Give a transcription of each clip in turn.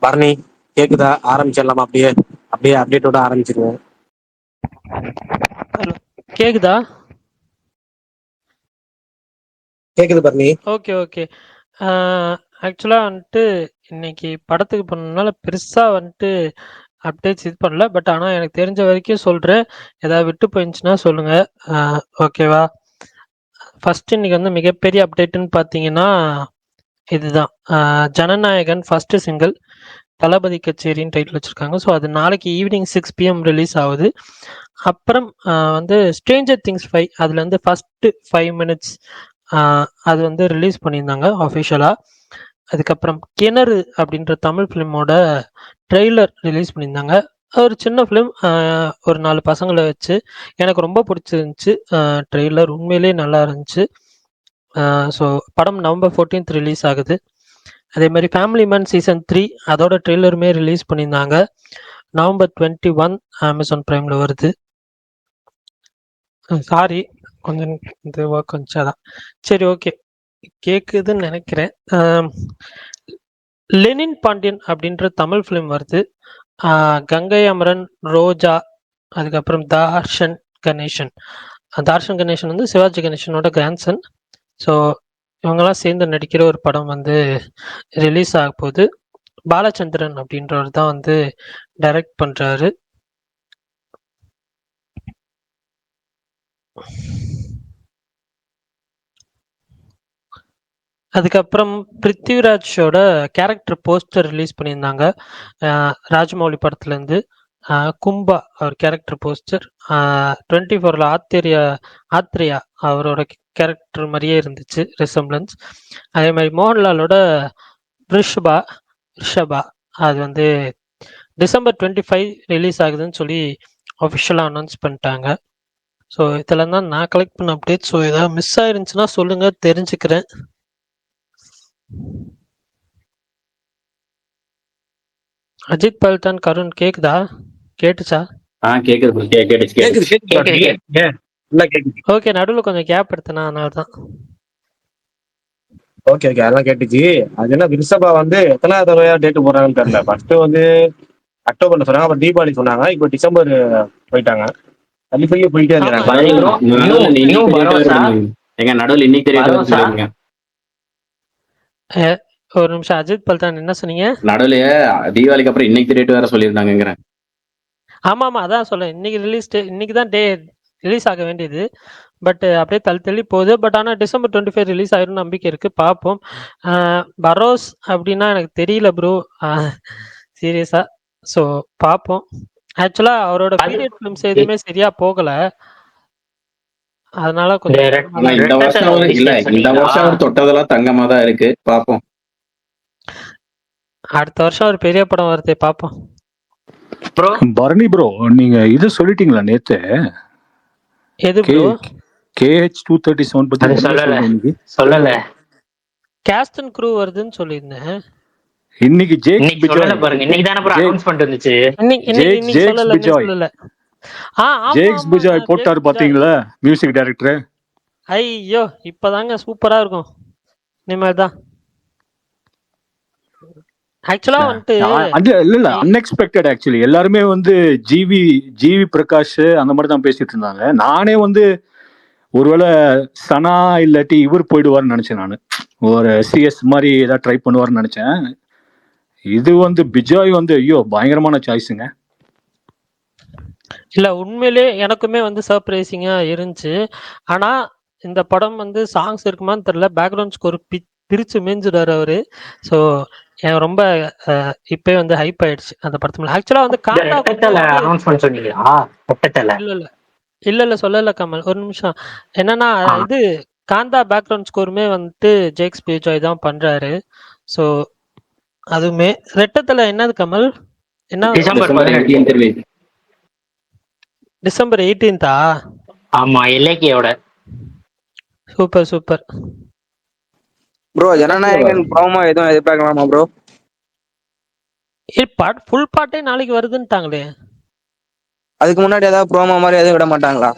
பரணி கேக்குதா? ஆரம்பிச்சிடலாமா? அப்படியே அப்படியே அப்டேட்டோட ஆரம்பிச்சிருவோம். ஹலோ, கேக்குதா? கேக்குது பரணி. Okay okay. ஆக்சுவலாக வந்துட்டு இன்னைக்கு படத்துக்கு போனதுனால பெருசாக வந்துட்டு அப்டேட்ஸ் இது பண்ணல. பட் ஆனால் எனக்கு தெரிஞ்ச வரைக்கும் சொல்கிறேன். ஏதாவது விட்டு போயிருந்துச்சுன்னா சொல்லுங்கள். ஓகேவா? ஃபர்ஸ்ட் இன்னைக்கு வந்து மிகப்பெரிய அப்டேட்டுன்னு பார்த்தீங்கன்னா இதுதான். ஜனநாயகன் ஃபர்ஸ்ட் சிங்கிள் தளபதி கச்சேரின்னு டைட்டில் வச்சுருக்காங்க. ஸோ அது நாளைக்கு ஈவினிங் 6 PM ரிலீஸ் ஆகுது. அப்புறம் வந்து ஸ்ட்ரேஞ்சர் திங்ஸ் 5 அதில் வந்து ஃபஸ்ட்டு 5 மினிட்ஸ் அது வந்து ரிலீஸ் பண்ணியிருந்தாங்க அஃபிஷியலாக. அதுக்கப்புறம் கிணறு அப்படின்ற தமிழ் ஃபிலிமோட ட்ரெய்லர் ரிலீஸ் பண்ணியிருந்தாங்க. ஒரு சின்ன ஃபிலிம், ஒரு 4 பசங்களை வச்சு. எனக்கு ரொம்ப பிடிச்சிருந்துச்சு ட்ரெய்லர், உண்மையிலே நல்லா இருந்துச்சு. ஸோ படம் நவம்பர் 14 ரிலீஸ் ஆகுது. அதே மாதிரி ஃபேமிலி மேன் சீசன் 3 அதோட ட்ரெய்லருமே ரிலீஸ் பண்ணியிருந்தாங்க. நவம்பர் 21 அமேசான் பிரைமில் வருது. சாரி, கொஞ்சம் இது ஒர்க் கொஞ்சம் தான். சரி, ஓகே, கேட்குதுன்னு நினைக்கிறேன். லெனின் பாண்டியன் அப்படின்ற தமிழ் ஃபிலிம் வருது. கங்கை அமரன், ரோஜா, அதுக்கப்புறம் தார்ஷன் கணேசன். தார்ஷன் கணேசன் வந்து சிவாஜி கணேசனோட கிராண்ட்சன். ஸோ இவங்கெல்லாம் சேர்ந்து நடிக்கிற ஒரு படம் வந்து ரிலீஸ் ஆக போகுது. பாலச்சந்திரன் அப்படின்றவர் தான் வந்து டைரக்ட் பண்றாரு. அதுக்கப்புறம் பிருத்திவிராஜோட கேரக்டர் போஸ்டர் ரிலீஸ் பண்ணியிருந்தாங்க ராஜமௌலி படத்துலேருந்து. கும்பா அவர் கேரக்டர் போஸ்டர் 24ல் ஆத்ரேயா அவரோட கேரக்டர் மாதிரியே இருந்துச்சு ரிசம்பிளன்ஸ். அதே மாதிரி மோகன்லாலோட ரிஷபா அது வந்து டிசம்பர் 25 ரிலீஸ் ஆகுதுன்னு சொல்லி அஃபிஷியலாக அனௌன்ஸ் பண்ணிட்டாங்க. ஸோ இதெல்லாம் தான் நான் கலெக்ட் பண்ண அப்டேட். ஸோ ஏதாவது மிஸ் ஆயிருந்துச்சுன்னா சொல்லுங்க, தெரிஞ்சுக்கிறேன். அஜித் பல்தான் கருண் கேக்குதா? கேட்டுச்சா? ஓகே, நடுவில் கொஞ்சம் கேப் எடுத்தனா, அதனால தான். ஓகே ஓகே, அதெல்லாம் கேட்டுச்சு. அது என்ன ரிஷபா வந்து எத்தனாவது தடவையா டேட்டு போடுறாங்கன்னு தெரியல. ஃபர்ஸ்ட் வந்து அக்டோபர்ல சொன்னாங்க, அப்புறம் தீபாவளி சொன்னாங்க, இப்போ டிசம்பர் போயிட்டாங்க. தள்ளி போயிட்டே இருக்காங்க. ஒரு நிமிஷம், அஜித் பல்தான் என்ன சொன்னீங்க? நடுவுல தீபாவளிக்கு அப்புறம் இன்னைக்கு டேட் வேற சொல்லியிருந்தாங்க. ஆமா ஆமா, அதான் சொல்ல, இன்னைக்கு இன்னைக்கு தான் டே ரிலீஸ் ஆக வேண்டியது. பட் அப்படியே தள்ளி போகுது. பட் ஆனால் டிசம்பர் 25 ரிலீஸ் ஆயிரும் நம்பிக்கை இருக்கு, பார்ப்போம். பரோஸ் அப்படின்னா எனக்கு தெரியல ப்ரோ, சீரியஸா. ஸோ பார்ப்போம். ஆக்சுவலா அவரோட பீரியட் ஃபிலிம்ஸ் எதுவுமே சரியா போகல, அதனால கொஞ்சம் இந்த வருஷம் தொட்டதெல்லாம் தங்கமா தான் இருக்கு, பார்ப்போம். அடுத்த வருஷம் ஒரு பெரிய படம் வருது, பார்ப்போம். பரணி ப்ரோ, நீங்க இது சொல்லிட்டீங்களா நேத்து? எது ப்ரோ? KH-237 பத்தி சொல்லல. காஸ்ட் அண்ட் க்ரூ வருதுன்னு சொல்லியிருந்தேன். இன்னைக்கு ஜேக்ஸ் பிஜாய் பாருங்க, இன்னைக்கு தான ப்ரோ அனௌன்ஸ்மென்ட் வந்துச்சு. இன்னைக்கு சொல்லல. ஜேக்ஸ் பிஜாய் போட்டாரு பாத்தீங்களா, மியூசிக் டைரக்டர். ஐயோ, இப்பதாங்க சூப்பரா இருக்கும். இனிமேல் தான் ஆக்சுவலா வந்துட்டு இல்ல அன்எக்ஸ்பெக்டட். ஆக்சுவலி எல்லாருமே வந்து ஜிவி பிரகாஷ் அந்த மாதிரி தான் பேசிட்டு இருந்தாங்க. நானே வந்து ஒருவேளை சனா இல்லாட்டி இவர் போயிடுவார்னு நினைச்சேன். நான் ஒரு சிஎஸ் மாதிரி ஏதாவது ட்ரை பண்ணுவார்னு நினைச்சேன். இது வந்து பிஜாய் வந்து ஐயோ பயங்கரமான சாய்ஸுங்க. இல்ல, உண்மையிலே எனக்குமே வந்து சர்ப்ரைசிங்கா இருந்துச்சு. ஆனா இந்த படம் வந்து சாங்ஸ் இருக்குமான்னு தெரியல, பேக்ரவுண்ட் ஸ்கோர் பிரிச்சு மேஞ்சிடாரு அவரு. ஸோ எனக்கு ரொம்ப இப்பே வந்து ஹைப் ஆயிடுச்சு அந்த படத்துல. ஆக்சுவலா வந்து இல்ல சொல்லல கமல், ஒரு நிமிஷம். என்னன்னா இது காந்தா பேக்ரவுண்ட் ஸ்கோருமே வந்துட்டு ஜேக்ஸ் பிஜாய் தான் பண்றாரு. ஸோ அதுவுமே ரெட்டத்துல என்னது கமல், என்ன டிசம்பர் 18 ஆமா, இலக்கியோட. Super bro. ஜனநாயகன் ப்ரோமோ எதுவும் எதிர்பார்க்கலாமா ப்ரோ? ஃபுல் பாட்டே நாளைக்கு வருதுன்னுட்டாங்களே. அதுக்கு முன்னாடி ஏதாவது ப்ரோமோ மாதிரி எதுவும் விட மாட்டாங்களா?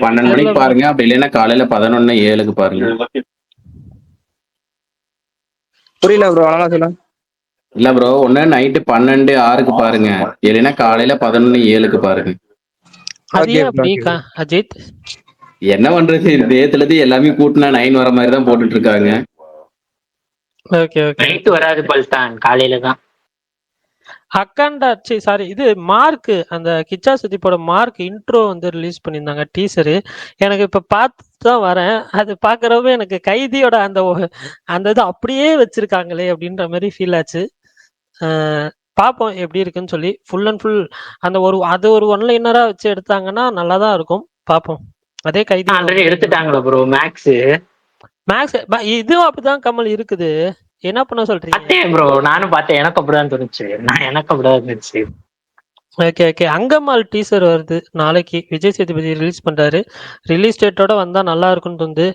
12 மணிக்கு பாருங்க, அப்படி இல்லைன்னா காலையில 11:07 பாருங்க. புரியல ப்ரோ, அழகா சொல்லுங்க. இல்ல ப்ரோ, ஒண்ணு நைட்டு 12:06 பாருங்க, இல்லைன்னா காலையில 11:07 பாருங்க. அது ஓகே ஏன் அப்படி ஓகே. அஜித்? என்ன பண்றது, நேத்துல இருந்து எல்லாமே கூட்டினா 9 வர மாதிரி தான் போட்டுட்டு இருக்காங்க. Okay okay. நைட்டு வராது பல்தான், காலையில தான். அக்காண்டா சாரி, இது மார்க், அந்த கிச்சா சுதிப்போட மார்க் இன்ட்ரோ வந்து ரிலீஸ் பண்ணியிருந்தாங்க, டீசரு. எனக்கு இப்ப பார்த்து தான் வரேன். அது பார்க்கறப்ப எனக்கு கைதியோட அந்த இது அப்படியே வச்சிருக்காங்களே அப்படின்ற மாதிரி ஃபீல் ஆச்சு. பார்ப்போம் எப்படி இருக்குன்னு சொல்லி. ஃபுல் அண்ட் ஃபுல் அந்த ஒரு ஒன்லைனரா வச்சு எடுத்தாங்கன்னா நல்லா தான் இருக்கும். பார்ப்போம். அதே கைதி ஆல்ரெடி எடுத்துட்டாங்களா ப்ரோ மேக்ஸ்? மேக்ஸ் இதுவும் அப்படிதான் கமல் இருக்குது. என்ன பண்ண சொல்றீங்க? பார்த்தேன் ப்ரோ, நானும் பார்த்தேன். எனக்கு அப்படிதான் தோணுச்சு. எனக்கு அப்படிதான் இருந்துச்சு. Okay okay. அங்கம்மாள் டீசர் வருது நாளைக்கு. விஜய் சேதுபதி ரிலீஸ் பண்றாரு. ரிலீஸ் டேட்டோட வந்தா நல்லா இருக்கும்னு தோணுது.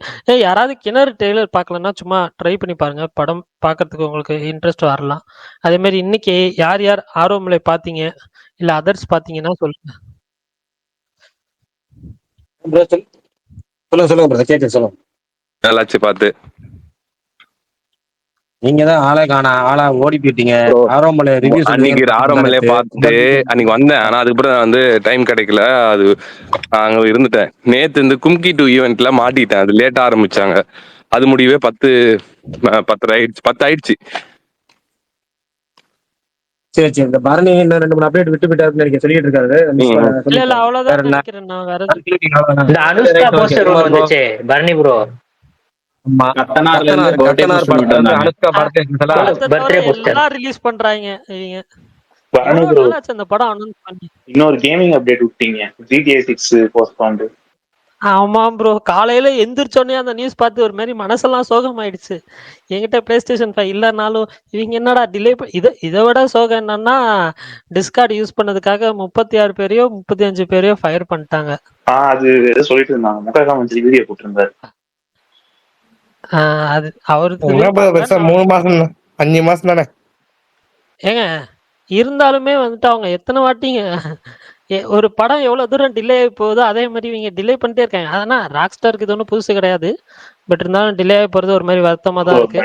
யாராவது கிணறு ட்ரெய்லர் பார்க்கலன்னா சும்மா ட்ரை பண்ணி பாருங்க. படம் பார்க்கறதுக்கு உங்களுக்கு இன்ட்ரெஸ்ட் வரலாம். அதே மாதிரி இன்னைக்கு யார் யார் ஆர்வமலை பார்த்தீங்க, இல்ல அதர்ஸ் பார்த்தீங்கன்னா சொல்லுங்க. bro, சொல்லுங்க brother, கேட்குது சொல்லுங்க. நல்லாச்சு பார்த்து. நீங்க தான் ஆளா ஓடி போயிட்டீங்க. Bro, ஆரோமலை ரிவ்யூ அன்னைக்கு ஆரம்பலே பார்த்துட்டு அன்னைக்கு வந்தேன். ஆனா அதுக்கப்புறம் நான் வந்து டைம் கிடைக்கல. அது அங்க இருந்துட்டேன். நேத்து இந்த கும்கி 2 ஈவெண்ட்ல மாட்டிட்டேன். அது லேட்டா ஆரம்பிச்சாங்க. அது முடியவே 10 ஆயிடுச்சு. சரி இந்த பரணி இன்னும் 2-3 அப்டேட் விட்டு போயிட்டாருன்னு நினைக்க சொல்லிட்டு இருக்காரு. இல்ல அவ்வளவுதான் நினைக்கிறேன். நான் வேற இந்த அனுஷ்கா போஸ்டர் ஒன்று வந்துச்சே பரணி ப்ரோ. ரிலீஸ் பண்றாங்க இவங்க. பரணி ப்ரோ, அந்த படம் அனௌன்ஸ் பண்ணி. இன்னொரு கேமிங் அப்டேட் விட்டீங்க, GTA 6 போஸ்ட்போன்ட். ஆமா ப்ரோ, காலையில எந்திரிச்சோடனே அந்த நியூஸ் பார்த்து ஒரு மாதிரி மனசெல்லாம் சோகமாயிடுச்சு. என்கிட்ட பிளேஸ்டேஷன் 5 இல்லைனாலும் இவங்க என்னடா டிலே இதை விட சோகம் என்னன்னா, டிஸ்கார்ட் யூஸ் பண்ணதுக்காக 36 பேரையோ 35 பேரையோ ஃபயர் பண்ணிட்டாங்க. அது ஏதோ சொல்லிட்டு இருந்தாங்க, முக்காக வந்து வீடியோ போட்டிருந்தாரு. அது அவரு 3 மாசம் 5 மாசம் தானே ஏங்க. இருந்தாலுமே வந்துட்டு அவங்க எத்தனை வாட்டிங்க ஒரு படம் எவ்வளவு தூரம் டிலே ஆகி போகுதோ அதே மாதிரி இவங்க டிலே பண்ணிட்டே இருக்காங்க. அதனால் ராக் ஸ்டாருக்கு இது ஒன்றும் புதுசு கிடையாது. பட் இருந்தாலும் டிலே ஆகி போறது ஒரு மாதிரி வருத்தமா தான் இருக்கு.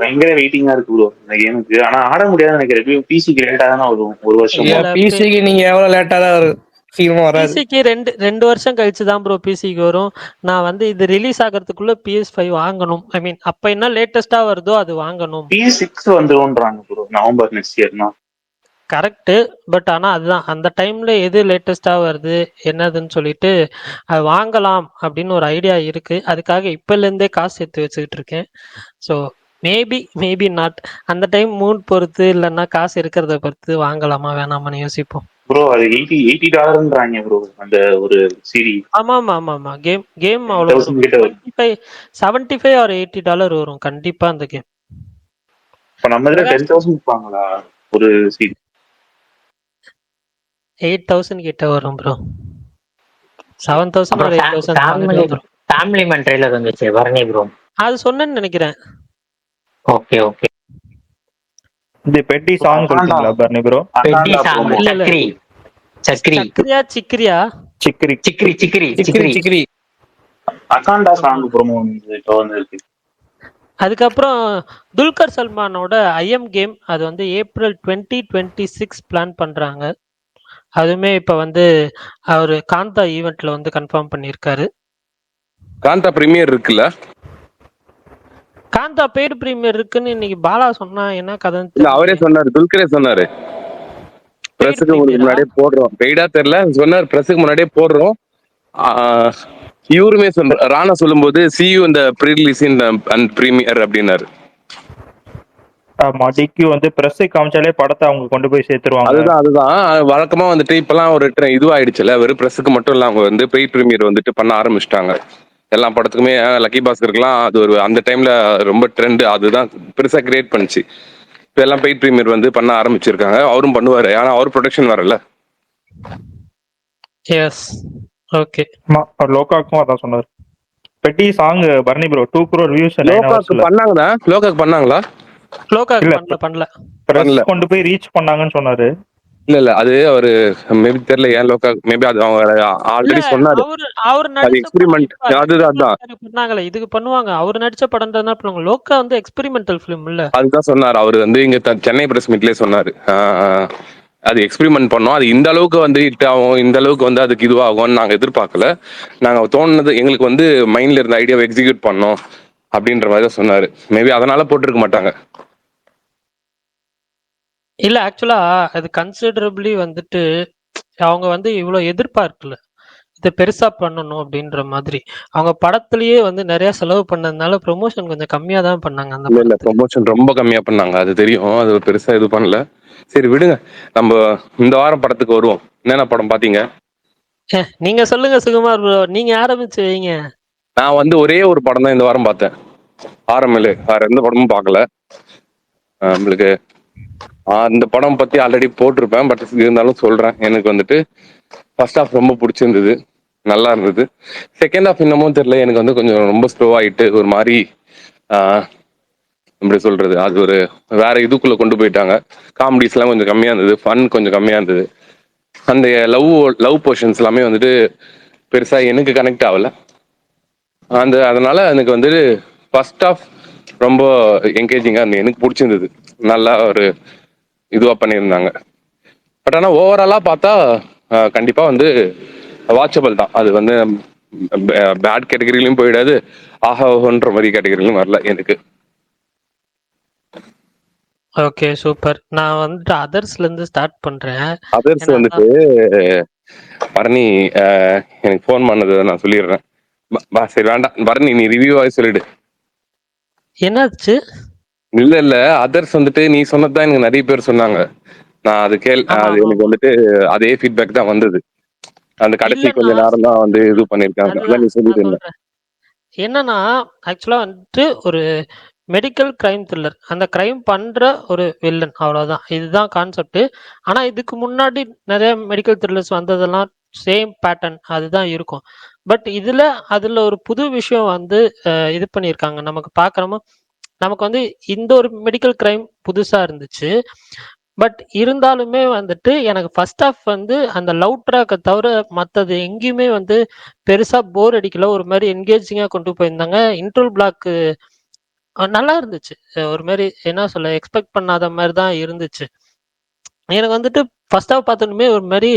பயங்கர வெயிட்டிங்கா இருக்கு ப்ரோ இந்த கேமுக்கு. ஆனா ஆட முடியாதுன்னு நினைக்கிறேன். பிசிக்கு லேட்டா தானே வரும், ஒரு வருஷம். பிசிக்கு நீங்க எவ்வளவு லேட்டா தான் வரும், சீக்கிரமா வராது. பிசிக்கு 2 வருஷம் கழிச்சு தான் ப்ரோ பிசிக்கு வரும். நான் வந்து இது ரிலீஸ் ஆகிறதுக்குள்ள PS5 வாங்கணும். ஐ மீன் அப்ப என்ன லேட்டஸ்டா வருதோ அது வாங்கணும். PS6 வந்துரும்ன்றாங்க ப்ரோ, நவம்பர் நெக்ஸ்ட் இயர்னா. கரெக்டு. பட் ஆனால் அதுதான் அந்த டைமில் எது லேட்டஸ்ட்டாக வருது என்னதுன்னு சொல்லிட்டு அது வாங்கலாம் அப்படின்னு ஒரு ஐடியா இருக்குது. அதுக்காக இப்போலேருந்தே காசு சேர்த்து வச்சுக்கிட்டு இருக்கேன். ஸோ மேபி நாட், அந்த டைம் மூட் பொறுத்து இல்லைன்னா காசு இருக்கிறத பொறுத்து வாங்கலாமா வேணாமான்னு யோசிப்போம். ப்ரோ அது $80 ப்ரோ அந்த ஒரு சீரிஸ். ஆமாம். கேம் அவ்வளோ 75 or $80 வரும் கண்டிப்பாக அந்த கேம். இப்போ நம்ம இதில் 10,000 விற்பாங்களா ஒரு சீரிஸ்? 8,000 கிட்ட வரும் bro. 7,000 or 8,000 family man trailer வந்துச்சு பரணி ப்ரோ. அது சொன்னேன்னு நினைக்கிறேன். ஓகே இந்த பெட்டி சாங் சொல்றீங்களா பரணி ப்ரோ? பெட்டி song Sikri Akhanda song promo இப்போ வந்து. அதுக்கப்புறம் துல்கர் சல்மானோட ஐஎம் கேம் அது வந்து ஏப்ரல் 2026 பிளான் பண்றாங்க. அதுவுமே இப்ப வந்து அவரு காந்தா ஈவெண்ட்ல வந்து கன்ஃபார்ம் பண்ணியிருக்காரு. காந்தா பிரீமியர் இருக்குல்ல, காந்தா பெய்டு பிரீமியர் இருக்குன்னு இன்னைக்கு பாலா சொன்னா என்ன கதை? அவரே சொன்னாரு, துல்கரே சொன்னாரு. பிரஸுக்கு முன்னாடியே போடுறோம், பெய்டா தெரியல சொன்னார். பிரஸுக்கு முன்னாடியே போடுறோம். இவருமே ராணா சொல்லும்போது சியூ இந்த ப்ரீ ரிலீஸ் அண்ட் பிரீமியர் அப்படின்னாரு. மடிக்கு வந்து பிரஸ் காமிச்சாலே படத்தை அவங்க கொண்டு போய் சேர்த்துருவாங்க. அதுதான் வழக்கமா வந்துட்டு இப்பெல்லாம் ஒரு இதுவாயிடுச்சுல, வெறும் பிரஸுக்கு மட்டும் இல்ல அவங்க வந்து ப்ரீ பிரீமியர் வந்துட்டு பண்ண ஆரம்பிச்சிட்டாங்க எல்லா படத்துக்குமே. லக்கி பாஸ்கருக்குலாம் அது ஒரு அந்த டைம்ல ரொம்ப ட்ரெண்ட், அதுதான் பெருசா கிரியேட் பண்ணுச்சு. இப்ப எல்லாம் பெய்ட் பிரீமியர் வந்து பண்ண ஆரம்பிச்சிருக்காங்க. அவரும் பண்ணுவாரு, ஆனா அவர் ப்ரொடக்ஷன் வரல. Yes okay. லோகாக்கும் அதான் சொன்னார். பெட்டி song Bharani bro 2 crore views லோகாக்கு பண்ணாங்களா? பண்ணல பிரஸ் கொண்டு போய் ரீச் பண்ணாங்கன்னு சொன்னாரு. இல்ல அது அவரு மேபி தெரியல ஏன் லோக்கா மேபி அது அவங்க இல்ல ஆல்ரெடி சொன்னாரு. அவர் அது நடிச்ச படம் எக்ஸ்பெரிமெண்ட். இப்ப அதுதான் அதுதான் பண்ணாங்களே இதுக்கு பண்ணுவாங்க. அவர் நடிச்ச படம் தான் பண்ணுவாங்க. லோக்கா வந்து எக்ஸ்பெரிமெண்டல் ஃபிலிம் இல்ல. அதுதான் சொன்னார் அவர் வந்து இங்க சென்னை பிரஸ் மீட்லயே சொன்னாரு. அது எக்ஸ்பெரிமெண்ட் பண்ணோம். அது இந்த அளவுக்கு வந்து ஹிட் ஆகும், இந்த அளவுக்கு வந்து அதுக்கு இதுவாகும்னு நாங்க எதிர்பார்க்கல. நாங்க தோணுனது எங்களுக்கு வந்து மைண்ட்ல இருந்த ஐடியாவை எக்ஸிக்யூட் பண்ணோம் அப்படின்ற மாதிரி தான் சொன்னாரு. மேபி அதனால போட்டிருக்க மாட்டாங்க. இல்ல ஆக்சுவலா அது கன்சிடரபிளி வந்துட்டு அவங்க வந்து இவ்வளவு எதிர்பார்க்கல. இதை பெருசா பண்ணணும் அப்படின்ற மாதிரி. அவங்க படத்திலேயே வந்து நிறைய செலவு பண்ணதுனால ப்ரொமோஷன் கொஞ்சம் கம்மியா தான் பண்ணாங்க அந்த இல்ல படத்துக்கு. ப்ரொமோஷன் ரொம்ப கம்மியா பண்ணாங்க, அது தெரியும். அது பெருசா இது பண்ணல. சரி விடுங்க, நம்ம இந்த வாரம் படத்துக்கு வருவோம். என்னென்ன படம் பாத்தீங்க? நீங்க சொல்லுங்க சுகுமார் ப்ரோ, நீங்க ஆரம்பிச்சு வைங்க. நான் வந்து ஒரே ஒரு படம் தான் இந்த வாரம் பார்த்தேன், ஆரம்பில். வேற எந்த படமும் பார்க்கல. நம்மளுக்கு இந்த படம் பத்தி ஆல்ரெடி போட்டிருப்பேன், பட் இருந்தாலும் சொல்றேன். எனக்கு வந்துட்டு ஃபர்ஸ்ட் ஹாஃப் ரொம்ப பிடிச்சிருந்தது, நல்லா இருந்தது. செகண்ட் ஹாஃப் இன்னமும் தெரியல, எனக்கு வந்து கொஞ்சம் ரொம்ப ஸ்லோ ஆயிட்டு ஒரு மாதிரி எப்படி சொல்றது, அது ஒரு வேற இதுக்குள்ள கொண்டு போயிட்டாங்க. காமெடிஸ் எல்லாம் கொஞ்சம் கம்மியா இருந்தது, ஃபன் கொஞ்சம் கம்மியா இருந்தது. அந்த லவ் போர்ஷன்ஸ் எல்லாமே வந்துட்டு பெருசா எனக்கு கனெக்ட் ஆகல. அதனால எனக்கு வந்துட்டு ஃபர்ஸ்ட் ஆஃப் ரொம்ப என்கேஜிங்கா இருந்தது, எனக்கு பிடிச்சிருந்தது. நல்லா ஒரு இதுவா பண்ணியிருந்தாங்க. பட் ஆனால் ஓவராலா பார்த்தா கண்டிப்பா வந்து வாட்சபிள் தான். அது வந்து பேட் கேட்டகரியிலும் போயிடாது, ஆஹா ஓஹோன்ற மாதிரி கேட்டகரியிலும் வரல எனக்கு. Okay super. நான் வந்துட்டு அதர்ஸ்ல இருந்து ஸ்டார்ட் பண்றேன். அதர்ஸ் வந்துட்டு பரணி எனக்கு ஃபோன் பண்ணது நான் சொல்லிடுறேன். சரி வேண்டாம் பரணி, நீ ரிவ்யூவாக சொல்லிடு. என்னாச்சு? இல்ல அதர்ஸ் வந்துட்டு நீ சொன்னதுதான் எனக்கு நிறைய பேர் சொன்னாங்க. நான் அது அது எனக்கு வந்துட்டு அதே ஃபீட்பேக் தான் வந்தது. அந்த கடைசி கொஞ்ச நேரம் தான் வந்து இது பண்ணிருக்காங்க. அதான் நீ சொல்லிட்டு. என்னன்னா ஆக்சுவலா வந்துட்டு ஒரு மெடிக்கல் கிரைம் த்ரில்லர். அந்த கிரைம் பண்ற ஒரு வில்லன், அவ்வளவுதான். இதுதான் கான்செப்ட். ஆனா இதுக்கு முன்னாடி நிறைய மெடிக்கல் த்ரில்லர்ஸ் வந்ததெல்லாம் சேம் பேட்டர்ன் அதுதான் இருக்கும். பட் அதுல ஒரு புது விஷயம் வந்து இது பண்ணியிருக்காங்க. நமக்கு பாக்குறோமோ நமக்கு வந்து இந்த ஒரு மெடிக்கல் கிரைம் புதுசா இருந்துச்சு. பட் இருந்தாலுமே வந்துட்டு எனக்கு ஃபர்ஸ்ட் ஆஃப் வந்து அந்த லவ் ட்ராக்கை தவிர மற்றது எங்கேயுமே வந்து பெருசா போர் அடிக்கல. ஒரு மாதிரி என்கேஜிங்கா கொண்டு போயிருந்தாங்க. இன்ட்ரோல் பிளாக் நல்லா இருந்துச்சு. ஒரு மாதிரி என்ன சொல்ல, எக்ஸ்பெக்ட் பண்ணாத மாதிரி தான் இருந்துச்சு. எனக்கு வந்துட்டு ஃபர்ஸ்ட் ஆஃப் பார்த்தோன்னுமே ஒரு மாதிரி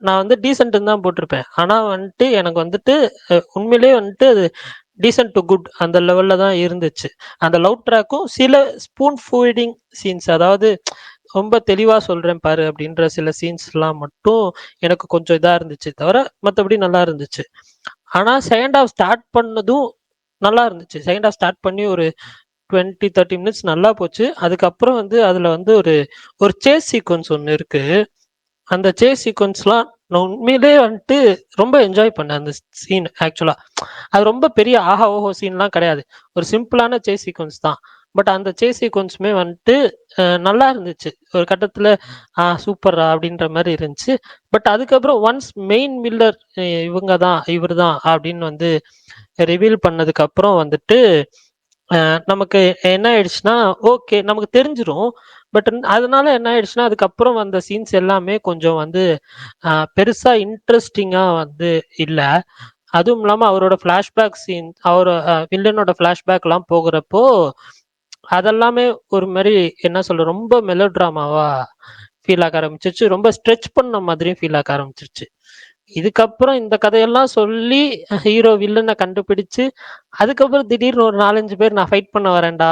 நான் வந்து டீசென்ட்னு தான் போட்டிருப்பேன். ஆனால் வந்துட்டு எனக்கு வந்துட்டு உண்மையிலேயே வந்துட்டு அது டீசென்ட் டு குட் அந்த லெவல்ல தான் இருந்துச்சு. அந்த லவ் ட்ராக்கும் சில ஸ்பூன் ஃபீடிங் சீன்ஸ், அதாவது ரொம்ப தெளிவா சொல்றேன் பாரு அப்படின்ற சில சீன்ஸ்லாம் மட்டும் எனக்கு கொஞ்சம் இதா இருந்துச்சு தவிர மற்றபடி நல்லா இருந்துச்சு. ஆனா செகண்ட் ஹாஃப் ஸ்டார்ட் பண்ணதும் நல்லா இருந்துச்சு. செகண்ட் ஹாஃப் ஸ்டார்ட் பண்ணி ஒரு 20-30 மினிட்ஸ் நல்லா போச்சு. அதுக்கப்புறம் வந்து அதுல வந்து ஒரு சேஸ் சீக்வன்ஸ் ஒன்று இருக்கு. அந்த சேஸ் சீக்வன்ஸ்லாம் நான் உண்மையிலேயே வந்துட்டு ரொம்ப என்ஜாய் பண்ணேன் அந்த சீன். ஆக்சுவலா அது ரொம்ப பெரிய ஆஹா ஓஹோ சீன்லாம் கிடையாது, ஒரு சிம்பிளான சேஸ் சீக்வன்ஸ் தான். பட் அந்த சேஸ் சீக்வன்ஸுமே வந்துட்டு நல்லா இருந்துச்சு. ஒரு கட்டத்துல சூப்பரா அப்படின்ற மாதிரி இருந்துச்சு. பட் அதுக்கப்புறம் ஒன்ஸ் மெயின் வில்லர் இவர் தான் அப்படின்னு வந்து ரிவீல் பண்ணதுக்கு அப்புறம் வந்துட்டு நமக்கு என்ன ஆயிடுச்சுன்னா, ஓகே நமக்கு தெரிஞ்சிரும். பட் அதனால என்ன ஆயிடுச்சுன்னா அதுக்கப்புறம் வந்த சீன்ஸ் எல்லாமே கொஞ்சம் வந்து பெருசா இன்ட்ரெஸ்டிங்கா வந்து இல்லை. அதுவும் இல்லாம அவரோட ஃபிளாஷ்பேக் சீன், வில்லனோட ஃபிளாஷ்பேக் எல்லாம் போகிறப்போ அதெல்லாமே ஒரு மாதிரி என்ன சொல்ற, ரொம்ப மெலோ டிராமாவா ஃபீல் ஆக ஆரம்பிச்சிருச்சு. ரொம்ப ஸ்ட்ரெச் பண்ண மாதிரியும் ஃபீல் ஆக ஆரம்பிச்சிருச்சு. இதுக்கப்புறம் இந்த கதையெல்லாம் சொல்லி ஹீரோ வில்லனை கண்டுபிடிச்சு அதுக்கப்புறம் திடீர்னு ஒரு 4-5 பேர் நான் ஃபைட் பண்ண வரேன்டா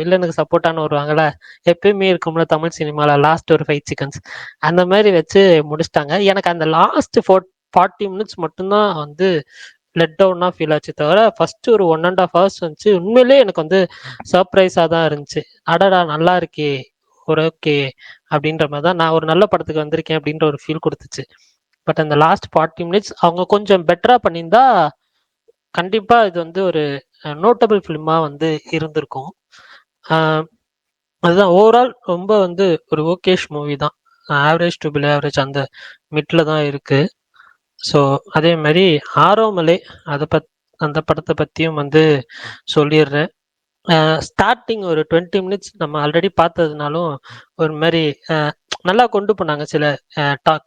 வில்லனுக்கு சப்போர்ட்டானு வருவாங்கல்ல, எப்பயுமே இருக்கும்ல தமிழ் சினிமால லாஸ்ட் ஒரு 5 செகண்ட்ஸ் அந்த மாதிரி வச்சு முடிச்சிட்டாங்க. எனக்கு அந்த லாஸ்ட் 40 மினிட்ஸ் மட்டும்தான் வந்து லெட் டவுனா ஃபீல் ஆச்சு தவிர ஃபர்ஸ்ட் ஒரு 1.5 hours வந்துச்சு உண்மையிலேயே எனக்கு வந்து சர்ப்ரைஸா தான் இருந்துச்சு. அடடா நல்லா இருக்கே, ஒரு ஓகே அப்படின்ற மாதிரி தான், நான் ஒரு நல்ல படத்துக்கு வந்திருக்கேன் அப்படின்ற ஒரு ஃபீல் கொடுத்துச்சு. பட் அந்த லாஸ்ட் 40 மினிட்ஸ் அவங்க கொஞ்சம் பெட்டரா பண்ணியிருந்தா கண்டிப்பா இது வந்து ஒரு நோட்டபிள் ஃபிலிமா வந்து இருந்திருக்கும். அதுதான் ஓவரால் ரொம்ப வந்து ஒரு ஓகேஷ் மூவி தான். ஆவரேஜ் டு பிலோ ஆவரேஜ் அந்த மிட்ல தான் இருக்கு. ஸோ அதே மாதிரி ஆரோமலை அந்த படத்தை பற்றியும் வந்து சொல்லிடுறேன். ஸ்டார்டிங் ஒரு 20 மினிட்ஸ் நம்ம ஆல்ரெடி பார்த்ததுனாலும் ஒரு மாதிரி நல்லா கொண்டு போனாங்க சில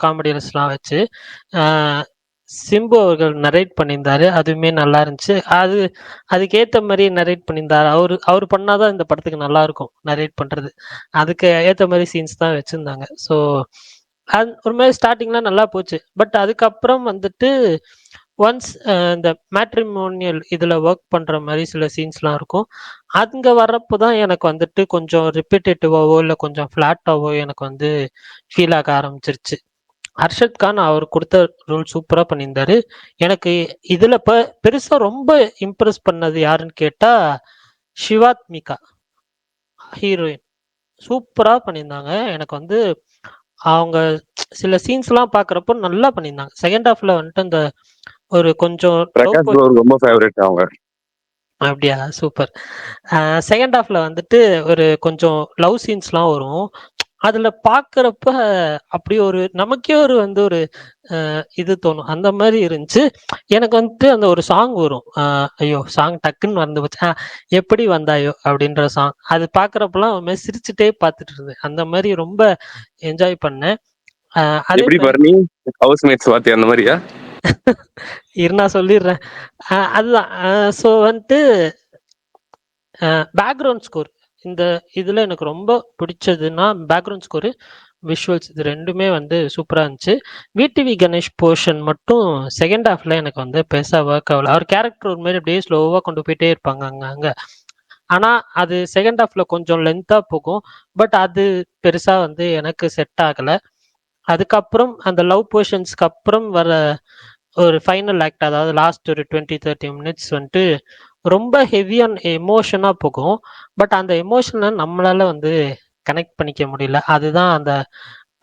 காமெடியன்ஸ்லாம் வச்சு. சிம்பு அவர்கள் நரேட் பண்ணியிருந்தாரு, அதுவுமே நல்லா இருந்துச்சு. அதுக்கேற்ற மாதிரி நரேட் பண்ணியிருந்தாரு. அவர் பண்ணாதான் இந்த படத்துக்கு நல்லா இருக்கும் நரேட் பண்றது. அதுக்கு ஏற்ற மாதிரி சீன்ஸ் தான் வச்சிருந்தாங்க. ஸோ ஒரு மாதிரி ஸ்டார்டிங்லாம் நல்லா போச்சு. பட் அதுக்கப்புறம் வந்துட்டு ஒன்ஸ் இந்த மேட்ரிமோனியல் இதில் ஒர்க் பண்ணுற மாதிரி சில சீன்ஸ்லாம் இருக்கும். அங்கே வர்றப்போ தான் எனக்கு வந்துட்டு கொஞ்சம் ரிப்பீட்டேட்டிவாவோ இல்லை கொஞ்சம் ஃப்ளாட்டாவோ எனக்கு வந்து ஃபீல் ஆக ஆரம்பிச்சிருச்சு. அர்ஷத் கான் அவர் கொடுத்த ரோல் சூப்பராக பண்ணியிருந்தாரு. எனக்கு இதில் பெருசாக ரொம்ப இம்ப்ரெஸ் பண்ணது யாருன்னு கேட்டால் ஷிவாத்மிகா ஹீரோயின் சூப்பராக பண்ணியிருந்தாங்க. எனக்கு வந்து அவங்க சில சீன்ஸ்லாம் பார்க்குறப்போ நல்லா பண்ணியிருந்தாங்க. செகண்ட் ஹாஃப்ல வந்துட்டு அந்த ஒரு கொஞ்சம் பிரகாஷ் ப்ரோ ரொம்ப ஃபேவரட் அவங்க. அப்படியா, சூப்பர். செகண்ட் ஹாஃப்ல வந்துட்டு ஒரு கொஞ்சம் லவ் சீன்ஸ்லாம் வரும். அதுல பாக்குறப்ப அப்படி ஒரு நமக்கே ஒரு இது தோணும். அந்த மாதிரி இருந்துச்சு. எனக்கு வந்துட்டு அந்த ஒரு சாங் வரும். ஐயோ சாங் டக்குன்னு வந்து போச்சு. எப்படி வந்தாயோ அப்படின்ற சாங். அது பாக்குறப்பெல்லாம் சிரிச்சுட்டே பார்த்துட்டு இருந்தேன். அந்த மாதிரி ரொம்ப என்ஜாய் பண்ணேன். அதே எப்படி பரணி ஹவுஸ் மேட்ஸ் வாத்தி அந்த மாதிரியா? இருந்தா சொல்லிடுறேன். அதுதான். ஸோ வந்துட்டு பேக்ரவுண்ட் ஸ்கோர் இந்த இதில் எனக்கு ரொம்ப பிடிச்சதுன்னா பேக்ரவுண்ட் ஸ்கோரு, விஷுவல்ஸ், இது ரெண்டுமே வந்து சூப்பராக இருந்துச்சு. விடிவி கணேஷ் போர்ஷன் மட்டும் செகண்ட் ஹாஃப்ல எனக்கு வந்து பெருசாக ஒர்க் ஆகல. அவர் கேரக்டர் ஒரு மாதிரி அப்படியே ஸ்லோவாக கொண்டு போயிட்டே இருப்பாங்க அங்கே. ஆனால் அது செகண்ட் ஹாஃப்ல கொஞ்சம் லென்த்தாக போகும். பட் அது பெருசாக வந்து எனக்கு செட் ஆகலை. அதுக்கப்புறம் அந்த லவ் போர்ஷன்ஸ்க்கு அப்புறம் வர ஒரு ஃபைனல் ஆக்ட், அதாவது லாஸ்ட் ஒரு 20-30 மினிட்ஸ் வந்துட்டு ரொம்ப ஹெவியான எமோஷனாக போகும். பட் அந்த எமோஷனை நம்மளால வந்து கனெக்ட் பண்ணிக்க முடியல. அதுதான் அந்த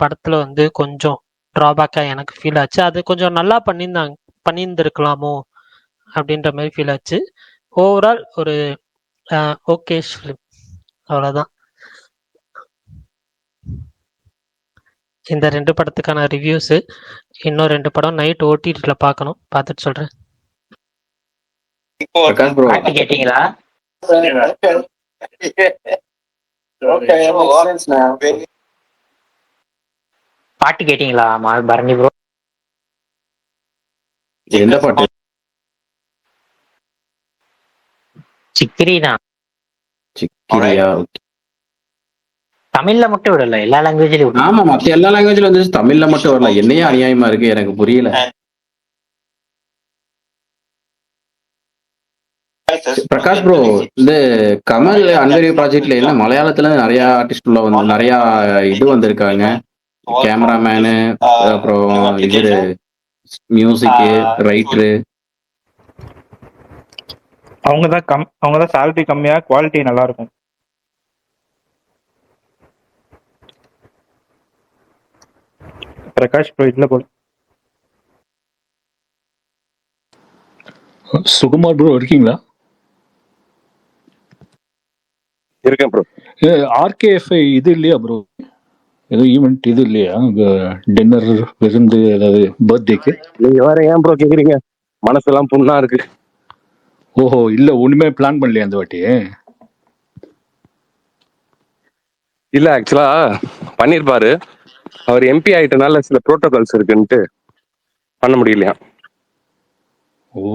படத்துல வந்து கொஞ்சம் ட்ராபேக்காக எனக்கு ஃபீல் ஆச்சு. அது கொஞ்சம் நல்லா பண்ணியிருந்திருக்கலாமோ அப்படின்ற மாதிரி ஃபீல் ஆச்சு. ஓவரால் ஒரு ஓகே ஃபிலிம், அவ்வளோதான். இந்த 2 படத்துக்கான ரிவ்யூஸு. இன்னும் 2 படம் நைட் ஓடிடில பார்க்கணும், பார்த்துட்டு சொல்கிறேன். பிரகாஷ் ப்ரோ பாட்டு கேட்டீங்களா? பாட்டு கேட்டீங்களா பரணி ப்ரோ? எந்த பாட்டு? சிக்கிரி தான். சிக்கிரியா? தமிழ்ல மட்டும் விடல, எல்லா லாங்குவேஜ்லயும் விடல. ஆமா, மத்த எல்லா லாங்குவேஜ்ல வந்துச்சு, தமிழ்ல மட்டும் வரல. என்னையே அநியாயமா இருக்கு, எனக்கு புரியல. பிரகாஷ் ப்ரோ, இந்த கமல் அன்பறிவு ப்ராஜெக்ட்ல என்ன மலையாளத்துல நிறைய ஆர்டிஸ்ட் உள்ள வந்து நிறைய இது வந்திருக்காங்க. கேமராமேனு, அப்புறம் இது மியூசிக் ரைட்டரு. அவங்கதான் சேலரி கம்மியா, குவாலிட்டி நல்லா இருக்கும். பிரகாஷ் ப்ரோ இல்ல போல. சுகுமார் ப்ரோ இருக்கீங்களா? இருக்கேன் ப்ரோ. ஆர்கேஎஃப்ஐ இது இல்லையா ப்ரோ? ஏதோ ஈவெண்ட் இது இல்லையா? டின்னர் விருந்து ஏதாவது பர்த்டேக்கு? நீங்க வேற ஏன் ப்ரோ கேக்குறீங்க? மனசெல்லாம் புண்ணா இருக்கு. ஓஹோ, இல்ல ஒண்ணுமே பிளான் பண்ணலையா அந்த வாட்டி? இல்ல ஆக்சுவலா பண்ணிருப்பாரு. அவர் எம்பி ஆயிட்டனால சில புரோட்டோகால்ஸ் இருக்குன்ட்டு பண்ண முடியலையா.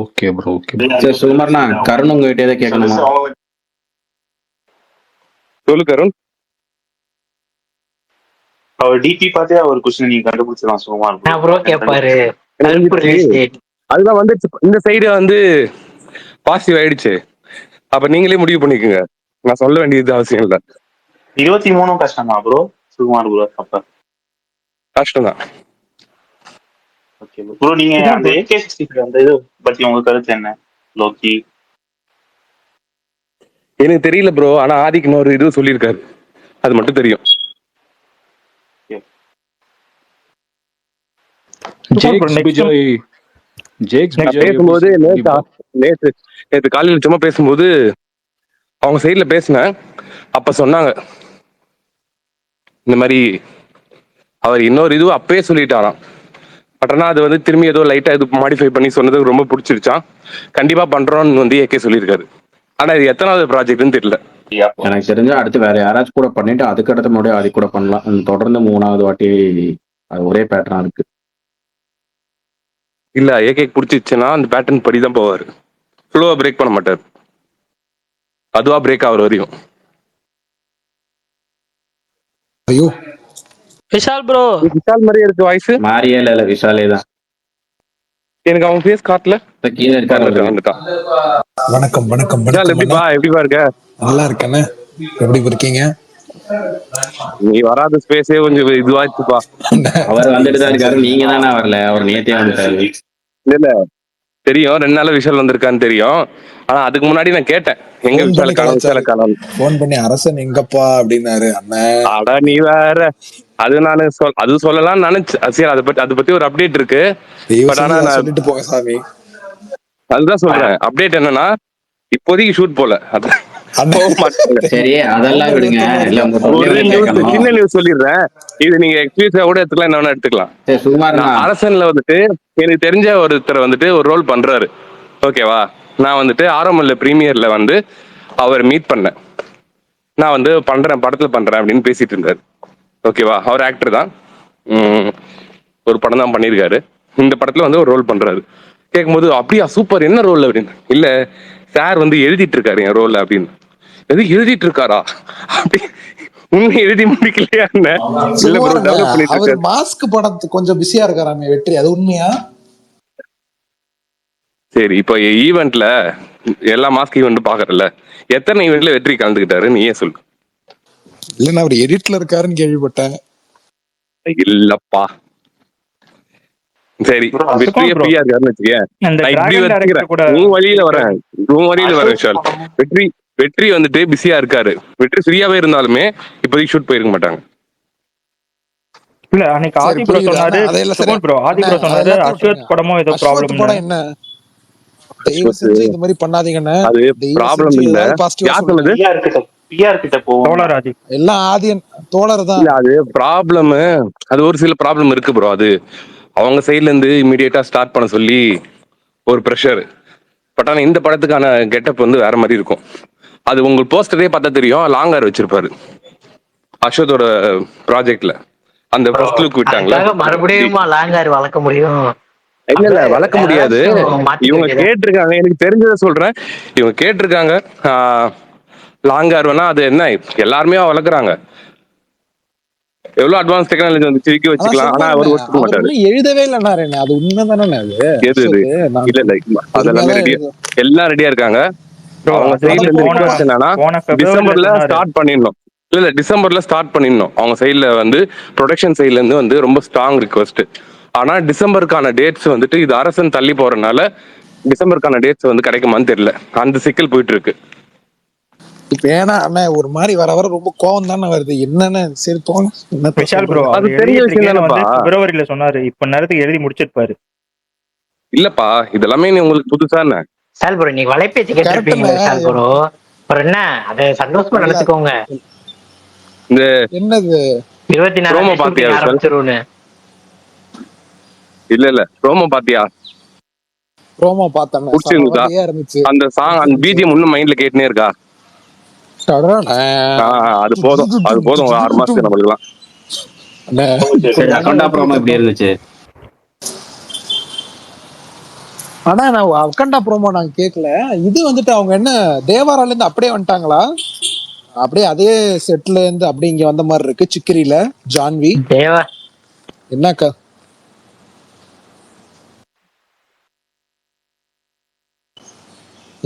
Okay bro, okay. சரி சுகுமார்ண்ணா, கருண் உங்ககிட்ட ஏதாவது கேட்கணுமா? சொல்லு கருண். அவர் டிபி பார்த்தே அவர் கொஸ்டின் நீங்க கண்டுபிடிச்சலாம் சுகுமார் ப்ரோ கேட்பாரு. அதுதான் வந்து இந்த சைடு வந்து பாசிட்டிவ் ஆயிடுச்சு. அப்ப நீங்களே முடிவு பண்ணிக்கோங்க, நான் சொல்ல வேண்டியது அவசியம் இல்ல. 23 கஷ்டம் தான் ப்ரோ சுகுமார் ப்ரோ. அப்ப கஷ்டம் தான். ஓகே ப்ரோ, நீங்க அந்த AK-65 அந்த இது பத்தி உங்க கருத்து என்ன? லோக்கி எனக்கு தெரியல ப்ரோ, ஆனா ஆதிக்கு இன்னொரு இது சொல்லியிருக்காரு, அது மட்டும் தெரியும். பேசும்போது நேற்று காலையில் சும்மா பேசும்போது அவங்க சைட்ல பேசினேன். அப்ப சொன்னாங்க இந்த மாதிரி அவர் இன்னொரு இது அப்பயே சொல்லிட்டாராம். பட் ஆனா அது வந்து திரும்பி ஏதோ லைட்டா இது மாடிஃபை பண்ணி சொன்னது ரொம்ப பிடிச்சிருச்சான். கண்டிப்பா பண்றோம்னு வந்து AK சொல்லியிருக்காரு. ஆனா இது எத்தனாவது ப்ராஜெக்ட்னு தெரியல. எனக்கு தெரிஞ்ச அடுத்து வேற யாராச்சும் கூட பண்ணிட்டு அதுக்கு அடுத்த முன்னாடி அது கூட பண்ணலாம். தொடர்ந்து 3வது வாட்டி அது ஒரே பேட்டர்னா இருக்கு. இல்ல ஏகே பிடிச்சிச்சுன்னா அந்த பேட்டர்ன் படி தான் போவாரு. ஃப்ளோவை பிரேக் பண்ண மாட்டார். அதுவா பிரேக் ஆகிற வரையும். ஐயோ விஷால் ப்ரோ விஷால் மாதிரியே இருக்கு வாய்ஸ். மாரியே இல்ல விஷாலே தான். எனக்கு அவன் ஃபேஸ் காட்டல. கீழே இருக்காரு. வந்துட்டான். வணக்கம் வணக்கம் விஷால் வணக்கம் எப்படிப்பா எப்படிப்பா இருக்க? நல்லா இருக்கேண்ணே. எப்படி இருக்கீங்க? நீ வராத ஸ்பேஸே கொஞ்சம் இதுவாச்சுப்பா. அவர் வந்துட்டு தான் இருக்காரு. நீங்க தானே வரல. அவர் நேத்தே வந்துட்டாரு. இல்ல தெரியும் 2 நாள் விஷால் வந்திருக்கான்னு தெரியும். ஆனா அதுக்கு முன்னாடி நான் கேட்டேன் எங்க விஷால காணோம். போன் பண்ணி அரசன் எங்கப்பா அப்படின்னாரு. அண்ணன் அடா நீ வேற. அது நானு அது சொல்லலாம் நினைச்சு. சரி அதை பத்தி ஒரு அப்டேட் இருக்கு. பட் ஆனா நான் சொல்லிட்டு போங்க சாமி. அதுதான் சொல்றேன். அப்டேட் என்னன்னா இப்போதைக்கு ஷூட் போல. சரி அதெல்லாம் விடுங்க. சின்ன நியூஸ் சொல்லிடுறேன். இது நீங்க எக்ஸ்க்ளூசிவா கூட எடுத்துக்கலாம், என்ன வேணா எடுத்துக்கலாம். அரசன்ல வந்துட்டு எனக்கு தெரிஞ்ச ஒருத்தர் வந்துட்டு ஒரு ரோல் பண்றாரு. ஓகேவா? நான் வந்துட்டு ஆரம்பல்ல பிரீமியர்ல வந்து அவர் மீட் பண்ணேன். நான் வந்து படத்துல பண்றேன் அப்படின்னு பேசிட்டு இருந்தாரு. ஓகேவா? அவர் ஆக்டர் தான். ஒரு படம் தான் பண்ணியிருக்காரு. இந்த படத்துல வந்து ஒரு ரோல் பண்றாரு. கேட்கும்போது அப்படியா சூப்பர், என்ன ரோல் அப்படின்னு. இல்ல சார் வந்து எழுதிட்டு இருக்காரு என் ரோல் அப்படின்னு. எது எழுதிட்டு இருக்காரா? அப்படி உண்மை எழுதி முடிக்கலையா? மாஸ்க் படத்துக்கு கொஞ்சம் பிஸியா இருக்காராமே வெற்றி, அது உண்மையா? சரி, இப்போ ஈவெண்ட்ல எல்லா மாஸ்க் ஈவெண்ட் பாக்குறல, எத்தனை ஈவெண்ட்ல வெற்றி கலந்துக்கிட்டாரு நீயே சொல்லு. இல்ல நான் அவர் எடிட்ல இருக்காருன்னு கேள்விப்பட்டேன். இல்லப்பா. சரி, வெற்றியே ஃப்ரீயா இருக்காருன்னு வச்சுக்கேன். உன் வழியில வரேன் விஷால். வெற்றி வந்துட்டு பிஸியா இருக்காரு. வெற்றி ஃப்ரீயாவே இருந்தாலுமே இப்போதைக்கு ஷூட் போயிருக்க மாட்டாங்க. இல்ல அன்னைக்கு ஆதி ப்ரோ சொன்னாரு. ஆதி ப்ரோ சொன்னாரு அஸ்வத் படமும் ஏதோ ப்ராப்ளம். படம் என்ன? தயவு செஞ்சு இந்த மாதிரி பண்ணாதீங்கன்னு. அது ப்ராப்ளம் இல்ல. யார் சொன்னது? பிஆர் கிட்ட போவோம். எல்லாம் ஆதியன் தோழர் தான். இல்ல அது ப்ராப்ளம். அது ஒரு சில ப்ராப்ளம் இருக்கு ப்ரோ. அது அவங்க சைட்ல இருந்து இமீடியட்டா ஸ்டார்ட் பண்ண சொல்லி ஒரு ப்ரெஷர். பட் ஆனா இந்த படத்துக்கான கெட்டப் வந்து வேற மாதிரி இருக்கும். அது உங்களுக்கு போஸ்டரே பார்த்தா தெரியும். லாங்கர் வச்சிருப்பாரு அஸ்வத்தோட ப்ராஜெக்ட்ல. அந்த ஃபர்ஸ்ட் லுக் விட்டாங்களா, மறுபடியும் லாங்கர் வளர்க்க முடியும்? இல்ல வளர்க்க முடியாது. இவங்க கேட்டிருக்காங்க, எனக்கு தெரிஞ்சதை சொல்றேன். இவங்க கேட்டிருக்காங்க லாங்கர் வேணா. அது என்ன எல்லாருமே வளர்க்குறாங்க. எவ்வளவு அட்வான்ஸ் டெக்னாலஜி வந்து திருக்கி வச்சுக்கலாம். ஆனா அவர் ஒத்துக்க மாட்டாரு. எழுதவே இல்லைன்னாரு. அது உண்மைதானே? எது இல்ல இல்ல அதெல்லாம் ரெடியா, எல்லாம் ரெடியா இருக்காங்க. அவங்க சைட்ல இருந்து ரிக்வெஸ்ட் என்னன்னா டிசம்பர்ல ஸ்டார்ட் பண்ணிடணும். இல்ல டிசம்பர்ல ஸ்டார்ட் பண்ணிடணும். அவங்க சைட்ல வந்து ப்ரொடக்ஷன் சைட்ல இருந்து வந்து ரொம்ப ஸ்ட்ராங் ரிக்வெஸ்ட். ஆனா டிசம்பருக்கான டேட்ஸ் வந்துட்டு இது அரசன் தள்ளி போறதுனால டிசம்பருக்கான டேட்ஸ் வந்து கிடைக்குமான்னு தெரியல. அந்த சிக்கல் போயிட்டு இருக்கு. ஏன்னா ஒரு மாதிரி வர வர ரொம்ப கோவம் தானே வருது. என்னன்னு சரி தோணும். விஷால் ப்ரோ அது தெரிஞ்ச விஷயம் தானப்பா. பிப்ரவரியில சொன்னாரு, இப்ப நேரத்துக்கு எழுதி முடிச்சிருப்பாரு. இல்லப்பா இதெல்லாமே நீ உங்களுக்கு புதுசா என்ன? விஷால் ப்ரோ நீங்க வலைபேச்சு கேட்டிருப்பீங்க விஷால் ப்ரோ. அப்புறம் என்ன, அதை சந்தோஷமா நினைச்சுக்கோங்க. இந்த என்னது 24 பாத்தியா ஆரம்பிச்சிருவோன்னு? இல்ல ரோமோ பாத்தியா? ரோமோ பார்த்தேன். புடிச்சிருந்தா அந்த சாங், அந்த பிஜிஎம் இன்னும் மைண்ட்ல கேட்டுனே இருக்கா? அது போதும், அது போதும். 6 மாசத்துக்கு நம்மளுக்குலாம். அக்கண்டா ப்ரோமோ எப்படி இருந்துச்சு? ஆனா நான் அக்கண்டா ப்ரோமோ நாங்க கேட்கல. இது வந்துட்டு அவங்க என்ன தேவாரால இருந்து அப்படியே வந்துட்டாங்களா? அப்படியே அதே செட்ல இருந்து அப்படியே இங்க வந்த மாதிரி இருக்கு. சிக்கிரில ஜான்வி தேவா என்னக்கா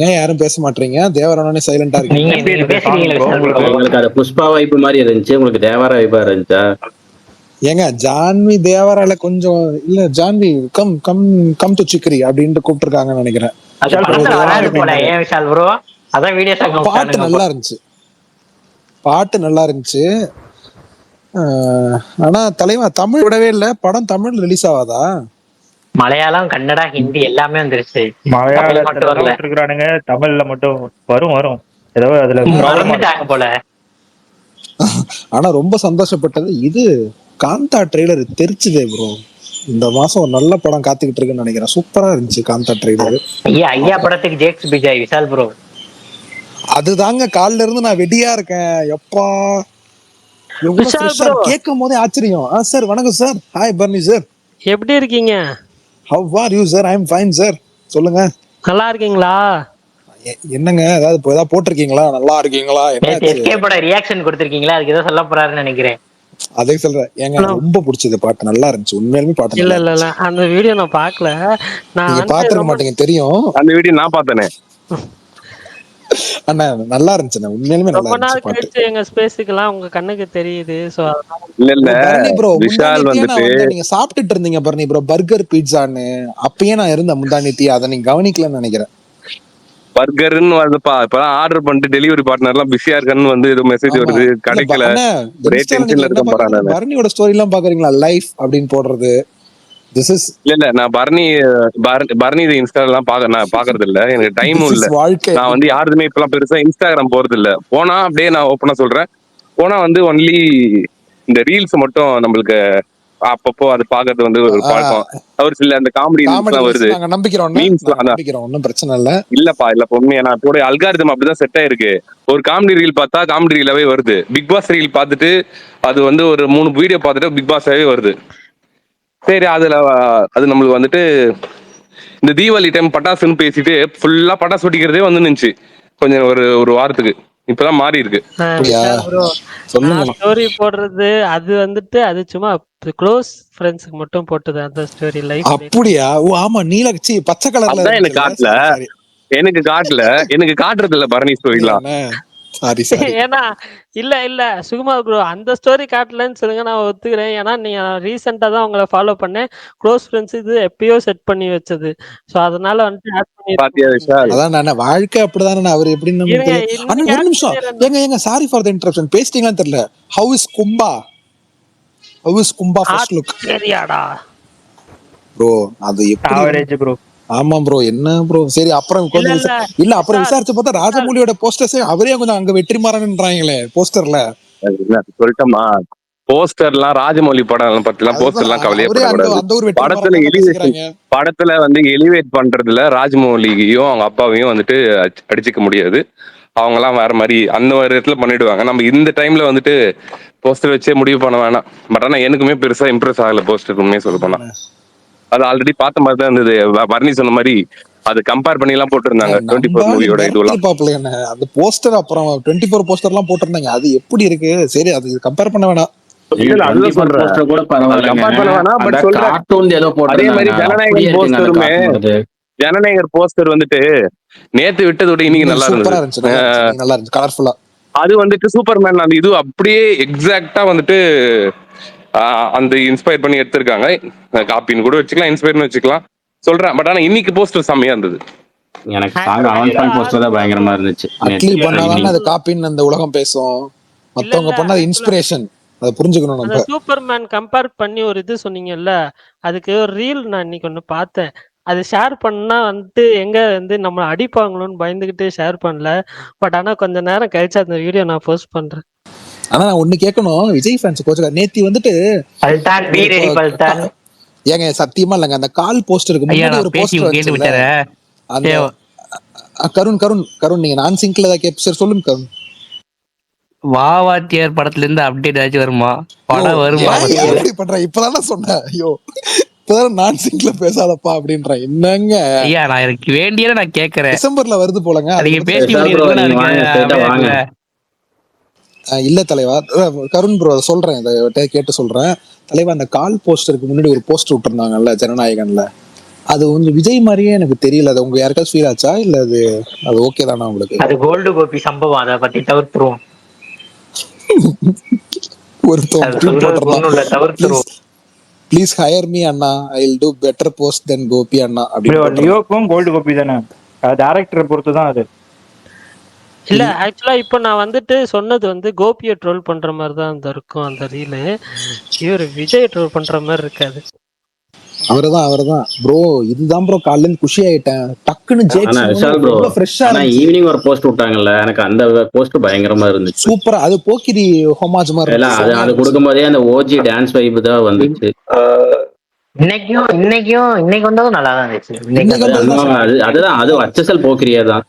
ஏன் யாரும் பேச மாட்டீங்க? தேவரானே சைலண்டா இருக்கீங்க. உங்களுக்கு அது புஷ்பா வைப்பு மாதிரி இருந்துச்சு, உங்களுக்கு தேவாரா வைப்பா இருந்துச்சா? ஏங்க ஜான்வி தேவரால கொஞ்சம் இல்ல. Janhvi come come come to Chikkiri அப்படின்ட்டு கூப்பிட்டுருக்காங்கன்னு நினைக்கிறேன். பாட்டு நல்லா இருந்துச்சு, பாட்டு நல்லா இருந்துச்சு. ஆனா தலைவா தமிழ் விடவே இல்ல. படம் தமிழ் ரிலீஸ் ஆகாதா? மலையாளம், கன்னடா, ஹிந்தி எல்லாமே வந்துருச்சு. மலையாளம் தமிழ்ல மட்டும் வரும். ஏதோ அதுல மறந்துட்டாங்க போல. ஆனா ரொம்ப சந்தோஷப்பட்டது இது காந்தா ட்ரெய்லர் தெரிச்சுதே ப்ரோ. இந்த மாசம் ஒரு நல்ல படம் காத்துக்கிட்டு இருக்குன்னு நினைக்கிறேன். சூப்பரா இருந்துச்சு காந்தா ட்ரெய்லர். ஐயா படத்துக்கு ஜேக்ஸ் பிஜாய் விஷால் ப்ரோ. அதுதாங்க காலைல இருந்து நான் வெடியா இருக்கேன். எப்பா எவ்வளவு விஷால் ஃப்ரெஷ்ஷா ப்ரோ கேட்கும் போதே ஆச்சரியம். சார் வணக்கம் சார். Hi Barney sir. எப்படி இருக்கீங்க? Have are you sir? I am fine sir. சொல்லுங்க. நல்லா இருக்கீங்களா? என்னங்க ஏதாவது ஏதாவது போட்டிருக்கீங்களா? நல்லா இருக்கீங்களா? நேத்து என்னாச்சு? எஸ்கேப்போட ரியாக்ஷன் கொடுத்திருக்கீங்களா, அதுக்கு ஏதோ சொல்ல போறாருன்னு நினைக்கிறேன். அதே சொல்றேன். ஏங்க ஹலோ. ரொம்ப பிடிச்சது பாட்டு, நல்லா இருந்துச்சு. உண்மையிலுமே பாட்டு இல்ல நல்லா இல்ல இல்ல இருந்துச்சு. அந்த வீடியோ நான் பார்க்கல. நான் நீங்க வந்து பாத்துருக்க ரொம்ப மாட்டீங்க தெரியும். அந்த வீடியோ நான் பார்த்தேனே. அண்ணா நல்லா இருந்துச்சுண்ணா, உண்மையிலுமே நல்லா ரொம்ப இருந்துச்சு நாள் பாட்டு. கழிச்சு எங்க ஸ்பேஸுக்கெல்லாம் உங்க கண்ணுக்கு தெரியுது. ஸோ இல்ல இல்ல பர்னி ப்ரோ விஷால் முந்தானேத்தியே நான் வந்துட்டு வந்தேன். நீங்க சாப்பிட்டுட்டு இருந்தீங்க பர்னி ப்ரோ பர்கர் பீட்சான்னு. அப்பயே நான் இருந்தேன் முந்தானேத்தியே. அதை நீங்க கவனிக்கலன்னு நினைக்கிறேன். பர்கர்ன்னு வருதுப்பா. இப்பதான் ஆர்டர் பண்ணிட்டு டெலிவரி பார்ட்னர் எல்லாம் பிஸியா இருக்கன்னு வந்து ஏதோ மெசேஜ் ஆமா. வருது, இல்ல கிடைக்கல. அண்ணா ஒரே இன்ஸ்டால நீங்க டென்ஷன்ல என்ன இருக்கேன் போறான் பாக்குறீங்க? நானு. பர்னியோட ஸ்டோரி எல்லாம் பாக்குறீங்களா? லைஃப் அப்படின்னு போடுறது. திஸ் இஸ் இல்ல நான் பரணி இன்ஸ்டா எல்லாம் நான் பாக்குறது இல்ல, எனக்கு டைமும் திஸ் இல்ல. இஸ் வாழ்க்கை நான் அப்படின்னு வந்து போடுறது. யாருதுமே இப்பெல்லாம் பெருசா இன்ஸ்டாகிராம் போறது இல்ல. போனா அப்படியே நான் ஓப்பனா சொல்றேன், போனா வந்து ஒன்லி இந்த ரீல்ஸ் மட்டும் நம்மளுக்கு அப்பப்போ அது பாக்குறது வந்து ஒரு பழக்கம். அவர் சில அந்த காமெடி ரீல்ஸ் காமெடி எல்லாம் ரீல்ஸ் வருது, நாங்க நம்பிக்கிறோம், மீம்ஸ் நாங்க அதான். நம்பிக்கிறோம், ஒன்றும் பிரச்சனை இல்ல. இல்லப்பா இல்ல உண்மையா நான் கூட அல்காரிதம் அப்படிதான் செட் ஆயிருக்கு. ஒரு காமெடி ரீல் பார்த்தா காமெடி ரீலாவே வருது. பிக் பாஸ் ரீல் பார்த்துட்டு அது வந்து ஒரு 3 வீடியோ பார்த்துட்டு பிக் பாஸாவே வருது. சரி அதுல அது நம்மளுக்கு வந்துட்டு இந்த தீபாவளி டைம் பட்டாசுன்னு பேசிட்டு ஃபுல்லா பட்டாசு வெடிக்கிறதே வந்து நின்னுச்சு கொஞ்சம் ஒரு ஒரு வாரத்துக்கு. இப்பதான் மாறி இருக்கு. அப்படியா? விஷால் ப்ரோ நான் சொல்லுங்க. ஸ்டோரி போடுறது அது வந்துட்டு அது சும்மா க்ளோஸ் ஃப்ரெண்ட்ஸுக்கு மட்டும் போட்டது அந்த ஸ்டோரி லைஃப். அப்படியா? ஓ ஆமா, நீலச்சி பச்சை கலர்ல அதான் எனக்கு இருந்துச்சுல்ல. காட்டல, சாரி சாரி. எனக்கு காட்டுறது இல்ல பரணி ஸ்டோரிலாம். Sorry sorry. ஏன்னா இல்ல இல்ல சுகுமார் ப்ரோ அந்த ஸ்டோரி காட்டலன்னு சொல்லுங்க, நான் ஒத்துக்கிறேன். ஏன்னா நீங்க ரீசெண்டா தான் உங்களை ஃபாலோ பண்ணேன். க்ளோஸ் ஃப்ரெண்ட்ஸ் இது எப்பயோ செட் பண்ணி வச்சது. ஸோ அதனால வந்துட்டு ஆட் பண்ணி இருக்க பாத்தியா மாட்டீங்க. விஷால்? அதான் அண்ணா, வாழ்க்கை அப்படிதானே. அவர் எப்படின்னு நமக்கு இருங்க தெரியும். அண்ணா இன்னைக்கு ஒரு ஆட் நிமிஷம். பண்ணிடுறேன். ஏங்க சாரி ஃபார் த இன்டரப்ஷன். பேசிட்டீங்களான்னு தெரியல. How is Kumbha? How is Kumbha first look? சரியாடா ப்ரோ அது எப்படி? Average bro. ஆமா ப்ரோ, என்ன ப்ரோ? சரி அப்புறம் இல்ல கொஞ்சம் இல்ல இல்ல அப்புறம் விஷால் விசாரிச்சு பார்த்தா விஷால் ராஜமௌலியோட போஸ்டர்ஸே அவரே கொஞ்சம் அங்க வெற்றிமாறன்ன்றாங்களே போஸ்டர்ல. சொல்லிட்டோமா, போஸ்டர்லாம் ராஜமௌலி படம் பத்திலாம் அதுதான் போஸ்டர்லாம் கவலையே அவரே அந்த படக்கூடாது. அந்த ஒரு படத்துல வெற்றிமாறன் தான் எலிவேஷன், பேசிக்கிறாங்க. படத்துல வந்து எலிவேட் பண்றதுல ராஜமௌலியையும் அவங்க அப்பாவையும் வந்துட்டு அடிச்சுக்க முடியாது. அவங்க எல்லாம் வேற மாதிரி அந்த ஒரு இடத்துல பண்ணிடுவாங்க. நம்ம இந்த டைம்ல வந்துட்டு போஸ்டர் வச்சே முடிவு பண்ண வேணாம். பட் ஆனா எனக்குமே பெருசா இம்ப்ரெஸ் ஆகல போஸ்டர், உண்மையே சொல்ல போனா. அது ஆல்ரெடி பார்த்த மாதிரி தான் இருந்தது. பரணி சொன்ன மாதிரி அது கம்பேர் பண்ணி எல்லாம் போட்டிருந்தாங்க 24 நம்பாலு மூவியோட மிரட்டல் இதுவெல்லாம். பாப்புல என்ன அந்த போஸ்டர், அப்புறம் 24 போஸ்டர் எல்லாம் போட்டிருந்தாங்க. அது எப்படி இருக்கு? சரி அது கம்பேர் பண்ண வேணாம். இல்ல அதுதான் சொல்றேன், போஸ்டர் கூட அது பரவாயில்லைங்க. கம்பேர் பண்ண வேணாம். அந்த பட் சொல்றேன் கார்ட்டூன் ஏதோ அதே மாதிரி போட்டிருந்தாங்க, அது அப்படியே ஜனநாயகன் இருக்குங்க அந்த போஸ்டருமே, கார்ட்டூனோடது. ஜனநாயகர் போஸ்டர் வந்துட்டு நேத்து விட்டதோட இன்னைக்கு நல்லா சூப்பரா இருந்தது. இருந்துச்சு, நல்லா இருந்துச்சு, நீ நல்லா இருந்துச்சு, கலர்ஃபுல்லா. அது வந்துட்டு சூப்பர்மேன் அந்த இது அப்படியே எக்ஸாக்டா வந்துட்டு அந்த இன்ஸ்பயர் பண்ணி எடுத்திருக்காங்க. காப்பின்னு கூட வச்சுக்கலாம், இன்ஸ்பயர்னு வச்சுக்கலாம் சொல்றேன். பட் ஆனா இன்னைக்கு போஸ்டர் செம்மையா இருந்தது. எனக்கு சாங் அனௌன்ஸ்மெண்ட் போஸ்டர் தான் பயங்கரமா இருந்துச்சு. அட்லி பண்ணாதானே அது காப்பின்னு அந்த உலகம் பேசும். இல்ல மத்தவங்க இல்ல பண்ண அது ஆக்சுவலா இன்ஸ்பிரேஷன். அதை புரிஞ்சுக்கணும் அந்த நம்ம. சூப்பர்மேன் கம்பேர் பண்ணி ஒரு இது சொன்னீங்கல்ல, அதுக்கு ஒரு ரீல் நான் இன்னைக்கு ஒன்று பார்த்தேன். அது ஷேர் பண்ணா வந்துட்டு எங்க வந்து நம்ம அடிப்பாங்களோன்னு பயந்துகிட்டு ஷேர் பண்ணல. பட் ஆனா கொஞ்ச நேரம் கழிச்சு அந்த வீடியோ நான் போஸ்ட் பண்றேன். ஆனா நான் ஒண்ணு கேட்கணும், விஜய் ஃபேன்ஸ் கோச்சுக்கா. நேத்தி வந்துட்டு பல்தான் ஒரு வீரடி பல்தான். ஏங்க சத்தியமா இல்லைங்க, அந்த கால் போஸ்டருக்கு ஐயா முன்னாடி நான் ஒரு பேசி போஸ்டர் கேட்டு வந்துச்சுல்ல, விட்டுறேன். அந்த கருண் கருண் கருண் நீங்க நான் சிங்க்ல தான் கேப் சார், சொல்லுங்க கருண். வாவாத்தியார் படத்துல இருந்து அப்டேட் ஏதாச்சும் வருமா? படம் வருமா? ஏன் இப்படி பண்ற? இப்பதானே சொன்னேன். ஐயோ இப்பதான் நான் சிங்க்ல பேசாதப்பா அப்படின்றேன். என்னங்க ஐயா நான் எனக்கு வேண்டியதை நான் கேட்கறேன். டிசம்பர்ல வருது போலங்க. நீங்க பேசி விஷால் bro, முடியறதுக்கு நீங்க வாங்க, straight ஆ வாங்க. இல்ல தலைவா, கருண் ப்ரோ சொல்றேன், இதை கேட்டு சொல்றேன் தலைவா. அந்த கால் போஸ்டருக்கு முன்னாடி ஒரு போஸ்டர் விட்டுருந்தாங்கல்ல ஜனநாயகன்ல, அது வந்து விஜய் மாதிரியே எனக்கு தெரியல. அது உங்க யாருக்காவது ஃபீல் ஆச்சா? இல்ல அது அது ஓகே தானா உங்களுக்கு? அது கோல்டு கோபி சம்பவம், அதை பத்தி தவிர்த்துருவோம். ப்ளீஸ் ஹையர் மீ அண்ணா, I will do better post then Gopi அண்ணா அப்படின்னு. லியோக்கும் கோல்டு கோபி தானே, டைரக்டரை பொறுத்து தான் அது. இல்ல ஆக்சுவலா இப்போ நான் வந்துட்டு சொன்னது வந்து கோபியை ட்ரோல் பண்ற மாதிரி தான் அந்த இருக்கும் அந்த ரீலு. இவர் விஜய் ட்ரோல் பண்ற மாதிரி இருக்காது. அவர்தான் ப்ரோ. இதுதான் ப்ரோ காலையில இருந்து குஷி ஆயிட்டேன். டக்குன்னு ஆனா விஷால் ப்ரோ, ஃப்ரெஷ்ஷா ஆனா ஈவினிங் ஒரு போஸ்ட் விட்டாங்கல்ல, எனக்கு அந்த போஸ்ட் பயங்கரமா இருந்துச்சு. சூப்பரா. அது போக்கிரி ஹோமாஜ் மாதிரி இல்ல அது கொடுக்கும் போதே அந்த ஓஜி டான்ஸ் வைப் தான் வந்துச்சு. இன்னைக்கு வந்ததும் நல்லா தான் இருந்துச்சு. அதுதான் அது HSL போக்கிரியா தான்.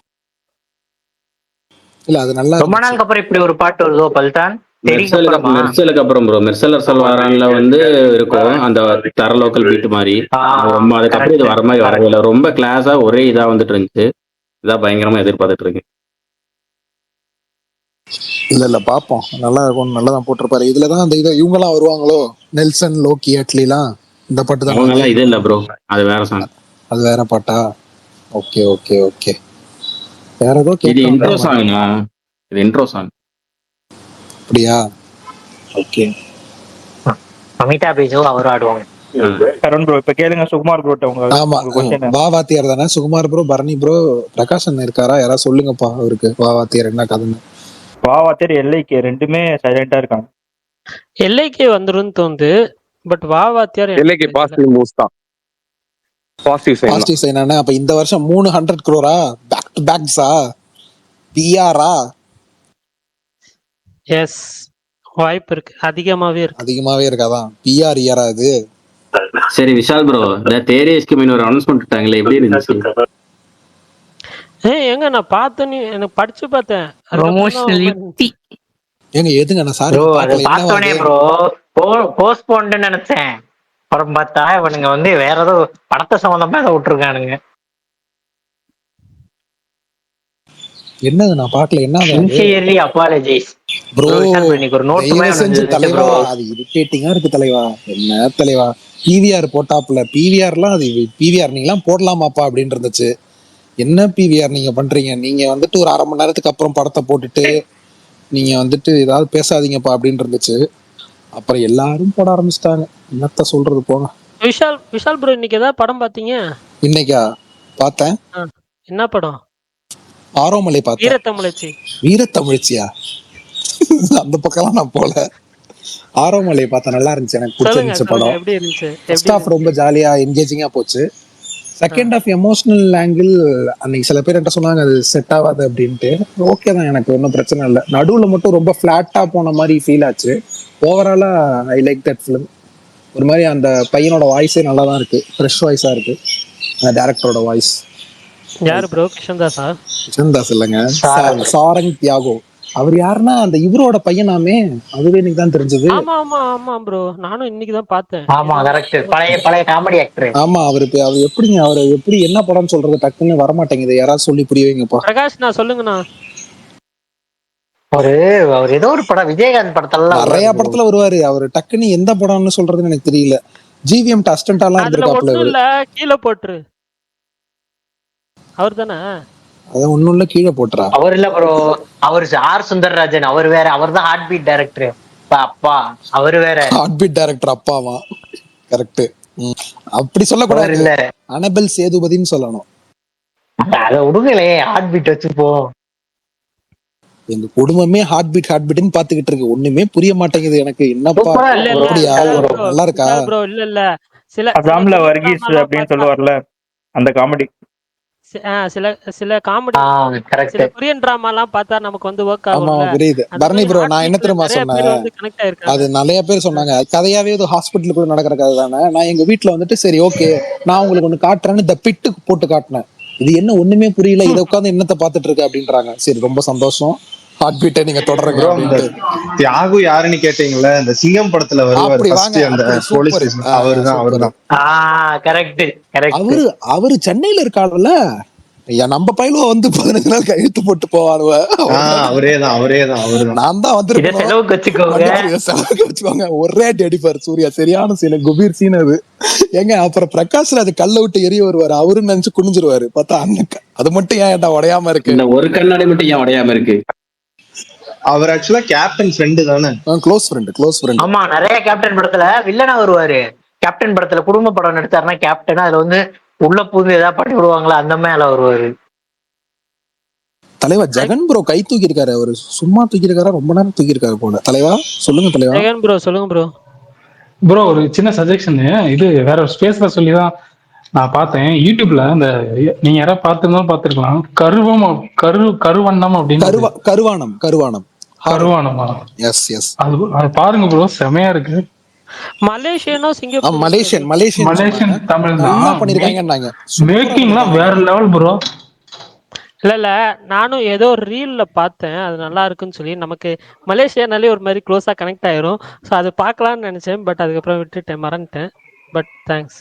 இல்ல அது நல்லா ரொம்ப இருந்துச்சு. நாளுக்கு அப்புறம் இப்படி ஒரு பாட்டு வருதோ பல்தான். மெர்சலுக்கு அப்புறம் ப்ரோ மெர்சலர் சல்வாரான்ல வந்து இருக்கும் அந்த தர லோக்கல் பீட் மாதிரி. ரொம்ப அதுக்கப்புறம் இது வர மாதிரி வரவே இல்லை. ரொம்ப கிளாஸா ஒரே இதா வந்துட்டு இருந்துச்சு. இதான் பயங்கரமா எதிர்பார்த்துட்டு இருக்கு. இல்ல பாப்போம், நல்லா இருக்கும், நல்லா தான் போட்டிருப்பாரு. இதுலதான் அந்த இதை இவங்க எல்லாம் வருவாங்களோ, நெல்சன் லோக்கி அட்லிலாம். இந்த பாட்டு தான் அவங்க எல்லாம் இது இல்ல ப்ரோ, அது வேற சாங். அது வேற பாட்டா? Okay okay okay. வேற ஏதோ இது இன்ட்ரோ சாங்னா, இது இன்ட்ரோ சாங். அப்படியா? ஓகே. அமிதா பேஜோ அவர் ஆடுவாங்க. கரண் ப்ரோ இப்ப கேளுங்க சுகுமார் ப்ரோ உங்க ஆமா வா வாத்தியார் தானே சுகுமார் ப்ரோ, பரணி ப்ரோ, பிரகாஷ் அண்ணன் இருக்காரா? யாராவது சொல்லுங்கப்பா அவருக்கு வா வாத்தியார் என்ன கதைன்னு. வா வாத்தியார் எல்லைக்கு ரெண்டுமே சைலண்டா இருக்காங்க. எல்லைக்கே வந்துருன்னு தோணுது. பட் வா வாத்தியார் எல்லைக்கு பாசிட்டிவ் மூவ்ஸ் தான். பாசிட்டிவ் சைன் என்ன? அப்ப இந்த வருஷம் 300 crore பேக் டு பேக்ஸா பிஆரா? எஸ், வாய்ப்பு இருக்கு, அதிகமாவே இருக்காதான். பிஆர் இயரா இது? சரி விஷால் ப்ரோ, இந்த தேரியஸ்க்கு மீன் ஒரு அனௌன்ஸ்மென்ட் விட்டாங்களே, எப்படி இருந்துச்சு? எங்க நான் பார்த்தேன்னு எனக்கு படிச்சு பார்த்தேன். ஏங்க எதுங்க நான் சாரி ப்ரோ அது பார்த்தோனே ப்ரோ போஸ்ட்போன்ட் நினைச்சேன். அப்புறம் பார்த்தா இவனுங்க வந்து வேற ஏதோ படத்தை சம்பந்தமா ஏதோ விட்டுருக்கானுங்க. என்னது நான் பார்க்கல. என்ன சின்சியர்லி அப்பாலஜைஸ் ப்ரோ, இன்னைக்கு ஒரு நோட் தயவு செஞ்சு தலைவா, அது இரிட்டேட்டிங்கா இருக்கு தலைவா. என்ன தலைவா பிவிஆர் போட்டாப்ல, பிவிஆர்லாம் அது பிவிஆர் நீங்களாம் போடலாமாப்பா அப்படின்னு இருந்துச்சு. என்ன பிவிஆர் நீங்க பண்றீங்க? நீங்க வந்துட்டு ஒரு 1/2 மணி நேரத்துக்கு அப்புறம் படத்தை போட்டுட்டு நீங்க வந்துட்டு ஏதாவது பேசாதீங்கப்பா அப்படின்னு இருந்துச்சு. அப்புறம் எல்லாரும் போட ஆரம்பிச்சிட்டாங்க. என்னத்த சொல்றது போங்க. விஷால் ப்ரோ இன்னைக்கு ஏதாவது படம் பாத்தீங்க? இன்னைக்கா பார்த்தேன். என்ன படம்? ஆரோமலை பார்த்தேன். வீரத்தமிழச்சி. வீரத்தமிழச்சியா? அந்த பக்கம்லாம் நான் போல. ஆரோமலை பார்த்தா நல்லா இருந்துச்சு, எனக்கு பிடிச்சிருந்துச்சு படம். எப்படி இருந்துச்சு? ஃபர்ஸ்ட் ஹாஃப் ரொம்ப ஜாலியா என்கேஜிங்கா போச்சு. செகண்ட் ஹாஃப் எமோஷனல் ஆங்கிள் அன்னைக்கு சில பேர் என்ன சொன்னாங்க அது செட் ஆகாது அப்படின்ட்டு. ஓகே தான், எனக்கு ஒன்றும் பிரச்சனை இல்லை. நடுவுல மட்டும் ரொம்ப ஃபிளாட்டா போன மாதிரி ஃபீல் ஆச்சு. ஓவராலா ஐ லைக் தட் ஃபிலிம். ஒரு மாதிரி அந்த பையனோட வாய்ஸே நல்லா தான் இருக்கு, ஃப்ரெஷ் வாய்ஸா இருக்கு. அந்த டேரக்டரோட வாய்ஸ். யாரு ப்ரோ? கிருஷ்ணதாஸா? கிருஷ்ணதாஸ் இல்லைங்க, சாரங் தியாகோ. அவர் யாருன்னா அந்த இவரோட பையனாமே, அதுவே எனக்கு தான் தெரிஞ்சது. ஆமா ஆமா ஆமா ப்ரோ, நானும் இன்னைக்கு தான் பார்த்தேன். ஆமா கரெக்ட், பழைய காமெடி ஆக்டர். ஆமா அவர் எப்படிங்க, அவர் எப்படி என்ன படம்னு சொல்றது டக்குன்னு வர மாட்டேங்குது. யாராவது சொல்லி புரிய வைங்கப்பா. பிரகாஷ் நான் சொல்லுங்கண்ணா. அவர் ஏதோ ஒரு படம், விஜயகாந்த் படத்துல நிறைய படத்துல வருவாரு. அவர் டக்குன்னு எந்த படம்னு சொல்றதுன்னு எனக்கு தெரியல. ஜிவிஎம் அசிஸ்டன்டாலாம் இருந்திருக்காப்ல. இல்ல கீழே போட்டுரு, அவர் தானே? அத ஒண்ணும் இல்ல, கீழே போட்டுறா. அவர் இல்ல ப்ரோ, அவர் ஆர் சுந்தரராஜன். அவர் வேற, அவர் தான் ஹார்ட் பீட் டைரக்டர். அப்பா அவர் வேற. ஹார்ட் பீட் டைரக்டர் அப்பாவா? கரெக்ட். அப்படி சொல்லக்கூடாது, இல்ல அனபெல் சேதுபதினு சொல்லணும். அத விடுங்களே, ஹார்ட் பீட் வச்சுப்போம். எங்க குடும்பமே ஹார்ட் பீட்னு பாத்துக்கிட்டு இருக்கு. ஒண்ணுமே புரிய மாட்டேங்குது எனக்கு. என்னப்பா அப்படியா? நல்லா இருக்கா ப்ரோ? இல்ல சில அதாம்ல வர்கீஸ் அப்படின்னு சொல்லுவார்ல, அந்த காமெடி. சில காமெடி, சில கொரியன் டிராமா எல்லாம் பார்த்தா நமக்கு வந்து ஒர்க் ஆகும். புரியுது பரணி ப்ரோ. நான் என்ன தெரியுமா சொன்னேன், அது நிறைய பேர் சொன்னாங்க கதையாவே இது ஹாஸ்பிட்டலுக்குள்ள நடக்கிற கதை தானே. நான் எங்க வீட்டுல வந்துட்டு சரி ஓகே நான் உங்களுக்கு ஒண்ணு காட்டுறேன்னு இந்த பிட்டுக்கு போட்டு காட்டினேன். இது என்ன ஒண்ணுமே புரியல, இதை உட்காந்து என்னத்தை பாத்துட்டு இருக்கு அப்படின்றாங்க. சரி ரொம்ப சந்தோஷம், ஹார்ட் பீட்டை நீங்க தொடருங்க. தியாகு யாருன்னு கேட்டீங்களா? இந்த சிங்கம் படத்துல வருவாரு அந்த போலீஸ், அவருதான். அவரு சென்னையில இருக்காருல்ல, நம்ம பையனும் வந்து 15 நாள் கையெழுத்து போட்டு போவானுவ. அவருதான். நான் தான் வந்து செலவுக்கு வச்சுக்கோங்க. ஒரே அடிப்பாரு சூர்யா, சரியான சீன், குபீர் சீன் அது. ஏங்க அப்புறம் பிரகாஷ்ல அது கல்ல விட்டு எரிய வருவாரு, அவருன்னு நினைச்சு குனிஞ்சிருவாரு. பார்த்தா அண்ணன் அது மட்டும் ஏன்டா உடையாம இருக்கு, ஒரு கண்ணாடி மட்டும் ஏன் உடையாம இருக்கு? அவர் ஆக்சுவலா கேப்டன் ஃப்ரெண்டு தானே, க்ளோஸ் ஃப்ரெண்ட். ஆமா, நிறைய கேப்டன் படத்துல வில்லனா வருவாரு. கேப்டன் படத்துல குடும்ப படம் நடிச்சாருன்னா கேப்டன், அதுல வந்து உள்ள பூந்து ஏதாவது பண்ணி விடுவாங்களா, அந்த மேல வருவாரு. தலைவா ஜெகன் ப்ரோ கை தூக்கி இருக்காரு. அவரு சும்மா தூக்கி இருக்காரா, ரொம்ப நேரம் தூக்கி இருக்காரு போல. தலைவா சொல்லுங்க. தலைவா ஜெகன் ப்ரோ சொல்லுங்க ப்ரோ ஒரு சின்ன சஜஷன். இது வேற ஒரு ஸ்பேஸ்ல சொல்லிதான் நான் பார்த்தேன் யூடியூப்ல. அந்த நீங்க யாராவது பார்த்திருந்தாலும் பார்த்திருக்கலாம், கருவண்ணம் அப்படின்னு. கருவானமா? எஸ் அது பாருங்க ப்ரோ, செமையா இருக்கு. மலேசியனோ சிங்கப்பூர்? மலேசியன் தமிழ் தான் பண்ணிருக்காங்க. மேக்கிங்லாம் வேற லெவல் ப்ரோ. இல்ல நானும் ஏதோ ஒரு ரீல்ல பார்த்தேன், அது நல்லா இருக்குன்னு சொல்லி. நமக்கு மலேசியானாலே ஒரு மாதிரி க்ளோஸா கனெக்ட் ஆயிரும். ஸோ அது பார்க்கலாம்னு நினைச்சேன், பட் அதுக்கப்புறம் விட்டுட்டேன், மறந்துட்டேன். But thanks.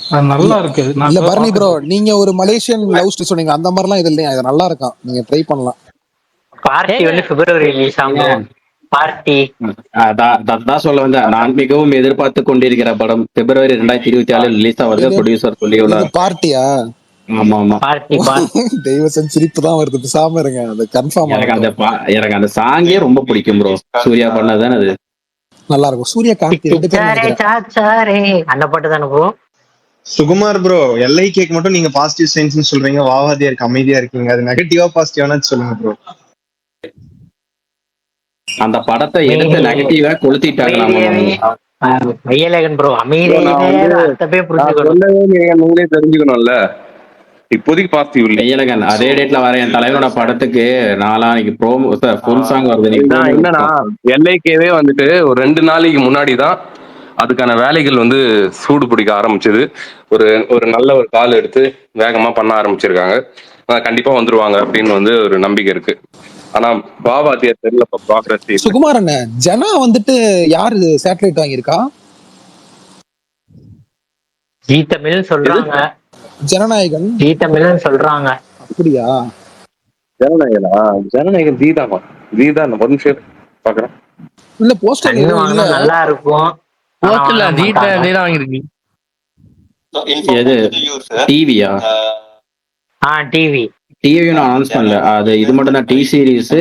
அது நல்லா இருக்கு. நான் இல்ல இப்ப பரணி ப்ரோ, பார்த்துட்டு நீங்க ஒரு மலேசியன் லவ் ஸ்டோரி சொன்னீங்க, அந்த மாதிரிலாம் இது இல்லையா? இது நல்லா இருக்கும், நீங்க ட்ரை பண்ணலாம். பார்ட்டி ஏங்க வந்து பிப்ரவரி ரிலீஸ் ஆகும். பார்ட்டி அதான் சொல்ல வந்தேன். நான் மிகவும் எதிர்பார்த்து கொண்டிருக்கிற படம் பிப்ரவரி 2024 ரிலீஸ் ஆவது இது ப்ரொடியூசர் இது சொல்லியுள்ளார். பார்ட்டியா? ஆமா ஆமா. பார்ட்டி தெய்வ சிரிப்பு தான் வருது, பேசாம இருங்க, அது கன்ஃபார்ம் ஆகட்டும். எனக்கு அந்த சாங்கே ரொம்ப பிடிக்கும் ப்ரோ. சூர்யா பண்ணதானே அது. நல்லா இருக்கும். சூர்யா கார்த்தி 2 பேரும் சாரே நினைக்கிறேன். சாச்சாரே அந்த பாட்டு தானே bro. Sukumar bro, like மட்டும் நீங்க பாசிட்டிவ் சைன்ஸ்னு சொல்றீங்க, வாவாதியா இருக்கு, அமைதியா இருக்கீங்க. அது நெகட்டிவா பாசிட்டிவானு சொல்லுங்க ப்ரோ. அந்த படத்தை எடுத்து நெகட்டிவா கொளுத்திட்டாங்க. மையலேகன் ப்ரோ அமைதியாக அர்த்தமே புரிஞ்சுக்கணும். நீங்களே தெரிஞ்சுக்கணும்ல. இப்போதைக்கு பாசிட்டிவ் இல்லை. மெய்யழகன் அதே டேட்ல வர என் தலைவனோட படத்துக்கு நாளைக்கு ப்ரோமோ ஃபுல் சாங் வருது. என்னன்னா எல்ஐகேவே வந்துட்டு ஒரு 2 நாளைக்கு முன்னாடி தான் அதுக்கான வேலைகள் வந்து சூடு பிடிக்க ஆரம்பிச்சது. ஒரு நல்ல ஒரு கால் எடுத்து வேகமா பண்ண ஆரம்பிச்சிருக்காங்க. கண்டிப்பா வந்துருவாங்க அப்படின்னு வந்து ஒரு நம்பிக்கை இருக்கு. ஆனா பாபாத்தியா தெரியல ப்ராக்ரஸ். சுகுமார் அண்ணன், ஜனா வந்துட்டு யாரு சேட்டலைட் வாங்கியிருக்கா? ஜி தமிழ் சொல்றாங்க. ஜனநாயகன் ஜி தமிழ்னு சொல்றாங்க. அப்படியா? ஜனநாயகன் ஜீதாமா? ஜீதா ஒரு நிமிஷம் பாக்குறேன். இல்ல போஸ்டர் வாங்கினா நல்லா இருக்கும். எது டிவியா? டிவி டிவியும் நான் அனௌன்ஸ் பண்ணல. அது இது மட்டும் தான். டி சீரிஸ்,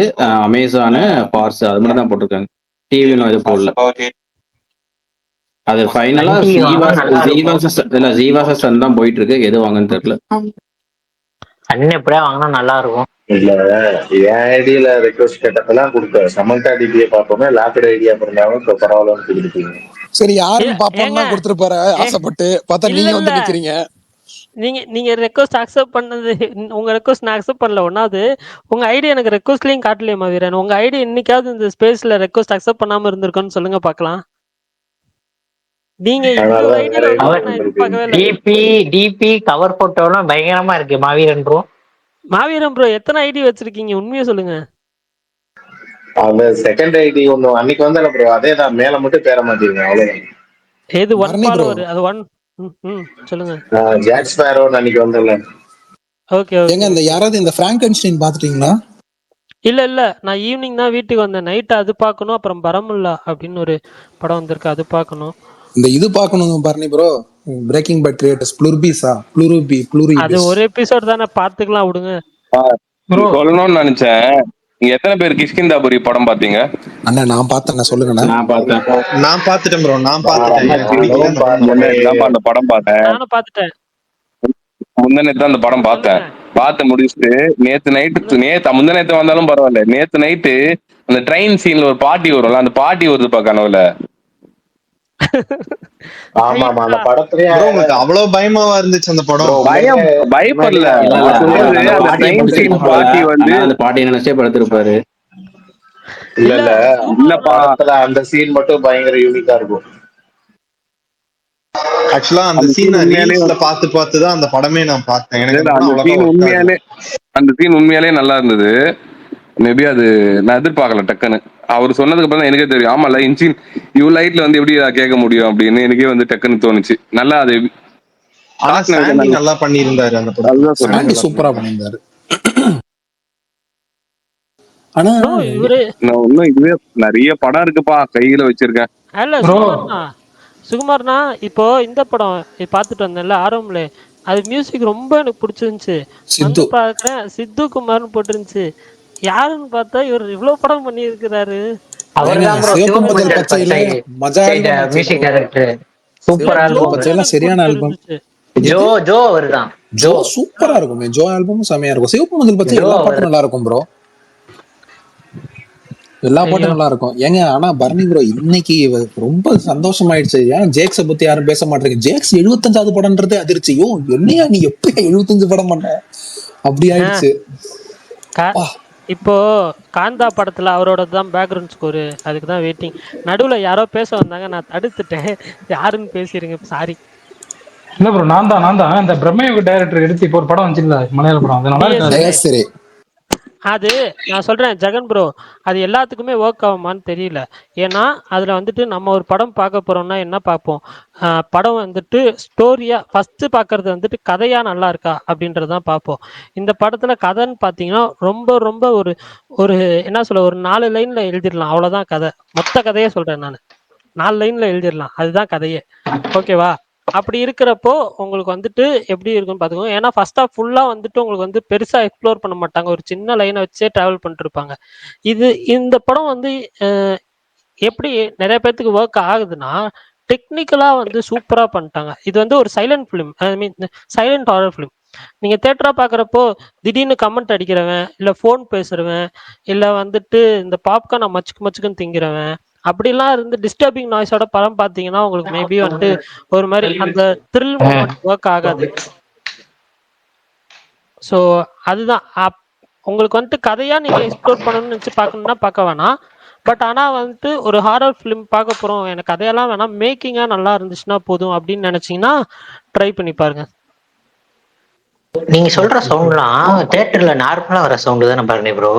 அமேசானு, பார்ஸ் அது மட்டும் தான் போட்டிருக்காங்க. டிவியும் இது போடல. அது ஃபைனலா ஜீவாசஸ் தான் போயிட்டு இருக்கு. எது வாங்கன்னு தெரியல. அண்ணன் எப்படியா வாங்கினா நல்லா இருக்கும். இல்ல என் ஐடியில ரெக்வஸ்ட் கேட்டதெல்லாம் கொடுத்த சமந்தா டிபியை பார்த்தோமே லேப்டாப் ஐடியா பண்ணாலும் இப்போ பரவாயில்லன்னு கொடுத்துருக்கீங்க. சரி, யாருன்னு பாப்போம்னா கொடுத்துருப்பாரு ஆசைப்பட்டு, பார்த்தா நீங்க வந்து நிக்கிறீங்க. நீங்க ரெக்வஸ்ட் அக்செப்ட் பண்ணது, உங்க ரெக்வஸ்ட் நான் அக்செப்ட் பண்ணல. ஒன்னாவது உங்க ஐடி எனக்கு ரெக்வஸ்ட்லயும் காட்டலையுமா வீரன்? உங்க ஐடி இன்னைக்காவது இந்த ஸ்பேஸ்ல ரெக்வஸ்ட் அக்செப்ட் பண்ணாம இருந்திருக்குன்னு சொல்லுங்க பாக்கலாம். நீங்க டிபி கவர் போட்டோலாம் பயங்கரமா இருக்கு. மாவீரன் ப்ரோ, மாவீரன் ப்ரோ எத்தனை ஐடி வச்சிருக்கீங்க? உண்மையை சொல்லுங்க. அந்த செகண்ட் ஐடி ஒண்ணு அன்னைக்கு வந்தால ப்ரோ, அதே தான், மேல மட்டும் பேர மாட்டீங்க அவ்வளவுதான். ஏது ஒன் ஃபாலோவர் அது ஒன். சொல்லுங்க. ஜாக் ஸ்பேரோ அன்னைக்கு வந்தல. ஓகே ஏங்க இந்த யாராவது இந்த பிராங்கன்ஸ்டைன் பாத்துட்டீங்களா? இல்ல நான் ஈவினிங் தான் வீட்டுக்கு வந்தேன். நைட் அது பார்க்கணும். அப்புறம் பரமுல்லா அப்படின்னு ஒரு படம் வந்திருக்கு, அது பார்க்கணும். இந்த இது பார்க்கணும் Bharani bro, breaking bad creators ப்ளூரி. அது ஒரு எபிசோட் தானே, பாத்துக்கலாம் விடுங்க. சொல்லணும்னு நினைச்சேன். நீங்க எத்தனை பேர் கிஷ்கிந்தாபுரி படம் பாத்தீங்க? அண்ணா நான் பார்த்தேன், சொல்லுங்க. நான் பார்த்துட்டேன் ப்ரோ. நான் பார்த்துட்டேன். அந்த படம் பார்த்தேன். நானும் பார்த்துட்டேன். முந்தநேத்து அந்த படம் பார்த்து முடிச்சுட்டு நேத்து முந்தநேத்து வந்தாலும் பரவாயில்ல, நேத்து நைட்டு அந்த ட்ரெயின் சீன்ல ஒரு பாட்டி வரும்ல, அந்த பாட்டி வருதுப்பா கனவுல. ஆமா அந்த படத்துலயே உங்களுக்கு அவ்வளவு பயமாவா இருந்துச்சு அந்த படம்? பயப்படல. பாட்டி வந்து அந்த பாட்டி நினைச்சே படுத்திருப்பாரு. இல்ல படத்துல அந்த சீன் மட்டும் பயங்கர யூனிக்கா இருக்கும். ஆக்சுவலா அந்த சீன் ரீல்ஸ்ல பார்த்து தான் அந்த படமே நான் பார்த்தேன். எனக்கு அந்த சீன் உண்மையாலே நல்லா இருந்தது. மேபி அது நான் எதிர்பார்க்கல. டக்குன்னு அவர் சொன்னதுக்கு அப்புறம் தான் எனக்கே தெரியும். ஆமால இன்சின் லைட்ல வந்து எப்படி கேட்க முடியும் அப்படின்னு எனக்கே வந்து டக்குன்னு தோணுச்சு. நல்லா அது நல்லா பண்ணியிருந்தாரு. அந்த படம் சூப்பரா பண்ணியிருந்தாரு. ஆனா இன்னும் இதுவே நிறைய படம் இருக்குப்பா கையில வச்சிருக்கேன். சுகுமார்னா இப்போ இந்த படம் பார்த்துட்டு வந்தேன்ல, ஆரம்பல அது மியூசிக் ரொம்ப எனக்கு பிடிச்சிருந்துச்சு. பாக்குறேன் சித்து குமார்னு போட்டுருந்துச்சு. யாருன்னு பார்த்தா இவர் இவ்வளவு படம் பண்ணி இருக்கிறாரு. சரியான ஆல்பம். சூப்பரா இருக்கும். ஜோ ஆல்பமும் செமையா இருக்கும். சிவப்பு மஞ்சள் பச்சை எல்லா பாட்டும் நல்லா இருக்கும் ப்ரோ. எல்லா பாட்டும் நல்லா இருக்கும் ஏங்க. ஆனா பரணி ப்ரோ இன்னைக்கு ரொம்ப சந்தோஷமாயிடுச்சு. ஏன் ஜேக்ஸ பத்தி யாரும் பேச மாட்டேங்க. ஜேக்ஸ் 75வது படம்ன்றதே அதிர்ச்சியோ. என்னையா நீ எப்ப 75 படம் பண்ண? அப்படி ஆயிடுச்சு. இப்போ காந்தா படத்துல அவரோட தான் பேக்ரவுண்ட் ஸ்கோரு, அதுக்கு தான் வெயிட்டிங். நடுவுல யாரோ பேச வந்தாங்க, நான் தடுத்துட்டேன். யாருன்னு பேசிருங்க, சாரி. இல்ல ப்ரோ, நான் தான் இந்த பிரம்மயுக டைரக்டர் எடுத்து இப்போ ஒரு படம் வந்துச்சுல்ல, மலையாள படம், அது நல்லா இருக்கு. அது நான் சொல்றேன் ஜெகன் ப்ரோ, அது எல்லாத்துக்குமே ஒர்க் ஆகுமான்னு தெரியல. ஏன்னா அதுல வந்துட்டு நம்ம ஒரு படம் பார்க்க போறோம்னா என்ன பார்ப்போம்? படம் வந்துட்டு ஸ்டோரியா ஃபர்ஸ்ட் பார்க்கறது வந்துட்டு கதையா நல்லா இருக்கா அப்படின்றதான் பார்ப்போம். இந்த படத்துல கதைன்னு பார்த்தீங்கன்னா ரொம்ப ரொம்ப ஒரு ஒரு என்ன சொல்ல, ஒரு 4 லைன்ல எழுதிடலாம், அவ்வளவுதான் கதை. மொத்த கதையே சொல்றேன் நான், 4 லைன்ல எழுதிடலாம், அதுதான் கதையே. ஓகேவா? அப்படி இருக்கிறப்போ உங்களுக்கு வந்துட்டு எப்படி இருக்குன்னு பார்த்துக்கோங்க. ஏன்னா ஃபர்ஸ்ட் ஆஃப் ஃபுல்லா வந்துட்டு உங்களுக்கு வந்து பெருசா எக்ஸ்ப்ளோர் பண்ண மாட்டாங்க, ஒரு சின்ன லைனை வச்சே டிராவல் பண்ணிட்டு இருப்பாங்க. இந்த படம் வந்து எப்படி நிறைய பேர்த்துக்கு ஒர்க் ஆகுதுன்னா, டெக்னிக்கலா வந்து சூப்பரா பண்ணிட்டாங்க. இது வந்து ஒரு சைலண்ட் ஃபிலிம், ஐ மீன் சைலண்ட் ஹாரர் ஃபிலிம். நீங்க தேட்டரா பாக்குறப்போ திடீர்னு கமெண்ட் அடிக்கிறவன், இல்ல போன் பேசுறவன், இல்ல வந்துட்டு இந்த பாப்கார்னை மச்சுக்கு மச்சுக்குன்னு திங்கிறவன், அப்படிலாம் இருந்து டிஸ்டர்பிங் நாய்ஸோட படம் பார்த்தீங்கன்னா உங்களுக்கு மேபி வந்துட்டு ஒரு மாதிரி அந்த த்ரில் மூமெண்ட் ஒர்க் ஆகாது. ஸோ அதுதான் உங்களுக்கு வந்துட்டு கதையா நீங்க எக்ஸ்ப்ளோர் பண்ணணும்னு நினச்சி பார்க்கணும்னா பார்க்க வேணாம். பட் ஆனால் வந்துட்டு ஒரு ஹாரர் ஃபிலிம் பார்க்க போகிறோம், எனக்கு கதையெல்லாம் வேணாம், மேக்கிங்காக நல்லா இருந்துச்சுன்னா போதும் அப்படின்னு நினச்சிங்கன்னா ட்ரை பண்ணி பாருங்க. நீங்க சொல்ற சவுண்ட்லாம் தியேட்டர்ல நார்மலா வர சவுண்ட் தானே பாருங்க ப்ரோ.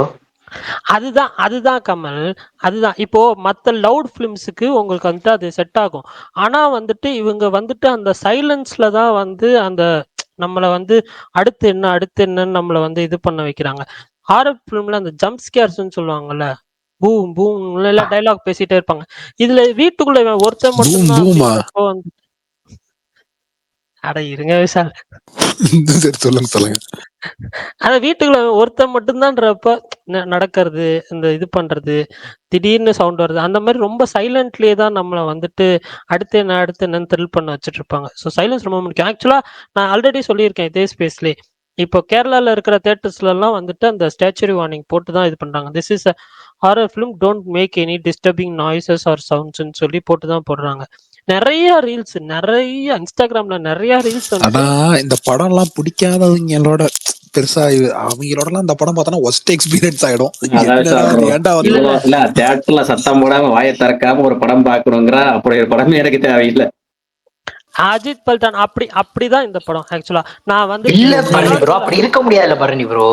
அதுதான் கமல், அதுதான் இப்போ மற்ற லவுட் ஃபிலிம்ஸுக்கு உங்களுக்கு வந்துட்டு அது செட் ஆகும். ஆனா வந்துட்டு இவங்க வந்துட்டு அந்த சைலன்ஸ்ல தான் வந்து அந்த நம்மளை வந்து அடுத்து என்னன்னு நம்மளை வந்து இது பண்ண வைக்கிறாங்க. ஹாரர் ஃபிலிம்ல அந்த ஜம்ப் ஸ்கேர்ஸ்ன்னு சொல்லுவாங்கல்ல, பூம் பூம் எல்லாம் டைலாக் பேசிட்டே இருப்பாங்க. இதுல வீட்டுக்குள்ள ஒருத்தர் மட்டும்தான் அட இருங்க விஷால், சொல்லுங்க. ஆனா வீட்டுக்குள்ள ஒருத்தர் மட்டும்தான்றப்ப நடக்கிறது, இந்த இது பண்றது, திடீர்னு சவுண்ட் வருது, அந்த மாதிரி ரொம்ப சைலண்ட்லயே தான் நம்மளை வந்துட்டு அடுத்து என்னன்னு த்ரில் பண்ண வச்சுட்டு இருப்பாங்க. ஸோ சைலன்ஸ் ரொம்ப முக்கியம். ஆக்சுவலா நான் ஆல்ரெடி சொல்லியிருக்கேன் இதே ஸ்பேஸ்லேயே, இப்போ கேரளால இருக்கிற தியேட்டர்ஸ்ல எல்லாம் வந்துட்டு அந்த ஸ்டாச்சுரி வார்னிங் போட்டு தான் இது பண்றாங்க. This is a horror film, don't make any disturbing noises or சவுண்ட்ஸ்ன்னு சொல்லி போட்டு தான் போடுறாங்க. நிறைய ரீல்ஸ், நிறைய இன்ஸ்டாகிராம்ல நிறைய ரீல்ஸ். ஆனா இந்த படம் எல்லாம் பிடிக்காதவங்களோட பெருசா அவங்களோட எல்லாம் இந்த படம் பார்த்தா ஒஸ்ட் எக்ஸ்பீரியன்ஸ் ஆயிடும். தியேட்டர்ல சத்தம் போடாம வாயை திறக்காம ஒரு படம் பாக்கணுங்கிற அப்படி ஒரு படமே எனக்கு தேவையில்லை. அஜித் பல்டான் அப்படிதான் இந்த படம். ஆக்சுவலா நான் வந்து இல்ல பரணி ப்ரோ, அப்படி இருக்க முடியாதுல பரணி ப்ரோ.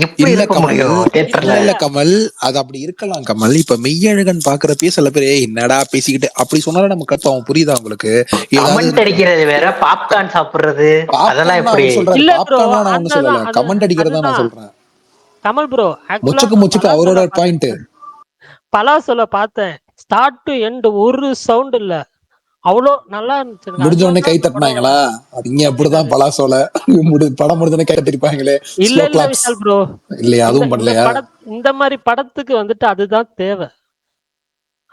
எப்படி இருக்க முடியும் தியேட்டர்ல? இல்ல கமல், அது அப்படி இருக்கலாம் கமல். இப்ப மெய்யழகன் பாக்குறப்பே சில பேர் என்னடா பேசிக்கிட்டு அப்படி சொன்னாலும் நம்ம கத்துவோம். புரியுதா உங்களுக்கு? கமெண்ட் அடிக்கிறது வேற, பாப்கார்ன் சாப்பிடுறது அதெல்லாம் எப்படி சொல்றேன்? பாப்கார்ன் நான் ஒண்ணு சொல்லல, கமெண்ட் அடிக்கிறதா நான் சொல்றேன். கமல் ப்ரோ முச்சுக்கு அவரோட பாயிண்ட். பலாசோல பார்த்தேன், ஸ்டார்ட் டு எண்ட் ஒரு சவுண்ட் இல்ல, அவ்வளோ நல்லா இருந்துச்சு. முடிஞ்ச உடனே கை தட்டினாங்களா? இங்க அப்படிதான் பலாசோல படம் முடிஞ்ச உடனே கை தட்டிருப்பாங்களே. இல்ல விஷால் ப்ரோ, இல்லையா? அதுவும் பண்ணலையா? இந்த மாதிரி படத்துக்கு வந்துட்டு அதுதான் தேவை,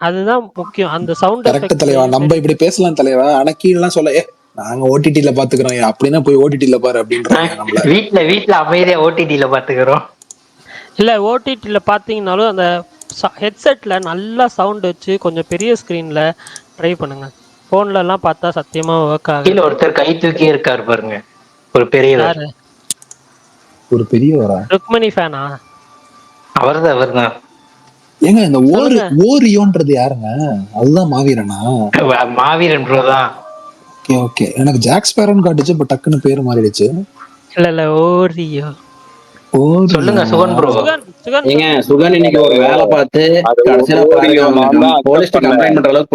அதுதான் முக்கியம், அந்த சவுண்ட். கரெக்ட் தலைவா, நம்ம இப்படி பேசலாம் தலைவா. ஆனா கீழே சொல்ல நாங்க ஓடிடில பாத்துக்கிறோம், அப்படின்னா போய் ஓடிடில பாரு அப்படின்றாங்க. வீட்டுல அமைதியா ஓடிடில பாத்துக்கிறோம். இல்ல ஓடிடில பாத்தீங்கன்னாலும் அந்த ஹெட்செட்ல நல்லா சவுண்ட் வச்சு கொஞ்சம் பெரிய ஸ்கிரீன்ல ட்ரை பண்ணுங்க. போன்ல எல்லாம் பார்த்தா சத்தியமா ஒர்க் ஆகும். கீழ ஒருத்தர் கை தூக்கி இருக்காரு பாருங்க, ஒரு பெரியவர். ஒரு பெரியவரா? ருக்மணி ஃபேனா? அவர்தான். ஏங்க இந்த ஓரியோன்றது யாருங்க? அதுதான் மாவீரனா? மாவீரன் ப்ரோ தான். ஓகே, எனக்கு ஜாக் ஸ்பேரோன்னு காட்டுச்சு, இப்ப டக்குன்னு பேரு மாறிடுச்சு. இல்ல ஓரியோ. சொல்லுங்க சுகன் ப்ரோ. நீங்க சுகன் இன்னைக்கு ஒரு வேலை பார்த்து கடைசியில போலீஸ் கம்ப்ளைண்ட் பண்ற அளவுக்கு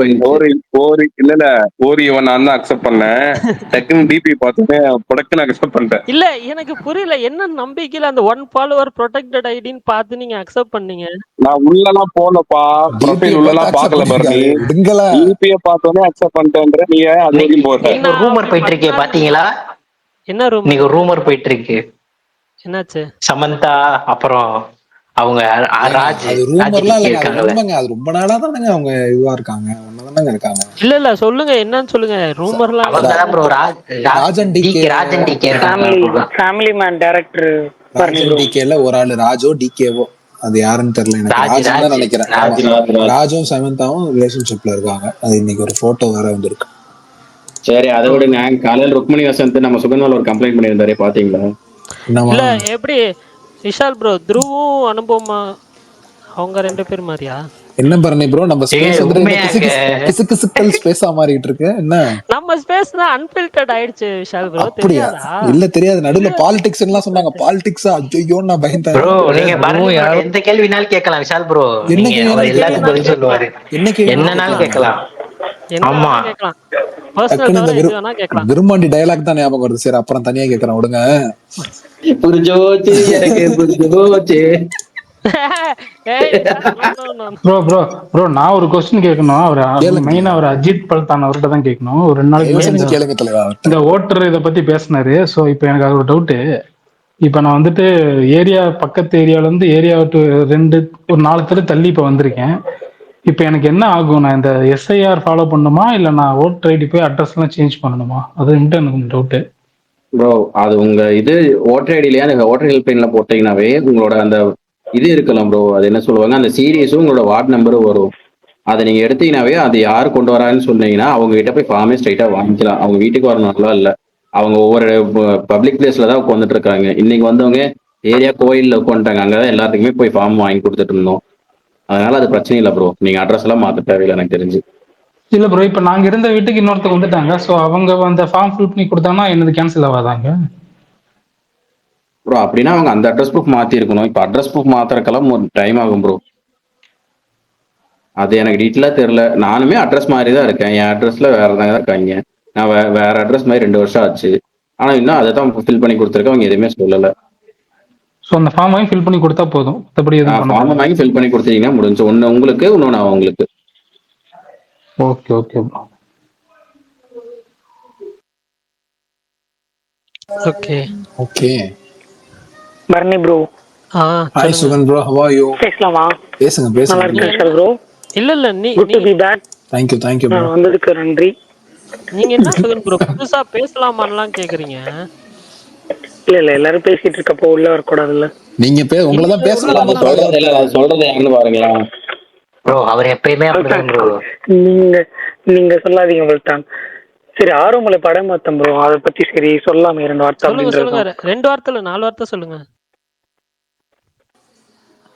போயிருக்கு. இல்ல ஓரியவன் நான் தான் அக்செப்ட் பண்ணேன், டக்குன்னு டிபி பார்த்தோன்னே ப்ரொடக்ட் அக்செப்ட் பண்ணிட்டேன். இல்ல எனக்கு புரியல, என்ன நம்பிக்கையில அந்த 1 ஃபாலோவர் ப்ரொடெக்டட் ஐடின்னு பார்த்து நீங்க அக்செப்ட் பண்ணீங்க? நான் உள்ளலாம் போனப்பா, ப்ரொஃபைல் உள்ளலாம் பார்க்கல பரணி, டிபியை பார்த்தோன்னே அக்செப்ட் பண்ணிட்டேன்ற. நீங்க அன்னைக்கு போற ரூமர் போயிட்டு இருக்கே பாத்தீங்களா? என்ன ரூமர்? நீங்க ரூமர் போயிட்டு இருக்கு. என்னாச்சு? சமந்தா அப்புறம் அவங்க ராஜ். அது ரூமர்லாம் இல்லங்க, அது ரொம்ப நாளா தானங்க அவங்க இதுவா இருக்காங்க, ஒண்ணாதானங்க இருக்காங்க. இல்ல சொல்லுங்க, என்னன்னு சொல்லுங்க. ரூமர்லாம் அவங்கதான் bro. Raj and DK Family Man director. Raj and டிகேல ஒரு ஆளு ராஜோ டிகேவோ, அது யாருன்னு தெரியல எனக்கு. ராஜன் தான் நினைக்கிறேன். ராஜும் சமந்தாவும் ரிலேஷன்ஷிப்ல இருக்காங்க. அது இன்னைக்கு ஒரு போட்டோ வேற வந்திருக்கு. சரி, அதை விட நான் காலையில் ருக்மணி வசந்த் நம்ம சுகன்வால் ஒரு கம்ப்ளைண்ட் பண்ணியிருந்தாரு, பாத்தீங்களா? இல்ல எப்படி விஷால் ப்ரோ, துருவும் அனுபவமா அவங்க 2 பேர் மாதிரியா? என்ன பரணி ப்ரோ நம்ம ஸ்பேஸ் வந்து கிசுக்கிசுக்கள் ஸ்பேஸா மாறிட்டு இருக்கு என்ன? நம்ம ஸ்பேஸ் தான் அன்ஃபில்டர்ட் ஆயிடுச்சு விஷால் ப்ரோ. அப்படியா? இல்ல தெரியாது, நடுவுல பாலிடிக்ஸ் எல்லாம் சொன்னாங்க. பாலிடிக்ஸா? ஐயோ நான் பயந்தேன் ப்ரோ. நீங்க எந்த கேள்வினாலும் கேட்கலாம் விஷால் ப்ரோ. எல்லாத்துக்கும் பதில் சொல்லுவாரு. என்னனாலும் கேட்கலாம். ஆமா விரும்பாண்டி டயலாக் தான் ஞாபகம் வருது. சரி அப்புறம் தனியா கேட்கறேன் விடுங்க. புரிஞ்சோச்சு எனக்கு புரிஞ்சோச்சு. ப்ரோ ப்ரோ ப்ரோ நான் ஒரு கொஸ்டின் கேட்கணும். அவர் மெயினா அவர் அஜித் பல்தான் அவர்கிட்ட தான் கேட்கணும். ஒரு 2 நாளைக்கு கேளுங்க தலைவா. இந்த ஓட்டர் இதை பத்தி பேசினாரு. ஸோ இப்போ எனக்கு அது ஒரு டவுட்டு. இப்போ நான் வந்துட்டு பக்கத்து ஏரியால இருந்து ஏரியா விட்டு ஒரு 4 தெரு தள்ளி இப்போ வந்திருக்கேன். இப்போ எனக்கு என்ன ஆகும்? நான் இந்த எஸ்ஐஆர் ஃபாலோ பண்ணணுமா இல்லை நான் ஓட்டர் ஐடி போய் அட்ரஸ் எல்லாம் சேஞ்ச் பண்ணணுமா? அது எனக்கு டவுட்டு. ப்ரோ அது உங்க ஓட்டர் ஐடியிலேயே அந்த ஓட்டர் ஹெல்ப்லைன்ல போட்டீங்கன்னாவே உங்களோட அந்த இருக்கலாம் ப்ரோ. அது என்ன சொல்லுவாங்க, அந்த சீரியஸும் உங்களோட வார்டு நம்பரும் வரும். அதை நீங்க எடுத்தீங்கன்னாவே அது யாரு கொண்டு வரான்னு சொன்னீங்கன்னா அவங்க கிட்ட போய் ஃபார்மே ஸ்ட்ரைட்டா வாங்கிக்கலாம். அவங்க வீட்டுக்கு வரணும்லாம் இல்லை. அவங்க ஒவ்வொரு பப்ளிக் பிளேஸ்ல தான் உட்காந்துட்டு இருக்காங்க. இன்னைக்கு வந்தவங்க ஏரியா கோயில்ல உட்காந்துட்டாங்க. அங்கதான் எல்லாத்துக்குமே போய் ஃபார்ம் வாங்கி கொடுத்துட்டு இருந்தோம். அதனால அது பிரச்சனை இல்லை ப்ரோ. நீங்க அட்ரஸ் எல்லாம் மாத்த தேவையில்லை எனக்கு தெரிஞ்சு. இல்ல ப்ரோ, இப்ப நாங்க இருந்த வீட்டுக்கு இன்னொருத்தர் வந்துட்டாங்க. சோ அவங்க அந்த ஃபார்ம் ஃபில் பண்ணி கொடுத்தாங்கன்னா என்னது கேன்சல் ஆகாதாங்க ப்ரோ? அப்படின்னா அவங்க அந்த அட்ரஸ் ப்ரூஃப் மாத்தி இருக்கணும். இப்ப அட்ரஸ் ப்ரூஃப் மாத்திரக்கெல்லாம் ஒரு டைம் ஆகும் ப்ரோ. அது எனக்கு டீட்டெயிலா தெரியல. நானுமே அட்ரஸ் மாதிரி தான் இருக்கேன். என் அட்ரஸ்ல வேற தான் இருக்காங்க. நான் வேற அட்ரஸ் மாதிரி 2 வருஷம் ஆச்சு. ஆனா இன்னும் அதை தான் ஃபில் பண்ணி கொடுத்துருக்கேன். அவங்க எதுவுமே சொல்லல. ஸோ அந்த ஃபார்ம் வாங்கி ஃபில் பண்ணி கொடுத்தா போதும். மற்றபடி ஃபார்ம் வாங்கி ஃபில் பண்ணி கொடுத்தீங்கன்னா முடிஞ்சு. ஒன்று உங்களுக்கு, இன்னொன்று அவங்களுக்கு. Okay okay bro. Okay okay. Barni bro. Hi Sugan bro, how are you? பேசலாமா? பேசுங்க நல்லா இருக்கேன் ப்ரோ. இல்ல நீ good to be back. Thank you bro. வந்ததுக்கு நன்றி. நீங்க என்ன சுகன் ப்ரோ புதுசா பேசலாமான்லாம் கேக்குறீங்க? இல்ல எல்லாரும் பேசிட்டு இருக்கப்போ உள்ள வரக்கூடாதுல்ல. நீங்க உங்களை தான் பேசலாம் சொல்றது யாருன்னு பாருங்களா ப்ரோ. அவர் எப்பயுமே அப்படிதான் ப்ரோ. நீங்க சொல்லாதீங்க பல்தான். சரி ஆரோமலை படம் பார்த்தேன் ப்ரோ. அதை பத்தி சரி சொல்லாம 2 வார்த்தை சொல்லுங்க. 2 வார்த்தை இல்ல 4 வார்த்தை சொல்லுங்க.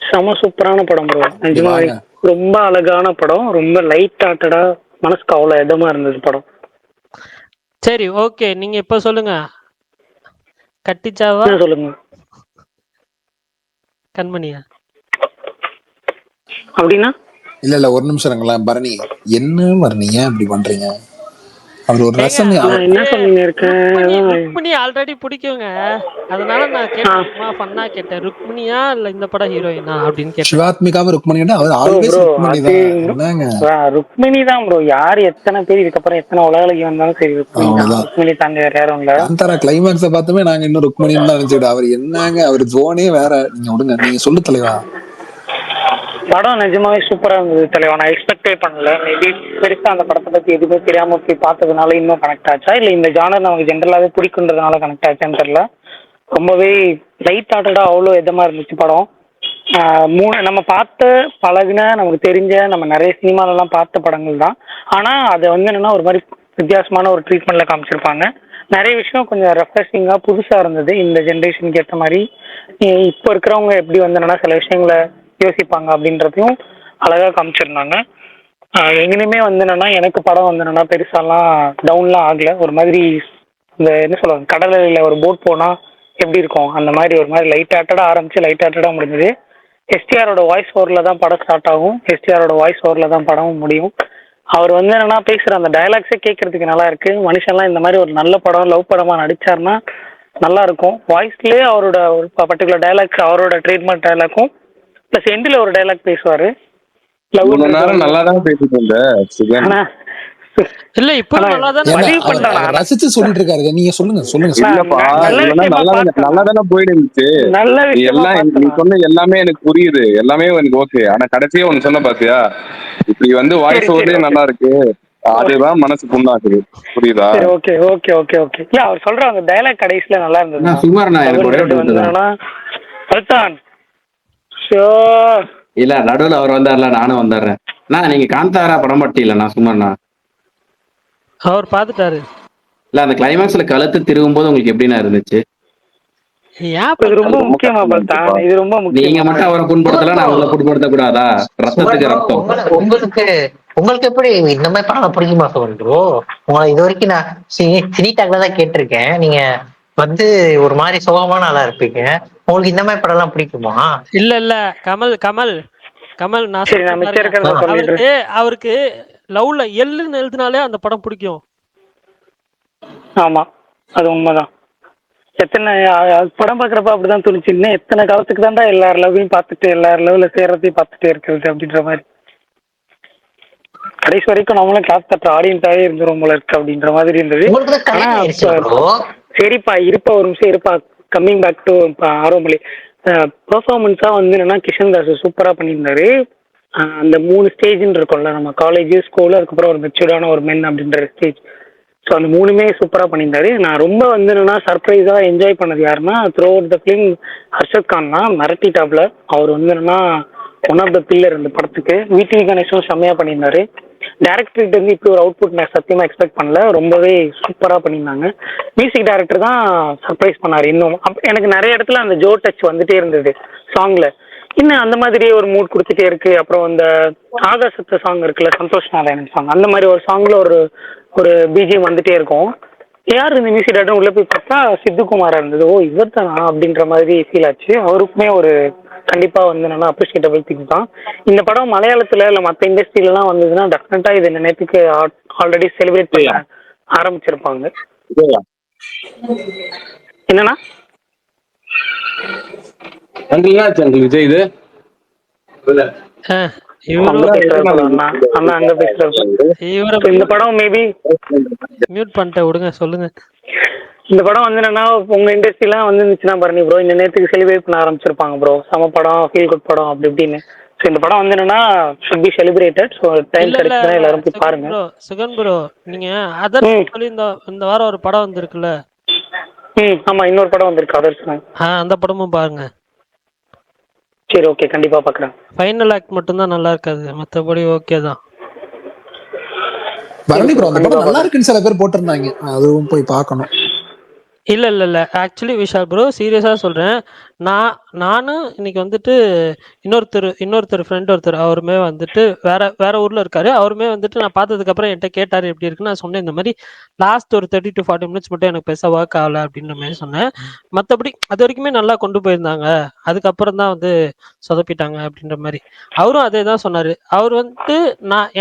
செம சூப்பரான படம் ப்ரோ. நிஜமாவே ரொம்ப அழகான படம். ரொம்ப லைட் ஹார்ட்டடா, மனசுக்கு அவ்வளவு இதமா இருந்தது படம். சரி ஓகே, நீங்க இப்ப சொல்லுங்க. கட்டிச்சாவா சொல்லுங்க. கண்மணியா அப்படின்னா? இல்ல ஒரு நிமிஷம் இருங்களேன். பரணி என்ன பரணி ஏன் அப்படி பண்றீங்க? அவர் ஒரு ரசனை. என்ன பண்ணிட்டு இருக்கேன்? ருக்மிணி ஆல்ரெடி பிடிக்குங்க. அதனால நான் கேட்டேன், ஃபன்னா கேட்டேன். ருக்மிணியா இல்ல இந்த படம் ஹீரோயினா அப்படின்னு கேட்டேன். சிவாத்மிகாவும் ருக்மிணியா? அவர் ஆல்வேஸ் ருக்மிணி தான். ருக்மிணி தான் ப்ரோ. யார் எத்தனை பேர் இதுக்கப்புறம் எத்தனை உலகலகி வந்தாலும் சரி ருக்மிணி தாங்க, வேற யாரும் இல்ல. காந்தாரா கிளைமேக்ஸ பார்த்துமே நாங்க இன்னும் ருக்மிணின்னு தான் நினைச்சுக்கிட்டோம். அவர் என்னங்க, அவர் ஜோனே வேற. நீங்க விடுங்க, நீங்க சொல்லு தலைவா. படம் நிஜமாவே சூப்பரா இருந்தது தலைவா. நான் எக்ஸ்பெக்டே பண்ணல. மேபி பெருசா அந்த படத்தை பத்தி எதுவுமே தெரியாம போய் பார்த்ததுனால இன்னும் கனெக்ட் ஆச்சா, இல்ல இந்த ஜானர் நமக்கு ஜென்ரலாவே பிடிக்குன்றதுனால கனெக்ட் ஆச்சான்னு தெரியல. ரொம்பவே லைட் ஹார்ட்டடா அவ்வளோ இதமா இருந்துச்சு படம். நம்ம பார்த்த பழகின, நமக்கு தெரிஞ்ச, நம்ம நிறைய சினிமாலெல்லாம் பார்த்த படங்கள் தான். ஆனா அதை என்னன்னா ஒரு மாதிரி வித்தியாசமான ஒரு ட்ரீட்மெண்ட்ல காமிச்சிருப்பாங்க. நிறைய விஷயம் கொஞ்சம் ரெஃப்ரெஷிங்கா புதுசா இருந்தது இந்த ஜென்ரேஷனுக்கு ஏற்ற மாதிரி. இப்போ இருக்கிறவங்க எப்படி என்னன்னா சில விஷயங்களை யோசிப்பாங்க அப்படின்றதையும் அழகா காமிச்சிருந்தாங்க. எங்கேயுமே என்னன்னா எனக்கு படம் என்னன்னா பெருசாலாம் டவுன்லாம் ஆகல. ஒரு மாதிரி இந்த என்ன சொல்லுவாங்க, கடலில் ஒரு போட் போனா எப்படி இருக்கும் அந்த மாதிரி ஒரு மாதிரி லைட் ஹார்ட்டடா ஆரம்பிச்சு லைட் ஹார்ட்டடா முடிஞ்சது. எஸ்டிஆரோட வாய்ஸ் ஓவர்ல தான் படம் ஸ்டார்ட் ஆகும். எஸ்டிஆரோட வாய்ஸ் ஓவர்ல தான் படமும் முடியும். அவர் என்னன்னா பேசுற அந்த டயலாக்ஸே கேட்கறதுக்கு நல்லா இருக்கு. மனுஷன்லாம் இந்த மாதிரி ஒரு நல்ல படம், லவ் படமா நடிச்சாருன்னா நல்லா இருக்கும். வாய்ஸ்லயே அவரோட ஒரு பர்டிகுலர் டயலாக்ஸ், அவரோட ட்ரீட்மெண்ட் டயலாக்கும் பிளஸ் எண்டில் ஒரு டைலாக் பேசுவாரு. நல்லாதான் பேசிட்டு இருந்தேன். இல்ல இப்ப ரசிச்சு சொல்லிட்டு இருக்காரு. நீங்க சொல்லுங்க. நல்லாதானே போயிட்டு இருந்துச்சு எல்லாம். நீ சொன்ன எல்லாமே எனக்கு புரியுது, எல்லாமே எனக்கு ஓகே. ஆனா கடைசியா ஒண்ணு சொன்ன பாத்தியா, இப்படி வாய்ஸ் ஓவரே நல்லா இருக்கு, அதுதான் மனசு புண்ணாக்குது. புரியுதா? Okay okay okay okay. இல்ல அவர் சொல்ற அந்த டயலாக் கடைசியில நல்லா இருந்தது. இல்ல நடுவுல அவர் வந்தார்ல, நானும் வந்துடுறேன். நீங்க காந்தாரா படம் பட்டியில நான் சும்மா அவர் பாத்துட்டாரு. இல்ல அந்த கிளைமேக்ஸ்ல கழுத்து திருவும் போது உங்களுக்கு எப்படின்னா இருந்துச்சு? ஏன் இது ரொம்ப முக்கியமா பார்த்தா இது ரொம்ப நீங்க முக்கியம். மட்டும் அவரை புண்படுத்தல, நான் உங்களை புண்படுத்த கூடாதா? ரத்தத்துக்கு ரத்தம். உங்களுக்கு உங்களுக்கு எப்படி இந்த மாதிரி படம் பிடிக்குமா சுகன் ப்ரோ? உங்களை இது வரைக்கும் நான் சினி டாக்ல தான் கேட்டிருக்கேன். நீங்க வந்து ஒரு மாதிரி சுகமான ஆளா இருப்பீங்க. உங்களுக்கு இந்த மாதிரி படம் எல்லாம் பிடிக்குமா? இல்ல இல்ல கமல் கமல் கமல் நான் சரி, நான் மிச்சம் இருக்கிறத சொல்றேன் பாருங்க. சொல்லிடுறேன். அவருக்கு லவ்ல எள்ளுன்னு எழுதினாலே அந்த படம் பிடிக்கும். ஆமா, அது உண்மைதான். எத்தனை படம் பாக்குறப்ப அப்படிதான் தோணுச்சு, இன்னும் எத்தனை காலத்துக்கு தான்டா எல்லார் லவ்வையும் பார்த்துட்டு எல்லார் லவ்ல சேர்றதையும் பார்த்துட்டே இருக்கிறது அப்படின்ற மாதிரி. கடைசி வரைக்கும் நம்மளும் கிளாஸ் தட்ட ஆடியன்ஸாவே இருந்துரும் போல இருக்கு அப்படின்ற மாதிரி இருந்தது. உங்களுக்கு தான் ஆனா கல்யாணம் ஆயிடுச்சு bro. சரிப்பா இருப்பா, ஒரு நிமிஷம் இருப்பா. கம்மிங் பேக் டு ஆரோமலை பெர்ஃபார்மன்ஸா வந்து என்னன்னா கிஷன் தாஸ் சூப்பரா பண்ணியிருந்தாரு. அந்த 3 ஸ்டேஜ்ன்னு இருக்கும்ல, நம்ம காலேஜ் ஸ்கூல் அதுக்கப்புறம் ஒரு மெச்சூர்டான ஒரு மென் அப்படின்ற ஸ்டேஜ். ஸோ அந்த 3மே சூப்பராக பண்ணியிருந்தாரு. நான் ரொம்ப வந்து என்னன்னா சர்ப்ரைஸாக என்ஜாய் பண்ணது யாருன்னா throughout the film Harshad Khan தான். மிரட்டிட்டாப்ல அவர் வந்து என்னன்னா ஒன் ஆஃப் த பில்லர் இந்த படத்துக்கு. விடிவி கணேஷும் செம்மையாக பண்ணியிருந்தாரு. டேரக்டர்கிட்ட இருந்து இப்படி ஒரு அவுட்புட் நான் சத்தியமாக எக்ஸ்பெக்ட் பண்ணல. ரொம்பவே சூப்பராக பண்ணியிருந்தாங்க. மியூசிக் டைரக்டர் தான் சர்ப்ரைஸ் பண்ணார். இன்னும் எனக்கு நிறைய இடத்துல அந்த ஜோ டச் வந்துட்டே இருந்தது சாங்ல. இன்னும் அந்த மாதிரியே ஒரு மூட் கொடுத்துட்டே இருக்கு. அப்புறம் அந்த ஆகாசத்த சாங் இருக்குல்ல, சந்தோஷ் நாராயணன் சாங், அந்த மாதிரி ஒரு சாங்ல ஒரு பிஜிஎம் வந்துட்டே இருக்கும். யார் இந்த மியூசிக் டைரக்டர் உள்ள போய் பார்த்தா சித்துக்குமாரா இருந்தது. ஓ இவர் தானா அப்படின்ற மாதிரி ஃபீல் ஆச்சு. அவருக்குமே ஒரு கண்டிப்பா வந்து என்னன்னா அப்ரிஷியேட்டபிள் திங் தான். இந்த படம் மலையாளத்துல இல்ல மற்ற இண்டஸ்ட்ரியிலலாம் வந்ததுன்னா டெஃபினட்டா இது இந்த நேரத்துக்கு ஆல்ரெடி செலிப்ரேட் பண்ண ஆரம்பிச்சிருப்பாங்க. என்னன்னா விஜய் இது அங்க பேசுறாரு. இந்த படம் மேபி மியூட் பண்ணிட்டேன், விடுங்க சொல்லுங்க. இந்த படம் வந்து என்னன்னா உங்க இண்டஸ்ட்ரிலாம் வந்து இருந்துச்சுன்னா பரணி ப்ரோ இந்த நேரத்துக்கு செலிப்ரேட் பண்ண ஆரம்பிச்சிருப்பாங்க ப்ரோ. சம படம், ஃபீல் குட் படம் அப்படி இப்படின்னு. ஸோ இந்த படம் வந்து என்னன்னா should be celebrated. So time கிடைச்சுன்னா எல்லாரும் போய் பாருங்க. சுகன் ப்ரோ நீங்க அதர் சொல்லி இந்த வாரம் ஒரு படம் வந்திருக்குல்ல. ஆமா, இன்னொரு படம் வந்திருக்கு அதர்ஸ். அந்த படமும் பாருங்க. சரி ஓகே, கண்டிப்பா பாக்குறேன். ஃபைனல் ஆக்ட் மட்டும் தான் நல்லா இருக்காது, மற்றபடி ஓகே தான். பரணி ப்ரோ அந்த படம் நல்லா இருக்குன்னு சில பேர் போட்டிருந்தாங்க, அதுவும் போய் பார்க்கணும். இல்லை ஆக்சுவலி விஷால் ப்ரோ சீரியஸாக சொல்கிறேன். நானும் இன்னைக்கு வந்துட்டு இன்னொருத்தர் ஃப்ரெண்ட் ஒருத்தர் அவருமே வந்துட்டு வேற ஊரில் இருக்காரு. அவருமே வந்துட்டு நான் பார்த்ததுக்கப்புறம் என்கிட்ட கேட்டார் எப்படி இருக்குன்னு. நான் சொன்னேன் இந்த மாதிரி லாஸ்ட் ஒரு 30 to 40 minutes மட்டும் எனக்கு பெருசாக ஒர்க் ஆகலை அப்படின்ற மாதிரி சொன்னேன். மற்றபடி அது வரைக்குமே நல்லா கொண்டு போயிருந்தாங்க, அதுக்கப்புறம் தான் வந்து சொதப்பிட்டாங்க அப்படின்ற மாதிரி. அவரும் அதே தான் சொன்னார். அவர் வந்து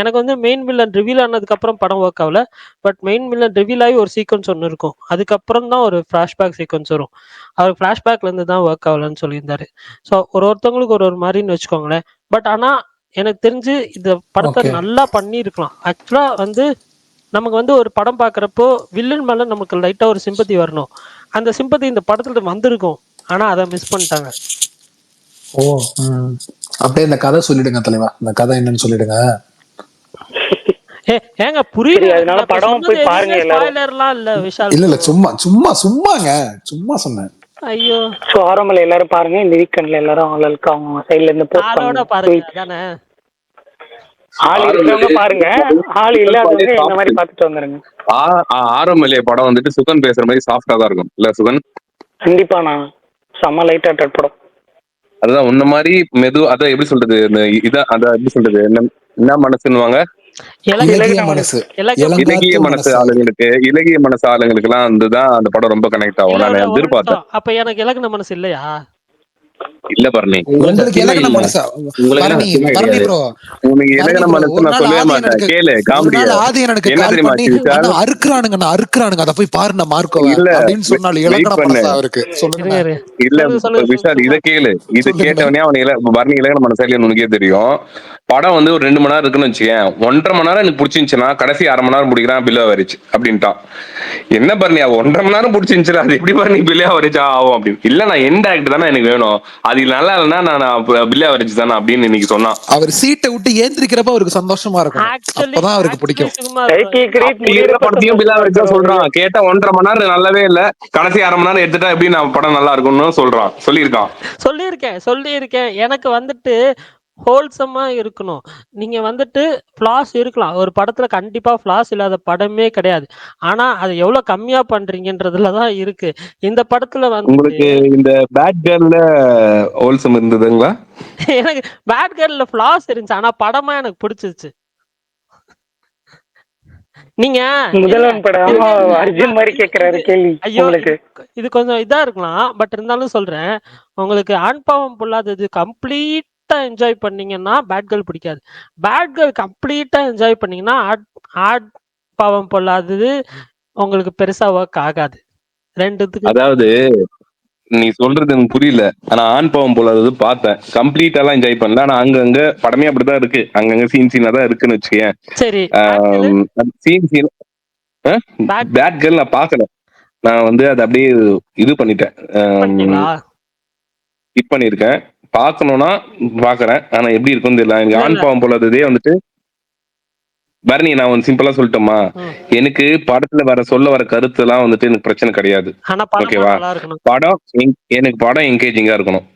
எனக்கு வந்து மெயின் வில்லன் ரிவீல் ஆனதுக்கப்புறம் படம் ஒர்க் ஆகல, பட் மெயின் வில்லன் ரிவீல் ஆகி ஒரு சீக்வன்ஸ் ஒன்று இருக்கும், அதுக்கப்புறம் தான் ஒரு ஃப்ளாஷ்பேக் சீக்வன்ஸ் வரும். அவர் ஃப்ளாஷ்பேக்லேருந்து தான் ஒர்க் ஆகலன்னு சொல்லியிருந்தாரு. ஸோ ஒருத்தவங்களுக்கு ஒரு மாதிரின்னு வச்சுக்கோங்களேன். பட் ஆனால் எனக்கு தெரிஞ்சு இந்த படத்தை நல்லா பண்ணியிருக்கலாம். ஆக்சுவலாக வந்து நமக்கு வந்து ஒரு படம் பார்க்குறப்போ வில்லன் மேலே நமக்கு லைட்டாக ஒரு சிம்பத்தி வரணும். அந்த சிம்பத்தி இந்த படத்துல வந்திருக்கும், ஆனால் அதை மிஸ் பண்ணிட்டாங்க. ஓ அப்படியே இந்த கதை சொல்லிடுங்க தலைவா, இந்த கதை என்னன்னு சொல்லிடுங்க. ஏங்க புரியுது, அதனால படம் போய் பாருங்க எல்லாரும். ஸ்பாயிலர்லாம் இல்ல விஷால். இல்ல சும்மா சொன்னேன். ஐயோ, சோ ஆரம்பல எல்லாரும் பாருங்க. இந்த வீக்கெண்ட்ல எல்லாரும் ஆளுக்கு அவங்க சைடுல இருந்து போஸ்ட் ஆளோட பாருங்க தானே. ஆள் இருக்கவங்க பாருங்க, ஆள் இல்லாதவங்க இந்த மாதிரி பார்த்துட்டு வந்துருங்க. ஆரம்பலே படம் வந்துட்டு சுகன் பேசுற மாதிரி சாஃப்டா தான் இருக்கும் இல்ல சுகன்? கண்டிப்பா நான் செம்ம லைட் ஹார்ட்டட் படம். அதுதான் உன்ன மாதிரி மெது, அதான் எப்படி சொல்றது, இதான் அதான் எப்படி சொல்றது, என்ன மனசுன்னுவாங்க, இலகிய மனசு ஆளுங்களுக்கு, இலகிய மனசு ஆளுங்களுக்கு எல்லாம் வந்துதான் அந்த படம் ரொம்ப கனெக்ட் ஆகும். நான் எதிர்பார்த்தேன். அப்ப எனக்கு இலகின மனசு இல்லையா? இல்ல பரணி, உங்களுக்கு இலகின மனசு பரணி ப்ரோ, உனக்கு இலகின மனசு நான் சொல்லவே மாட்டேன். கேளு காமெடி என்ன தெரியுமா, அறுக்குறானுங்க அத போய் பாருங்க மார்க்கோவ அப்படின்னு சொன்னால இலகின மனசு அவருக்கு சொல்லுங்க. இல்ல விஷால், இத கேளு, இது கேட்டவனே அவனுக்கு பரணி இலகின மனசா இல்லைன்னு உனக்கே தெரியும். படம் வந்து ஒரு 2 மணி நேரம் இருக்குன்னு வச்சுக்கேன், 1.5 மணி நேரம் எனக்கு பிடிச்சிருந்துச்சுன்னா கடைசி 1/2 மணி நேரம் பிடிக்கிறான் பில்லோ வரிச்சு அப்படின்ட்டான். என்ன பரணி 1.5 மணி நேரம் பிடிச்சிருந்துச்சு, அது எப்படி பரணி பில்லோ வரிச்சா ஆகும் அப்படின்னு. இல்ல நான் எண்ட் ஆக்ட் தானே எனக்கு வேணும், அது நல்லா இல்லைன்னா நான் பில்லோ வரிச்சு தானே அப்படின்னு இன்னைக்கு சொன்னான். அவர் சீட்டை விட்டு ஏந்திரிக்கிறப்ப அவருக்கு சந்தோஷமா இருக்கும், அப்பதான் அவருக்கு பிடிக்கும். படத்தையும் பில்லோ வரிச்சா சொல்றான். கேட்டா 1.5 மணி நேரம் நல்லாவே இல்ல, கடைசி 1/2 மணி நேரம் எடுத்துட்டா எப்படி நான் படம் நல்லா இருக்கும்னு சொல்லியிருக்கேன். எனக்கு வந்துட்டு ஹோல்சமா இருக்கணும். நீங்க வந்துட்டு ஃப்ளாஸ் இருக்கலாம். ஒரு படத்துல கண்டிப்பா ஃப்ளாஸ் இல்லாத படமே கிடையாது. ஆனா அது எவ்வளவு கம்மியா பண்றீங்கன்றதுல தான் இருக்கு. இந்த படத்துல வந்துட்டு உங்களுக்கு இந்த பேட் கேர்ள்ல ஹோல்சம் இருந்ததுங்களா? எனக்கு பேட் கேர்ள்ல ஃப்ளாஸ் இருந்துச்சு. ஆனா படமா எனக்கு பிடிச்சிருச்சு. நீங்க இல்ல முதல்வன் படம் இருங்க இருங்க அர்ஜுன் மாதிரி கேக்குறாரு கேள்வி ஐயோ உங்களுக்கு. இது கொஞ்சம் இதா இருக்கலாம். பட் இருந்தாலும் சொல்றேன். உங்களுக்கு ஆண் பாவம் பொல்லாதது கம்ப்ளீட்டா என்ஜாய் பண்ணீங்கன்னா பேட் கேர்ள் பிடிக்காது. பேட் கேர்ள் கம்ப்ளீட்டா என்ஜாய் பண்ணீங்கன்னா ஆட் பாவம் பொல்லாதது உங்களுக்கு பெருசா ஒர்க் ஆகாது. ரெண்டுத்துக்கு அதாவது நீ சொல்றது எனக்கு புரியல. ஆனா ஆண் பாவம் போலாதது பார்த்தேன். கம்ப்ளீட்டாலாம் என்ஜாய் பண்ணல. ஆனா அங்கங்க படமே அப்படிதான் இருக்கு. அங்கங்க சீனா தான் இருக்குன்னு வச்சுக்கேன். சரி bad girl scene bad girl நான் பார்க்கல. நான் வந்து அதை அப்படியே இது பண்ணிட்டேன். பண்ணிட்டீங்களா? ஸ்கிப் பண்ணியிருக்கேன். பார்க்கணும்னா பார்க்கறேன். ஆனா எப்படி இருக்குன்னு தெரியல. எனக்கு இல்ல ஆண் இல்ல பாவம் போலாததே வந்துட்டு பரணி, நான் வந்து சிம்பிளா சொல்லட்டுமா? ம். எனக்கு படத்துல சொல்ல வர கருத்து எல்லாம் வந்துட்டு எனக்கு பிரச்சனை கிடையாது. ஆனா படமா ஓகேவா? நல்லா இருக்கணும். படம் எனக்கு படம் என்கேஜிங்கா இருக்கணும்.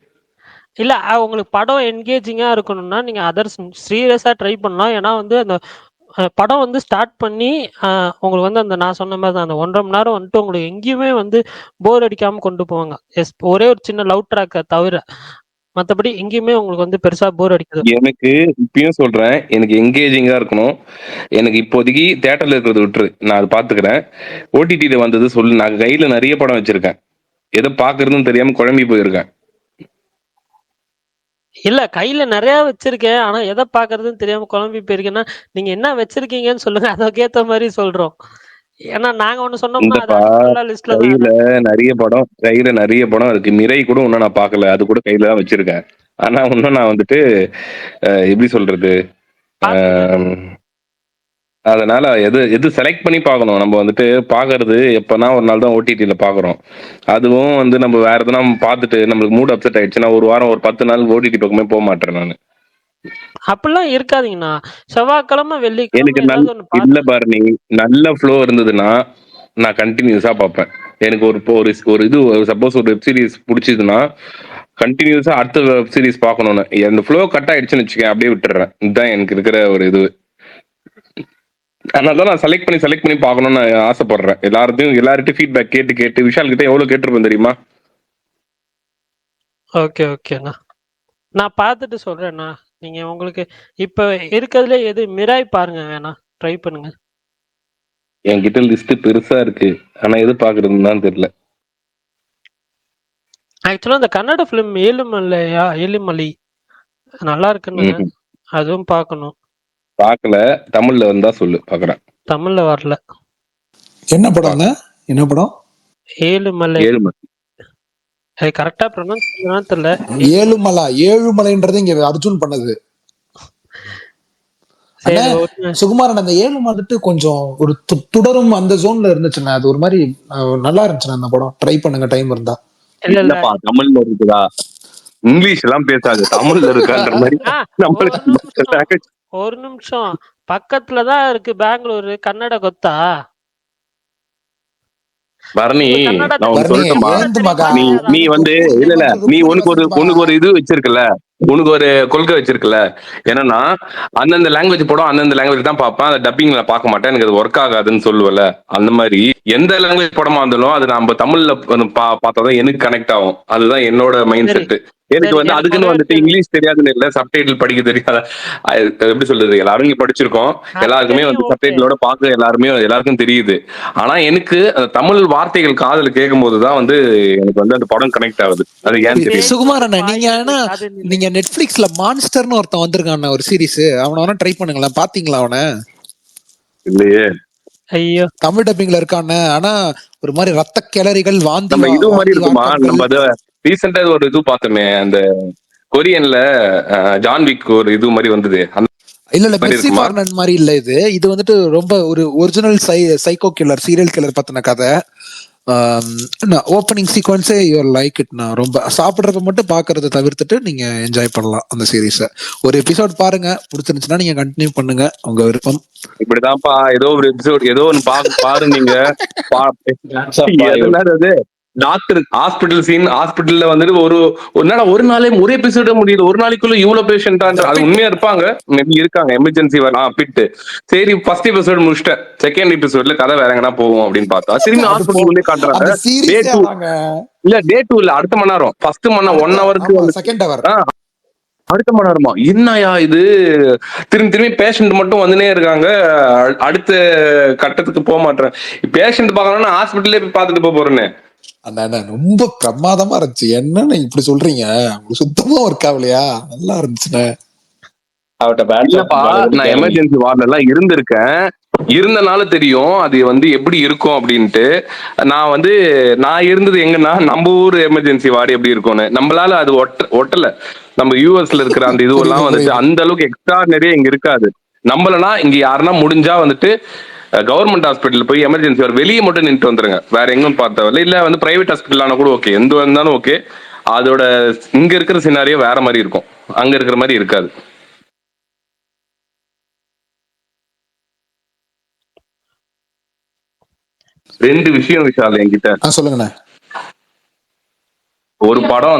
இல்ல உங்களுக்கு படம் என்கேஜிங்கா இருக்கணும்னா நீங்க அதர் சீரியஸா ட்ரை பண்ணலாம். ஏன்னா வந்து அந்த படம் வந்து ஸ்டார்ட் பண்ணி உங்களுக்கு வந்து அந்த நான் சொன்ன மாதிரி தான் அந்த 1.5 மணி நேரம் வந்துட்டு உங்களுக்கு எங்கேயுமே வந்து போர் அடிக்காம கொண்டு போவாங்க. ஒரே ஒரு சின்ன லவ் ட்ராக்கை தவிர மற்றபடி எங்கேயுமே உங்களுக்கு வந்து பெருசா போர் அடிக்காது. எனக்கு இப்பயும் சொல்றேன், எனக்கு என்கேஜிங்கா இருக்கணும். எனக்கு இப்போதைக்கு தியேட்டர்ல இருக்கிறது விட்டுரு, நான் அதை பாத்துக்கிறேன். ஓடிடில வந்தது சொல்லு. நான் கையில நிறைய படம் வச்சிருக்கேன். எதை பாக்குறதுன்னு தெரியாம குழம்பி போயிருக்கேன். இல்ல கையில நிறைய வச்சிருக்கேன். ஆனா எதை பாக்குறதுன்னு தெரியாம குழம்பி போயிருக்கேன்னா நீங்க என்ன வச்சிருக்கீங்கன்னு சொல்லுங்க. அதுக்கேத்த மாதிரி சொல்றோம். ஏன்னா நாங்க ஒண்ணு சொன்னோம்னா அது இந்தப்பா அடுத்த லிஸ்ட்ல தான் கையில நிறைய படம் இருக்கு. மிரை கூட இன்னும் நான் பார்க்கல. அது கூட கையில தான் வச்சிருக்கேன். ஆனா இன்னும் நான் வந்துட்டு எப்படி சொல்றது, பாத்துருங்க. அதனால எது செலக்ட் பண்ணி பார்க்கணும். நம்ம வந்துட்டு பார்க்கறது எப்பனா ஒரு நாள் தான் ஓடிடில பார்க்குறோம். அதுவும் வந்து நம்ம வேற எதுனா பார்த்துட்டு நம்மளுக்கு மூட் அப்செட் ஆயிடுச்சுன்னா ஒரு வாரம் ஒரு 10 நாள் ஓடிடி பக்கமே போக மாட்டேன் நான். அப்படிலாம் இருக்காதீங்கண்ணா. செவ்வாய்க்கிழமை எனக்கு வெள்ளிக்கிழமை ஏதாவது ஒண்ணு இல்ல பாத்து பாருனி, நல்ல ஃப்ளோ இருந்ததுன்னா நான் கண்டினியூஸா பார்ப்பேன். எனக்கு ஒரு இது சப்போஸ் ஒரு வெப் சீரிஸ் பிடிச்சதுன்னா கண்டினியூஸா அடுத்த வெப் சீரிஸ் பார்க்கணும்னு. அந்த ஃப்ளோ கட் ஆயிடுச்சுன்னு வச்சுக்கேன், அப்படியே விட்டுறேன். இதுதான் எனக்கு இருக்கிற ஒரு இது. அதனால தான் நான் செலக்ட் பண்ணி பார்க்கணும்னு ஆசைப்படுறேன். எல்லார்ட்டையும் ஃபீட்பேக் கேட்டு விஷால் கிட்ட எவ்வளவு கேட்டிருப்பேன் தெரியுமா? ஓகே ஓகேண்ணா. நான் பார்த்துட்டு சொல்றேண்ணா. நீங்க உங்களுக்கு இப்ப இருக்கிறதுல எது மிராய் பாருங்க, வேணா ட்ரை பண்ணுங்க. என்கிட்ட லிஸ்ட் பெருசா இருக்கு. ஆனா எது பாக்குறதுன்னு தான் தெரியல. ஆக்சுவலா இந்த கன்னட பிலிம் ஏழுமலை நல்லா இருக்குன்னு அதுவும் பார்க்கணும். பார்க்கல. தமிழ்ல வந்தா சொல்லு, பார்க்கறேன். தமிழ்ல வரல. என்ன படம்? என்ன படம்? ஏழுமலை. அது கரெக்டா ப்ரொனவுன்ஸ் பண்ணா தெரியல. ஏழுமலைன்றது இங்க அர்ஜுன் பண்ணது. சுகுமாரன் அந்த ஏழுமலை கொஞ்சம் ஒரு துடரும் அந்த ஜோன்ல இருந்துச்சுன்னா அது ஒரு மாதிரி நல்லா இருந்துச்சுன்னா அந்த படம் ட்ரை பண்ணுங்க டைம் இருந்தா. இல்லப்பா, தமிழ்ல இருக்குதா? இங்கிலீஷ் எல்லாம் பேசாது, தமிழ்ல இருக்கான்ற மாதிரி. ஒரு நிமிஷம் பக்கத்துலதான் இருக்கு பெங்களூரு. கன்னட கொத்தா பரணி? நான் சொல்லட்டுமா? நீ வந்து இல்ல நீ உனக்கு ஒரு இது வச்சிருக்கல, உனக்கு ஒரு கொள்கை வச்சிருக்கல. என்னன்னா அந்தந்த லாங்குவேஜ் படம் அந்தந்த லாங்குவேஜ் தான் பார்ப்பேன், அந்த டப்பிங்ல பார்க்க மாட்டேன், எனக்கு அது ஒர்க் ஆகாதுன்னு சொல்லுவல. அந்த மாதிரி எந்த லாங்குவேஜ் படமா இருந்தாலும் அது நம்ம தமிழ்ல பார்த்தாதான் எனக்கு கனெக்ட் ஆகும். அதுதான் என்னோட மைண்ட் செட். எனக்கு வந்து அதுக்குன்னு வந்துட்டு இங்கிலீஷ் தெரியாதுன்னு இல்ல, சப்டைட்டில் படிக்க தெரியாத. எப்படி சொல்றது, எல்லாரும் படிச்சிருக்கோம், எல்லாருக்குமே வந்து சப்டைட்டிலோட பார்க்க எல்லாருக்கும் தெரியுது. ஆனா எனக்கு தமிழ் வார்த்தைகள் காதுல கேட்கும் போதுதான் வந்து எனக்கு வந்து அந்த படம் கனெக்ட் ஆகுது. அது ஏன் தெரியும். சுகுமாரன், நீங்க நெட்ஃபிளிக்ஸ்ல மான்ஸ்டர்னு ஒருத்தன் வந்திருக்கான் ஒரு சீரிஸ், அவனை வேணா ட்ரை பண்ணுங்களேன். பாத்தீங்களா அவனை? இல்லையே. ஐயோ, தமிழ் டப்பிங்ல இருக்கானே. ஆனா ஒரு மாதிரி ரத்த கிளறிகள், வாந்தி. நம்ம இது மாதிரி இருக்குமா? நம்ம அது ரீசெண்டா ஒரு இது பார்த்தோமே, அந்த கொரியன்ல ஜான்விக் ஒரு இது மாதிரி வந்தது. இல்ல மெர்சி ஃபார்னன் மாதிரி இல்ல இது. இது வந்துட்டு ரொம்ப ஒரு original psycho killer, serial killer பத்தின கதை. ஓப்பனிங் சீக்வன்ஸே யூஆர் லைக் இட். நான் ரொம்ப சாப்பிட்றத மட்டும் பாக்குறத தவிர்த்துட்டு நீங்க என்ஜாய் பண்ணலாம் அந்த சீரீஸை. ஒரு எபிசோட் பாருங்க, பிடிச்சிருந்துச்சுன்னா நீங்க கண்டினியூ பண்ணுங்க, உங்க விருப்பம். இப்படிதான்ப்பா, ஏதோ ஒரு எபிசோட் ஏதோ ஒன்னு பாரு. நீங்க அது டாக்டர் ஹாஸ்பிட்டல் சீன், ஹாஸ்பிட்டல்ல வந்துட்டு என்னடா ஒரு நாளே ஒரே எபிசோட முடியுது, ஒரு நாளைக்குள்ள இவ்வளவு பேஷண்டா, அது உண்மையா இருப்பாங்க, மேபி இருக்காங்க எமர்ஜென்சி பிட்டு. சரி ஃபர்ஸ்ட் எபிசோட் முடிச்சிட்டேன், செகண்ட் எபிசோட்ல கதை வேற எங்கன்னா போவோம் அப்படின்னு பார்த்தா திரும்பி ஹாஸ்பிட்டல் காட்டுறாங்க. டே 2 இல்ல, டே 2 இல்ல, அடுத்த மணி நேரம், ஃபர்ஸ்ட் 1 ஹவருக்கு செகண்ட் ஹவர் அடுத்த மணி நேரமா என்னயா இது, திரும்பி பேஷண்ட் மட்டும் வந்துனே இருக்காங்க, அடுத்த கட்டத்துக்கு போக மாட்டேன். பேஷண்ட் பாக்கணும்னா ஹாஸ்பிட்டல்லே போய் பார்த்துட்டு போறேன்னு. ரொம்ப பிரமாதமா இருந்துச்சு. என்னன்னு இப்படி சொல்றீங்க? உங்களுக்கு சுத்தமா ஒர்க் ஆகலையா? நல்லா இருந்துச்சுண்ணே. இல்லப்பா, நான் எமர்ஜென்சி வார்டுல எல்லாம் இருந்திருக்கேன், இருந்தனால தெரியும் அது எப்படி இருக்கும் அப்படின்ட்டு. நான் இருந்தது எங்கன்னா நம்ம ஊர் எமர்ஜென்சி வார்டு எப்படி இருக்கும்னு. நம்மளால அது ஒட்டல. நம்ம யூஎஸ்ல இருக்கிற அந்த இதுவெல்லாம் அந்த அளவுக்கு எக்ஸ்ட்ரா நிறைய இங்க இருக்காது. நம்மளனா இங்க யாருன்னா முடிஞ்சா கவர்மெண்ட் ஹாஸ்பிட்டல் போய் எமர்ஜென்சி வார்டு வெளியே மட்டும் நின்று வந்துருங்க, வேற எங்கும் பார்த்தவரை இல்ல பிரைவேட் ஹாஸ்பிட்டல் ஆனா கூட ஓகே, எந்த இருந்தாலும் ஓகே. அதோட இங்க இருக்கிற சினாரியோ வேற மாதிரி இருக்கும், அங்க இருக்கிற மாதிரி இருக்காது. ரெண்டு விஷயம் விஷால் என்கிட்ட சொல்லுங்கண்ணே. ஒரு படம்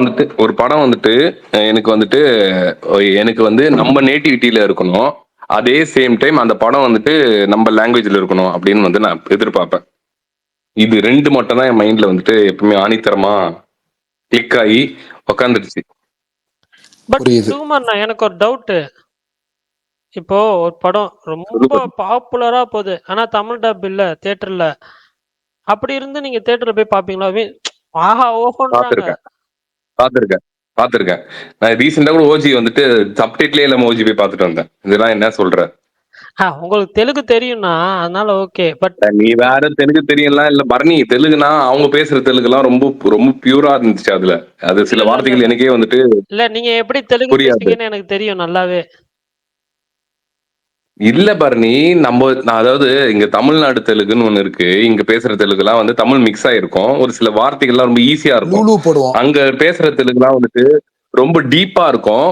எனக்கு நம்ம நேட்டிவிட்டியில இருக்கணும், அதே சேம் டைம் அந்த படம் நம்ம லாங்குவேஜ்ல இருக்கணும் அப்படின்னு நான் எதிர்பார்ப்பேன். இது 2 மட்டும் தான் என் மைண்ட்ல எப்பவுமே ஆணித்தரமா கிளிக் ஆகி உக்காந்துருச்சு. பட் சுகுமார்ண்ணா, எனக்கு ஒரு டவுட். இப்போ ஒரு படம் ரொம்ப பாப்புலரா போகுது, ஆனா தமிழ் டப் இல்ல தியேட்டர்ல, அப்படி இருந்து நீங்க தியேட்டர்ல போய் பாப்பீங்களா? ஆஹா ஓஹோன்றாங்க. பாத்திருக்கேன். நான் ரீசெண்டா கூட ஓஜி சப்டைட்டிலே இல்லாம ஓஜி போய் பார்த்துட்டு வந்தேன். இதெல்லாம் என்ன சொல்ற? உங்களுக்கு தெலுங்கு தெரியும்னா அதனால ஓகே. பட் நீ வேற தெலுங்கு தெரியலாம் இல்ல பரணி, தெலுங்குனா அவங்க பேசுற தெலுங்கு எல்லாம் ரொம்ப ரொம்ப பியூரா இருந்துச்சு. அது சில வார்த்தைகள் எனக்கே இல்ல, நீங்க எப்படி தெலுங்கு பேசுறீங்கன்னு எனக்கு தெரியும் நல்லாவே. இல்ல பரணி, அதாவது இங்க தமிழ்நாடு தெலுங்குன்னு ஒண்ணு இருக்கு, இங்க பேசுற தெலுங்கு எல்லாம் தமிழ் மிக்ஸ் ஆயிருக்கும், ஒரு சில வார்த்தைகள் எல்லாம் ரொம்ப ஈஸியா இருக்கும். அங்க பேசுற தெலுங்கு எல்லாம் ரொம்ப டீப்பா இருக்கும்,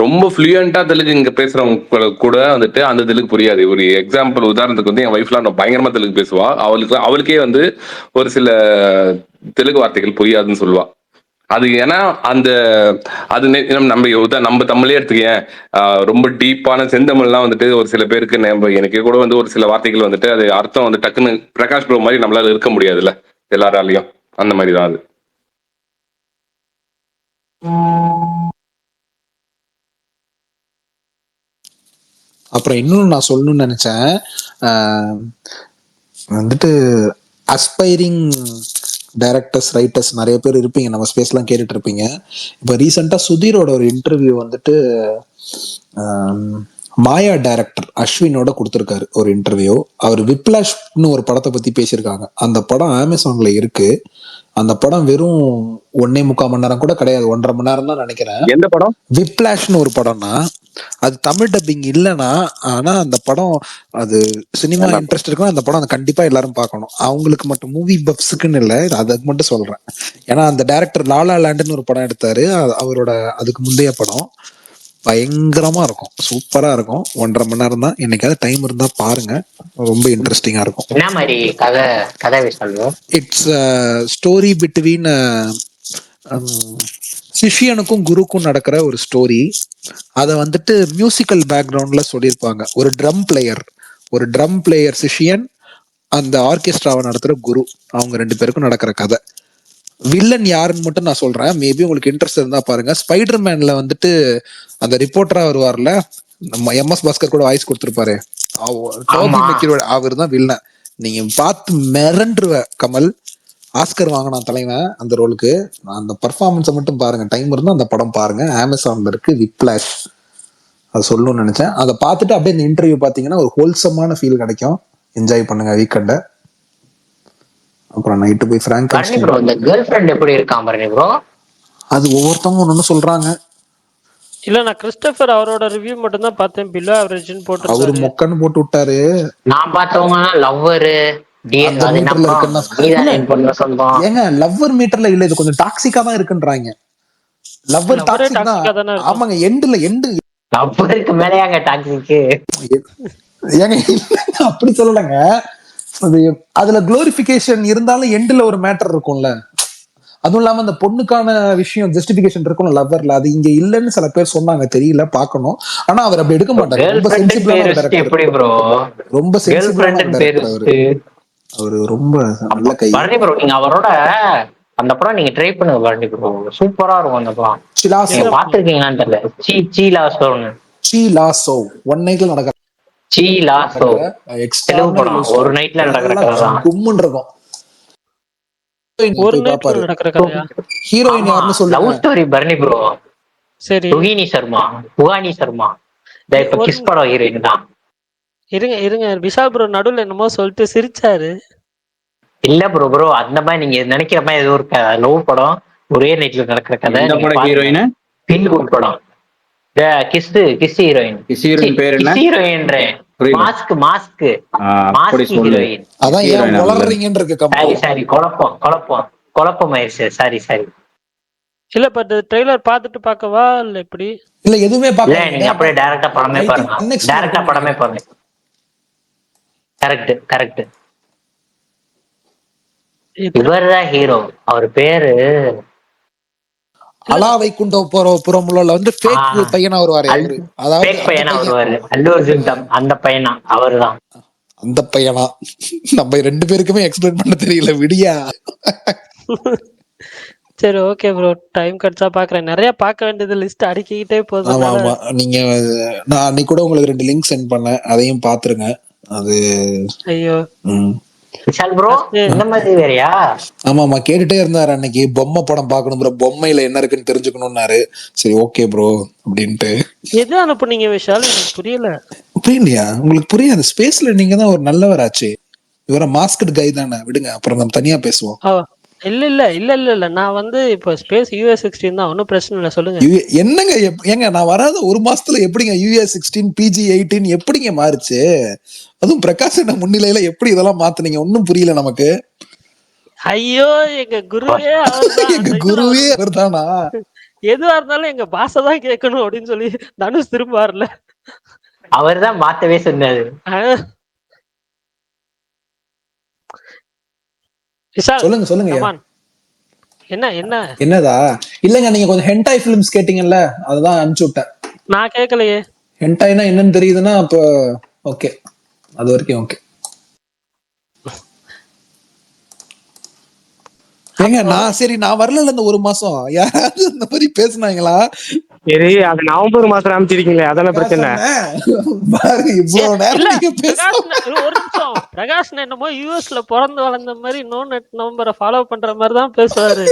ரொம்ப ஃப்ளூயண்டா தெலுங்கு இங்க பேசுறவங்க கூட அந்த தெலுங்கு புரியாது. ஒரு எக்ஸாம்பிள் உதாரணத்துக்கு என் வைஃப்லாம் பயங்கரமா தெலுங்கு பேசுவா, அவளுக்கே ஒரு சில தெலுங்கு வார்த்தைகள் புரியாதுன்னு சொல்லுவா. அது ஏன்னா நம்ம தமிழே எடுத்துக்கேன், ரொம்ப டீப்பான செந்தமிழ்லாம் ஒரு சில பேருக்கு எனக்கு கூட ஒரு சில வார்த்தைகள் அது அர்த்தம் டக்குன்னு பிரகாஷ் ப்ரோ மாதிரி நம்மளால இருக்க முடியாதுல்ல எல்லாராலையும், அந்த மாதிரி தான் அது. அப்புறம் இன்னொன்னு நான் சொல்லணும்னு நினைச்சேன். அஸ்பைரிங் டைரக்டர்ஸ், ரைட்டர்ஸ் நிறைய பேர் இருப்பீங்க, நம்ம ஸ்பேஸ்லாம் கேட்டுட்டு இருப்பீங்க. இப்போ ரீசெண்டா சுதீரோட ஒரு இன்டர்வியூ மாயா டைரக்டர் அஸ்வினோட கொடுத்துருக்காரு ஒரு இன்டர்வியூ. அவர் விப்ளாஷ்னு ஒரு படத்தை பத்தி பேசியிருக்காங்க. அந்த படம் அமேசான்ல இருக்கு. அந்த படம் வெறும் 1.25 மணி நேரம் கூட கிடையாது, 1.5 மணி நேரம் தான் நினைக்கிறேன். எந்த படம்? விப்ளாஷ்னு ஒரு படம்னா, அது தமிழ் டப்பிங் இல்லைன்னா, ஆனா அந்த படம் அது சினிமா இன்ட்ரெஸ்ட் இருக்குன்னா அந்த படம் கண்டிப்பா எல்லாரும் பார்க்கணும். அவங்களுக்கு மட்டும், மூவி பப்ஸுக்குன்னு இல்லை, அதுக்கு மட்டும் சொல்றேன். ஏன்னா அந்த டைரக்டர் லாலா லேண்டுன்னு ஒரு படம் எடுத்தாரு, அவரோட அதுக்கு முந்தைய படம் பயங்கரமா இருக்கும், சூப்பரா இருக்கும். 1.5 மணி நேரம் தான். என்னைக்காவது டைம் இருந்தா பாருங்க, ரொம்ப இன்ட்ரெஸ்டிங்கா இருக்கும். என்ன மாதிரி கதை சொல்லுவோம்? இட்ஸ் ஸ்டோரி பிட்வீன் சிஷியனுக்கும் குருக்கும் நடக்கிற ஒரு ஸ்டோரி. அதை மியூசிக்கல் பேக்ரவுண்ட்ல சொல்லியிருப்பாங்க. ஒரு ட்ரம் பிளேயர் சிஷியன், அந்த ஆர்கெஸ்ட்ராவை நடத்துற குரு, அவங்க 2 பேருக்கும் நடக்கிற கதை. வில்லன் யாருன்னு மட்டும் நான் சொல்றேன், மேபி உங்களுக்கு இன்ட்ரெஸ்ட் இருந்தா பாருங்க. ஸ்பைடர்மேன்ல அந்த ரிப்போர்ட்டரா வருவார்ல, நம்ம MS பாஸ்கர் கூட வாய்ஸ் கொடுத்திருப்பாரு, அவர் தான் வில்லன். நீங்க பார்த்து மிரண்டுருவ. கமல் ஆஸ்கர் வாங்கினான் தலைவன் அந்த ரோலுக்கு. அந்த பர்ஃபார்மன்ஸை மட்டும் பாருங்க, டைம் இருந்தா அந்த படம் பாருங்க, அமேசான்ல இருக்கு, விப்ளாஷ். அது சொல்லணும்னு நினைச்சேன். அதை பார்த்துட்டு அப்படியே இந்த இன்டர்வியூ பாத்தீங்கன்னா ஒரு ஹோல்சமான ஃபீல் கிடைக்கும். என்ஜாய் பண்ணுங்க வீக்கெண்ட. அப்புறம் நைட்டு போய் அது ஒவ்வொருத்தவங்க ஒண்ணு சொல்றாங்க. இல்ல, நான் கிறிஸ்டோபர் அவரோட ரிவ்யூ மட்டும் தான் பார்த்தேன், பிலோ ஆவரேஜ்னு போட்டு அவரு மொக்கன்னு போட்டு விட்டாரு. நான் பார்த்தவங்க லவ்வர் ஏங்க, லவ்வர் மீட்டர்ல இல்ல, இது கொஞ்சம் டாக்ஸிக்கா தான் இருக்குன்றாங்க. லவ்வர் டாக்ஸிக் தான். ஆமாங்க, எண்டு லவ்வருக்கு மேலயாங்க டாக்ஸிக்? ஏங்க அப்படி சொல்லலங்க, அது அதுல குளோரிபிகேஷன் இருந்தாலும் எண்டுல ஒரு மேட்டர் இருக்கும்ல. அதுவும் இல்லாம அந்த பொண்ணுக்கான விஷயம் ஜஸ்டிபிகேஷன் இருக்கணும் லவ்வர்ல, அது இங்க இல்லன்னு சில பேர் சொன்னாங்க, தெரியல பாக்கணும். ஆனா அவர் அப்படி எடுக்க மாட்டாரு, ரொம்ப சென்சிபிளான டைரக்டர், ரொம்ப சென்சிபிளான டைரக்டர் அவரு. அவரு ரொம்ப நல்ல கை. பரணி ப்ரோ நீங்க அவரோட அந்த படம் நீங்க ட்ரை பண்ணுங்க பரணி ப்ரோ, சூப்பரா இருக்கும் அந்த படம். நீங்க பாத்துருக்கீங்களான்னு தெரியல. சீலாசோ ஒன் நைட்ல நடக்கிற சீலாசோ தெலுங்கு படம், ஒரு நைட்ல நடக்கிற கதை தான். கும்முன்னு இருக்கும். ஒரு நைட்ல நடக்கிற கதையா? ஹீரோயின் யாருன்னு சொல்லுங்க. Love story Bharani bro. சரி, புகானி சர்மா இப்ப கிஸ் படம் ஹீரோயின் தான். இருங்க விஷால் ப்ரோ நடுவுல என்னமோ சொல்லிட்டு சிரிச்சாரு. இல்ல ப்ரோ அந்த மாதிரி நீங்க நினைக்கிற மாதிரி ஏதோ ஒரு லவ் படம் ஒரே நைட்ல நடக்கிற கதை. ஹீரோயின் ஃபீல் குட் படம். Kiss heroine. பேர் என்ன? Heroine mask heroine. அதான் ஏன் வளர்றீங்கன்றது சாரி குழப்பம் ஆயிருச்சு. சாரி இல்ல பட் ட்ரெய்லர் பார்த்துட்டு பார்க்கவா இல்ல எப்படி? இல்ல எதுவுமே இல்ல நீங்க அப்படியே டைரக்டா படமே பாருங்க. கரெக்ட். இவர்தான் ஹீரோ. அவர் பேரு அலா வைகுண்டபுரம்ல வந்து ஃபேக் பையனா வருவாரு. அதாவது ஃபேக் பையனா வருவாரு. அல்லு அர்ஜுன் அந்த பையனா அவர்தான். அந்த பையனா நம்ம ரெண்டு பேருக்குமே எக்ஸ்பிளைன் பண்ண தெரியல விடியா. சரி ஓகே ப்ரோ, டைம் கிடைச்சா பாக்குறேன். நிறைய பார்க்க வேண்டியது லிஸ்ட் அடுக்கிக்கிட்டே போகுது. ஆமா நீங்க நான் அன்னைக்கு கூட உங்களுக்கு 2 லிங்க் சென்ட் பண்ணேன், அதையும் பாத்துருங்க. அது ஐயோ விஷால் ப்ரோ இந்த மாதிரி வேறயா? ஆமாமா கேட்டுட்டே இருந்தாரு அன்னைக்கு, பொம்மை படம் பாக்கணும் ப்ரோ, பொம்மையில என்ன இருக்குன்னு தெரிஞ்சுக்கணும்னாரு. சரி ஓகே ப்ரோ அப்படின்ட்டு. எது அனுப்புனீங்க விஷால்? எனக்கு புரியல. புரியலையா உங்களுக்கு? புரியாது, ஸ்பேஸ்ல நீங்க தான் ஒரு நல்லவராச்சு. இவர மாஸ்கட் கை தானே, விடுங்க அப்புறம் நம்ம தனியா பேசுவோம். இல்ல நான் வந்து இப்ப ஸ்பேஸ் US-16 தான், ஒன்னும் பிரச்சனை இல்ல, சொல்லுங்க. என்னங்க ஏங்க நான் வராத ஒரு மாசத்துல எப்படிங்க US-16 PG-18 எப்படிங்க மாறுச்சு? அதுவும் பிரகாஷ் முன்னிலையில எப்படி இதெல்லாம் மாத்துனீங்க? ஒன்னும் புரியல நமக்கு. ஐயோ எங்க குருவே எங்க குருவே அவர்தானா? எதுவா இருந்தாலும் எங்க பாச தான் கேட்கணும் அப்படின்னு சொல்லி தனுஷ் திரும்பாருல, அவர் தான் மாத்தவே சொன்னாரு. சொல்லுங்க என்னதா? இல்லங்க நீங்க கொஞ்சம் ஹென்டாய் ஃபிலிம்ஸ் கேட்டீங்கல்ல, அததான் அனுப்பிச்சு விட்டேன். நான் கேட்கலையே. ஹென்டாய்னா என்னன்னு தெரியுதுன்னா அப்ப ஓகே, அது வரைக்கும் ஓகே. ஏங்க நான் வரல இந்த ஒரு மாசம், யாராவது இந்த மாதிரி பேசுனாங்களா? சரி, அது நவம்பர் மாசம் அமைச்சிருக்கீங்களே, அதான பிரச்சனை. ஒரு நிமிஷம், பிரகாஷ் என்னமோ யூஎஸ்ல பிறந்து வளர்ந்த மாதிரி நோ நெட் நவம்பரை ஃபாலோ பண்ற மாதிரி தான் பேசுவாரு.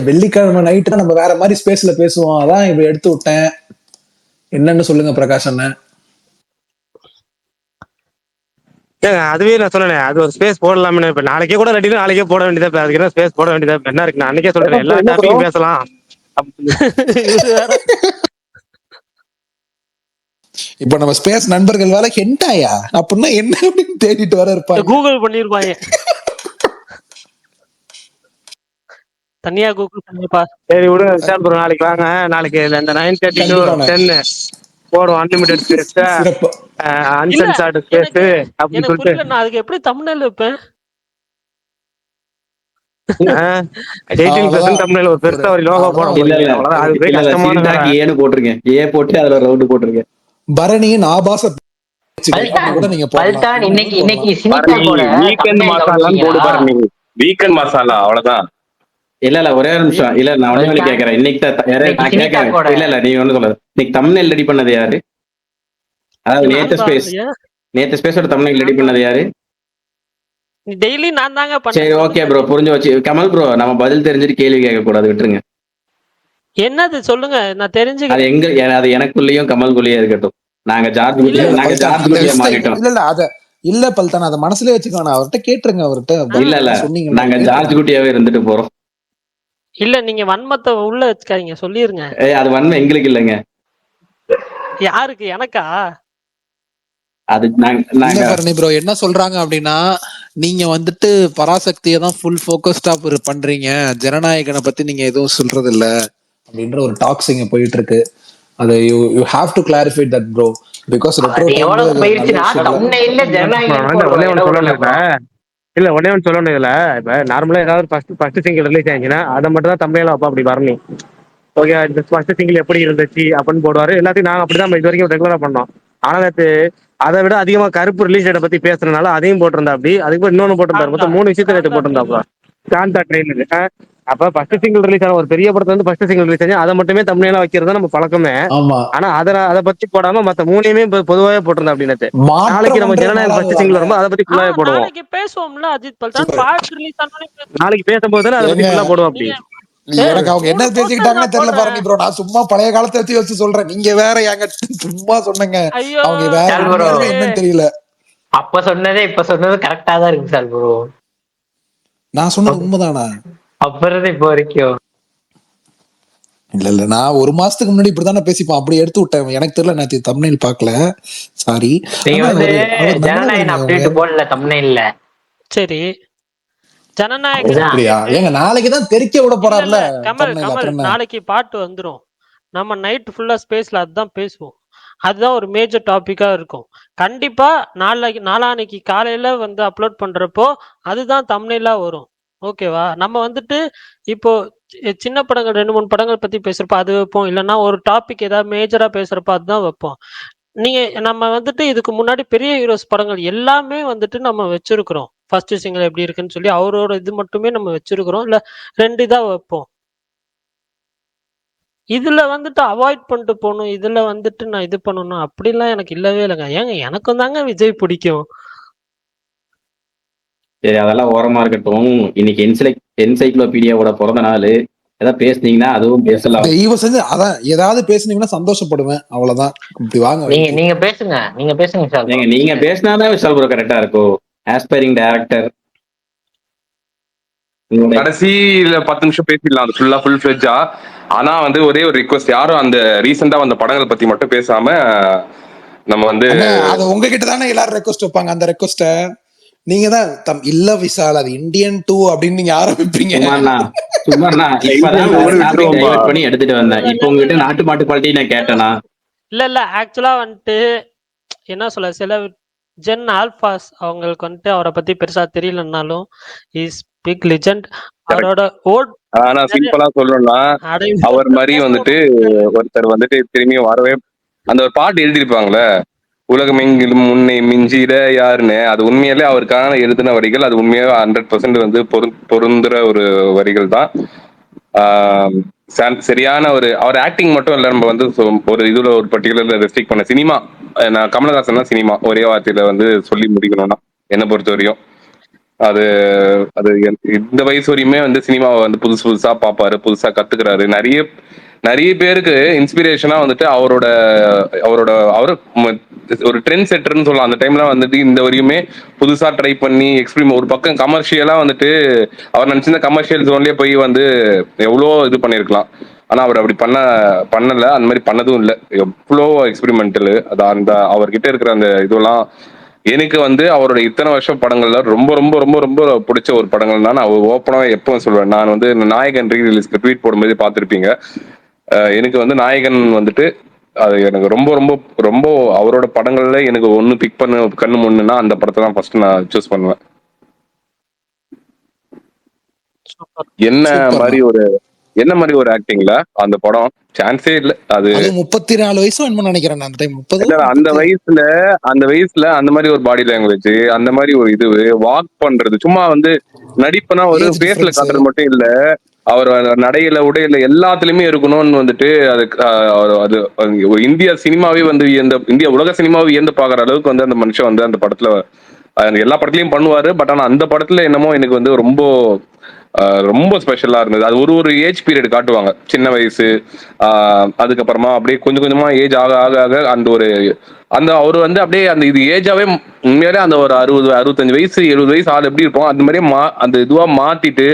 வெள்ளிக்கிழமை நைட்டு நம்ம வேற மாதிரி ஸ்பேஸ்ல பேசுவோம், அதான் இப்ப எடுத்து விட்டேன். என்னன்னு சொல்லுங்க பிரகாஷ் அண்ணன். அதுவே நான் சொன்னேன், அது ஒரு ஸ்பேஸ் போடலாம்னு. இப்ப நாளைக்கே கூட ரெடி, நாளைக்கே போட வேண்டியதா, அதுக்கு என்ன ஸ்பேஸ் போட வேண்டியதா என்ன இருக்கு? நான் அன்னைக்கே சொல்றேன், எல்லா டாபிக்கும் பேசலாம். இப்ப நம்ம ஸ்பேஸ் நண்பர்கள் வேலை ஹென்டாயா அப்படின்னா என்ன அப்படின்னு தேடிட்டு வர இருப்பாங்க, கூகுள் பண்ணிருப்பாங்க. தனியா கூகுள் பண்ணிப்பா. சரி விடுங்க விஷால் ப்ரோ, நாளைக்கு வாங்க. நாளைக்கு இந்த 9:30 to 10 போடுவோம் அன்லிமிட்டட் ஸ்பேஸ், அன்சென்சார்ட் ஸ்பேஸ் அப்படின்னு சொல்லிட்டு. நான் அதுக்கு எப்படி தம்ப்நெயில் வைப்பேன்? 18% தம்ப்நெயில் ஒரு பெருசா ஒரு லோகோ போட முடியல. அவ்வளவுதான், அது போய் கஷ்டமான ஏன்னு போட்டுருக்கேன், ஏ போட்டு அதுல ரவுண்ட் போட்டுருக்கேன். பரணியின் ஆபாச கூட நீங்க போடலாம். இன்னைக்கு வீக்கெண்ட் மசாலான்னு போடு பரணி, வீக்கெண்ட் மசாலா, அவ்வளவுதான். இல்ல ஒரே ஒரு நிமிஷம், இல்ல நான் ஒண்ணு கேக்குறேன். இன்னைக்கு கேக்குறேன், இல்ல நீ ஒண்ணு சொல்ல. இன்னைக்கு தம்ப்நெயில் ரெடி பண்ணது யாரு? அதாவது நேத்து ஸ்பேஸோட தம்ப்நெயில் ரெடி பண்ணது யாரு? டெய்லி நான் தாங்க பண்ணேன். சரி ஓகே ப்ரோ, புரிஞ்சு வச்சு. கமல் ப்ரோ, நம்ம பதில் தெரிஞ்சுட்டு கேள்வி கேட்க கூடாது, விட்டுருங்க. என்னது சொல்லுங்க, நான் தெரிஞ்சு. அது எங்க, அது எனக்குள்ளேயும் கமல்குள்ளேயே இருக்கட்டும். நாங்க ஜார்ஜ் குட்டியா மாறிட்டோம். இல்ல அத இல்ல பல்தான், அத மனசுலயே வச்சுக்கணும். அவர்கிட்ட கேட்டுருங்க, அவர்கிட்ட. இல்ல நாங்க ஜார்ஜ் குட்டியாவே இருந்துட்டு போறோம். இல்ல நீங்க வன்மத்தை உள்ள வச்சுக்காதீங்க, சொல்லிருங்க. அது வன்மம் எங்களுக்கு இல்லைங்க. யாருக்கு? எனக்கா? அது நாங்க ப்ரோ என்ன சொல்றாங்க அப்படின்னா, நீங்க வந்துட்டு பராசக்தியை தான் ஃபுல் ஃபோக்கஸ்டா பண்றீங்க, ஜனநாயகனை பத்தி நீங்க எதுவும் சொல்றது இல்ல அப்படின்ற ஒரு டாக்ஸ் இங்க போயிட்டு இருக்கு. அதை you have to clarify that bro, because retro அது டைம்ல எவ்வளவு நல்ல போயிருச்சுன்னா விஷயங்கள தம்ப்நெயில்ல ஜனநாயகன் ஒன்னே போடுறோம், ஒன்று இடம் சொல்லணும் விடல இதுல. ப்ரோ. இல்ல ஒன்னே ஒன்று சொல்லணும் இதுல. இப்ப நார்மலா ஏதாவது ஃபர்ஸ்ட் சிங்கிள் ரிலீஸ் ஆச்சுன்னா அதை மட்டும் தான் தம்பையில அப்பா அப்படி வரணும். ஓகே, இந்த ஃபர்ஸ்ட் சிங்கிள் எப்படி இருந்துச்சு அப்படின்னு போடுவாரு. எல்லாத்தையும் நாங்க அப்படிதான் இது வரைக்கும் ரெகுலரா பண்ணோம். ஆனா நேத்து அதை விட அதிகமா கருப்பு ரிலீஸ் டேட்டை பத்தி பேசுறதுனால அதையும் போட்டிருந்தா அப்படி, அதுக்கு இன்னொன்னு போட்டிருந்தாரு. மொத்தம் 3 விஷயத்த நேற்று போட்டிருந்தாப்ல. காந்தா ட்ரெயிலுக்கு அப்ப ஃபர்ஸ்ட் சிங்கிள் ரிலீஸ் ஆன ஒரு பெரிய படத்துல வந்து ஃபர்ஸ்ட் சிங்கிள் ரிலீஸ் ஆச்சு அதை மட்டுமே தம்ப்நெயிலா வைக்கிறது நம்ம பழக்கமே. ஆமா ஆனா அதை பத்தி போடாம மத்த 3யுமே பொதுவாகவே போட்டிருந்தா அப்படின்னு. நாளைக்கு நம்ம ஜனநாயகம் ஃபர்ஸ்ட் சிங்கிள் வரும்போது அதை பத்தி ஃபுல்லாவே போடுவோம். நாளைக்கு பேசுவோம்ல அஜித் பல்தான் பாட்டு ரிலீஸ் ஆனோடனே நாளைக்கு பேசும்போது தானே அதை பத்தி ஃபுல்லா போடுவோம் அப்படி. எனக்கு அவங்க என்ன பேசிக்கிட்டாங்கன்னு தெரியல பாருங்க ப்ரோ. நான் சும்மா பழைய காலத்தை வச்சு யோசிச்சு சொல்றேன். நீங்க வேற எங்க சும்மா சொன்னீங்க, அவங்க வேற என்னன்னு தெரியல. அப்ப சொன்னதே இப்ப சொன்னது கரெக்டா தான் இருக்கு சார் ப்ரோ. நான் சொன்னது உண்மைதானா? அப்புறம் இப்போ வரைக்கும் இல்ல நான் 1 மாசத்துக்கு முன்னாடி இப்படிதானே பேசிப்போம், அப்படி எடுத்து விட்டேன். எனக்கு தெரியல, நேத்து தம்ப்நெயில் பார்க்கல, சாரி. நீங்க வந்து ஜனநாயகன் அப்டேட் போடல தம்ப்நெயில்ல. சரி, ஜனநாயகன் அப்படியா? ஏங்க நாளைக்கு தான் தெரிக்க விட போறாருல கமல். நாளைக்கு பாட்டு வந்துரும். நம்ம நைட் ஃபுல்லா ஸ்பேஸ்ல அதுதான் பேசுவோம். அதுதான் ஒரு மேஜர் டாபிக்கா இருக்கும். கண்டிப்பா நாளான்னைக்கு காலையில வந்து அப்லோட் பண்றப்போ அதுதான் தம்ப்நெயிலா வரும். ஓகேவா? நம்ம வந்துட்டு இப்போ சின்ன படங்கள் 2-3 படங்கள் பத்தி பேசுறப்ப அது வைப்போம், இல்லைன்னா ஒரு டாபிக் ஏதாவது மேஜரா பேசுறப்ப அதுதான் வைப்போம். நம்ம வந்துட்டு இதுக்கு முன்னாடி பெரிய ஹீரோஸ் படங்கள் எல்லாமே வந்துட்டு நம்ம வச்சிருக்கிறோம். ஃபர்ஸ்ட் சிங்கிள் எப்படி இருக்குன்னு சொல்லி அவரோட இது மட்டுமே நம்ம வச்சிருக்கிறோம், இல்ல 2 தான் வைப்போம். இதுல வந்துட்டு அவாய்ட் பண்ணிட்டு போகணும், இதுல வந்துட்டு நான் இது பண்ணணும் அப்படிலாம் எனக்கு இல்லவே இல்லைங்க. ஏங்க எனக்கும் தாங்க விஜய் பிடிக்கும். சரி, அதெல்லாம் ஓரமா இருக்கட்டும். இன்னைக்கு என்சைக்ளோபீடியாவோட பிறந்த நாள், ஏதாவது பேசுனீங்கன்னா அதுவும் பேசலாம். தெய்வம் செஞ்சு அதான் ஏதாவது பேசுனீங்கன்னா சந்தோஷப்படுவேன், அவ்வளவுதான். இப்படி வாங்க, நீங்க பேசுங்க சார். நீங்க பேசினாதான் விஷால் ப்ரோ கரெக்டா இருக்கும். Aspiring director. கடைசியில 10 நிமிஷம் பேசிடலாம் அது ஃபுல் ஃபிளெட்ஜா. ஆனா வந்து ஒரே ஒரு ரிக்வெஸ்ட், யாரும் அந்த ரீசெண்டா வந்த படங்களை பத்தி மட்டும் பேசாம நம்ம வந்து அது உங்ககிட்ட தானே எல்லாரும் ரெக்வஸ்ட் வைப்பாங்க. அந்த ரெக்வஸ்ட நீங்க தான் இல்ல விஷால் அது இந்தியன் 2 அப்படின்னு நீங்க ஆரம்பிப்பீங்க. சும்மா இப்பதான் பண்ணி எடுத்துட்டு வந்தேன். இப்போ உங்ககிட்ட நாட்டு மாட்டு குவாலிட்டி நான் கேட்டேனா? இல்ல ஆக்சுவலா வந்துட்டு என்ன சொல்ல, சில ஜென் ஆல்பாஸ் அவங்களுக்கு வந்துட்டு அவரை பத்தி பெருசா தெரியலன்னாலும் இஸ் பிக் லெஜெண்ட். அவரோட ஆனா சிம்பிளா சொல்லணும்னா அவர் மாதிரி வந்துட்டு ஒருத்தர் வந்துட்டு திரும்பியும் வரவே, அந்த ஒரு பாட்டு எழுதியிருப்பாங்களே, உலகமெங்கிலும் முன்னை மிஞ்சிட யாருன்னு, அது உண்மையிலே அவருக்கான எழுதின வரிகள். அது உண்மையாக 100% வந்து பொருந்துற ஒரு வரிகள் தான். சரியான ஒரு அவர் ஆக்டிங் மட்டும் இல்ல, நம்ம வந்து ஒரு இதுல ஒரு பர்டிகுலர்ல ரெஸ்ட்ரிக்ட் பண்ண சினிமா, நான் கமலஹாசன் தான் சினிமா ஒரே வார்த்தையில வந்து சொல்லி முடிக்கணும்னா என்னை பொறுத்த வரையும். அது இந்த வயசு வரையுமே வந்து சினிமாவை வந்து புதுசா பாப்பாரு, புதுசா கத்துக்கிறாரு. நிறைய பேருக்கு இன்ஸ்பிரேஷனா வந்துட்டு அவரு ஒரு ட்ரெண்ட் செட்டர்னு சொல்லலாம். அந்த டைம்ல வந்துட்டு இந்த வரையுமே புதுசா ட்ரை பண்ணி எக்ஸ்பிரிமெண்ட். ஒரு பக்கம் கமர்ஷியலா வந்துட்டு அவர் நினைச்சிருந்த கமர்ஷியல் ஜோன்லயே போய் வந்து எவ்வளோ இது பண்ணிருக்கலாம். ஆனா அவர் அப்படி பண்ணல, அந்த மாதிரி பண்ணதும் இல்லை. எவ்வளோ எக்ஸ்பிரிமெண்டல். அந்த அவர்கிட்ட இருக்கிற அந்த இதெல்லாம் எனக்கு வந்து அவரோட இத்தனை வருஷம் படங்கள்ல ரொம்ப ரொம்ப ரொம்ப ரொம்ப பிடிச்ச ஒரு படங்கள் தான். நான் ஓப்பனாக எப்பவும் சொல்லுவேன். நான் வந்து நாயகன் ரீரிலீஸ்க்கு ட்வீட் போடும்போது பார்த்துருப்பீங்க. எனக்கு வந்து நாயகன் வந்துட்டு அது எனக்கு ரொம்ப ரொம்ப ரொம்ப அவரோட படங்கள்ல எனக்கு ஒன்று பிக் பண்ண கண்ணு முன்னுன்னா அந்த படத்தை தான் ஃபர்ஸ்ட் நான் சூஸ் பண்ணுவேன். என்ன மாதிரி ஒரு ஆக்டிங்ல அந்த படம் சான்ஸே இல்ல. அது 34 வயசு நினைக்கிறேன் அந்த டைம். அந்த வயசுல அந்த மாதிரி ஒரு பாடி லாங்குவேஜ், அந்த மாதிரி ஒரு இது வாக் பண்றது, சும்மா வந்து நடிப்புனா ஒரு ஃபேஸ்ல காட்டுறது மட்டும் இல்ல, அவர் நடையில உடையில எல்லாத்துலயுமே இருக்கணும்னு வந்துட்டு அது ஒரு இந்தியா சினிமாவே வந்து இந்தியா உலக சினிமாவை வியந்து பாக்குற அளவுக்கு வந்து அந்த மனுஷன் வந்து அந்த படத்துல எல்லா படத்துலயும் பண்ணுவாரு. பட் ஆனா அந்த படத்துல என்னமோ எனக்கு வந்து ரொம்ப ஸ்பெஷலா இருந்தது. அது ஒரு ஏஜ் பீரியட் காட்டுவாங்க, சின்ன வயசு, அதுக்கப்புறமா அப்படியே கொஞ்சம் கொஞ்சமா ஏஜ் ஆக ஆக ஆக அந்த அவரு வந்து அப்படியே அந்த இது ஏஜாவே உண்மையாலே அந்த ஒரு 60-65 வயசு 70 வயசு ஆள் எப்படி இருப்போம் அந்த மாதிரியே அந்த இதுவா மாத்திட்டு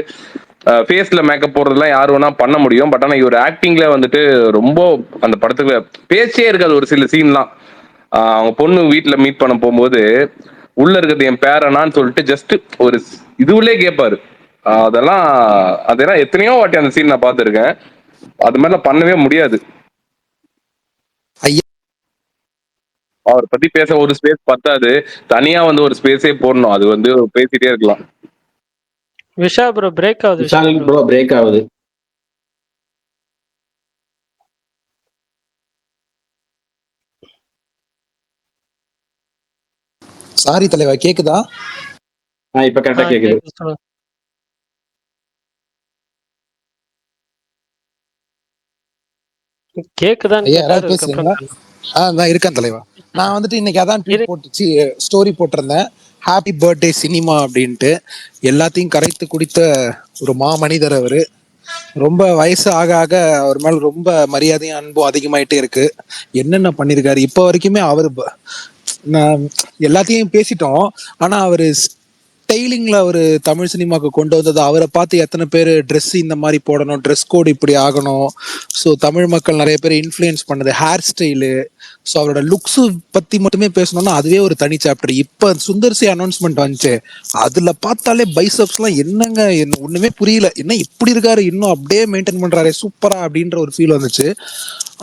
ஃபேஸ்ல மேக்கப் போடுறதுலாம் யாரு வேணா பண்ண முடியும். பட் ஆனா இவர் ஆக்டிங்ல வந்துட்டு ரொம்ப அந்த படத்துக்கு பேச்சே இருக்காது. ஒரு சில சீன்லாம் அவங்க பொண்ணு வீட்டுல மீட் பண்ண போகும்போது உள்ள இருக்கிறது என் பேரனான்னு சொல்லிட்டு ஜஸ்ட் ஒரு இதுவுலே கேட்பாரு. அதெல்லாம் எத்தனையோ வாட்டி அந்த சீன் நான் பார்த்துருக்கேன். அது மாதிரிலாம் பண்ணவே முடியாது. ஐயா அவர் பத்தி பேச ஒரு ஸ்பேஸ் பத்தாது, தனியா வந்து ஒரு ஸ்பேஸே போடணும். அது வந்து பேசிட்டே இருக்கலாம். விஷா ப்ரோ பிரேக் ஆகுது. விஷா விஷால் ப்ரோ ப்ரோ பிரேக் ஆகுது. சாரி தலைவா, கேக்குதா? இப்ப கரெக்டா கேக்குது. கேக்குது சொல்லுங்க. கேக்குதான்னு ஐயா கேட்டாரு, யாராவது பேசுறீங்களா? அதுக்கப்புறம் நான் இருக்கேன் தலைவா. நான் வந்துட்டு இன்னைக்கு அதான் இரு. ட்வீட் போட்டுச்சு, ஸ்டோரி போட்டிருந்தேன், ஹாப்பி பர்த்டே சினிமா அப்படின்ட்டு. எல்லாத்தையும் கரைத்து குடித்த ஒரு மாமனிதர் அவரு. ரொம்ப வயசு ஆக ஆக அவர் மேல ரொம்ப மரியாதையும் அன்பும் அதிகமாயிட்டே இருக்கு. என்னென்ன பண்ணிருக்காரு இப்ப வரைக்குமே அவரு நான் எல்லாத்தையும் பேசிட்டோம். ஆனா அவரு ஸ்டைலிங்ல அவரு தமிழ் சினிமாக்கு கொண்டு வந்தது, அவரை பார்த்து எத்தனை பேர் ட்ரெஸ் இந்த மாதிரி போடணும், ட்ரெஸ் கோடு இப்படி ஆகணும், ஸோ தமிழ் மக்கள் நிறைய பேர் இன்ஃப்ளூயன்ஸ் பண்ணது, ஹேர் ஸ்டைலு, ஸோ அவரோட லுக்ஸு பத்தி மட்டுமே பேசணும்னா அதுவே ஒரு தனி சாப்டர். இப்ப சுந்தர்சி அனௌன்ஸ்மெண்ட் வந்துச்சு, அதுல பார்த்தாலே பைசப்ஸ்லாம் என்னங்க, என்ன ஒண்ணுமே புரியல, என்ன இப்படி இருக்காரு, இன்னும் அப்படியே மெயின்டைன் பண்றாரு சூப்பரா அப்படின்ற ஒரு ஃபீல் வந்துச்சு.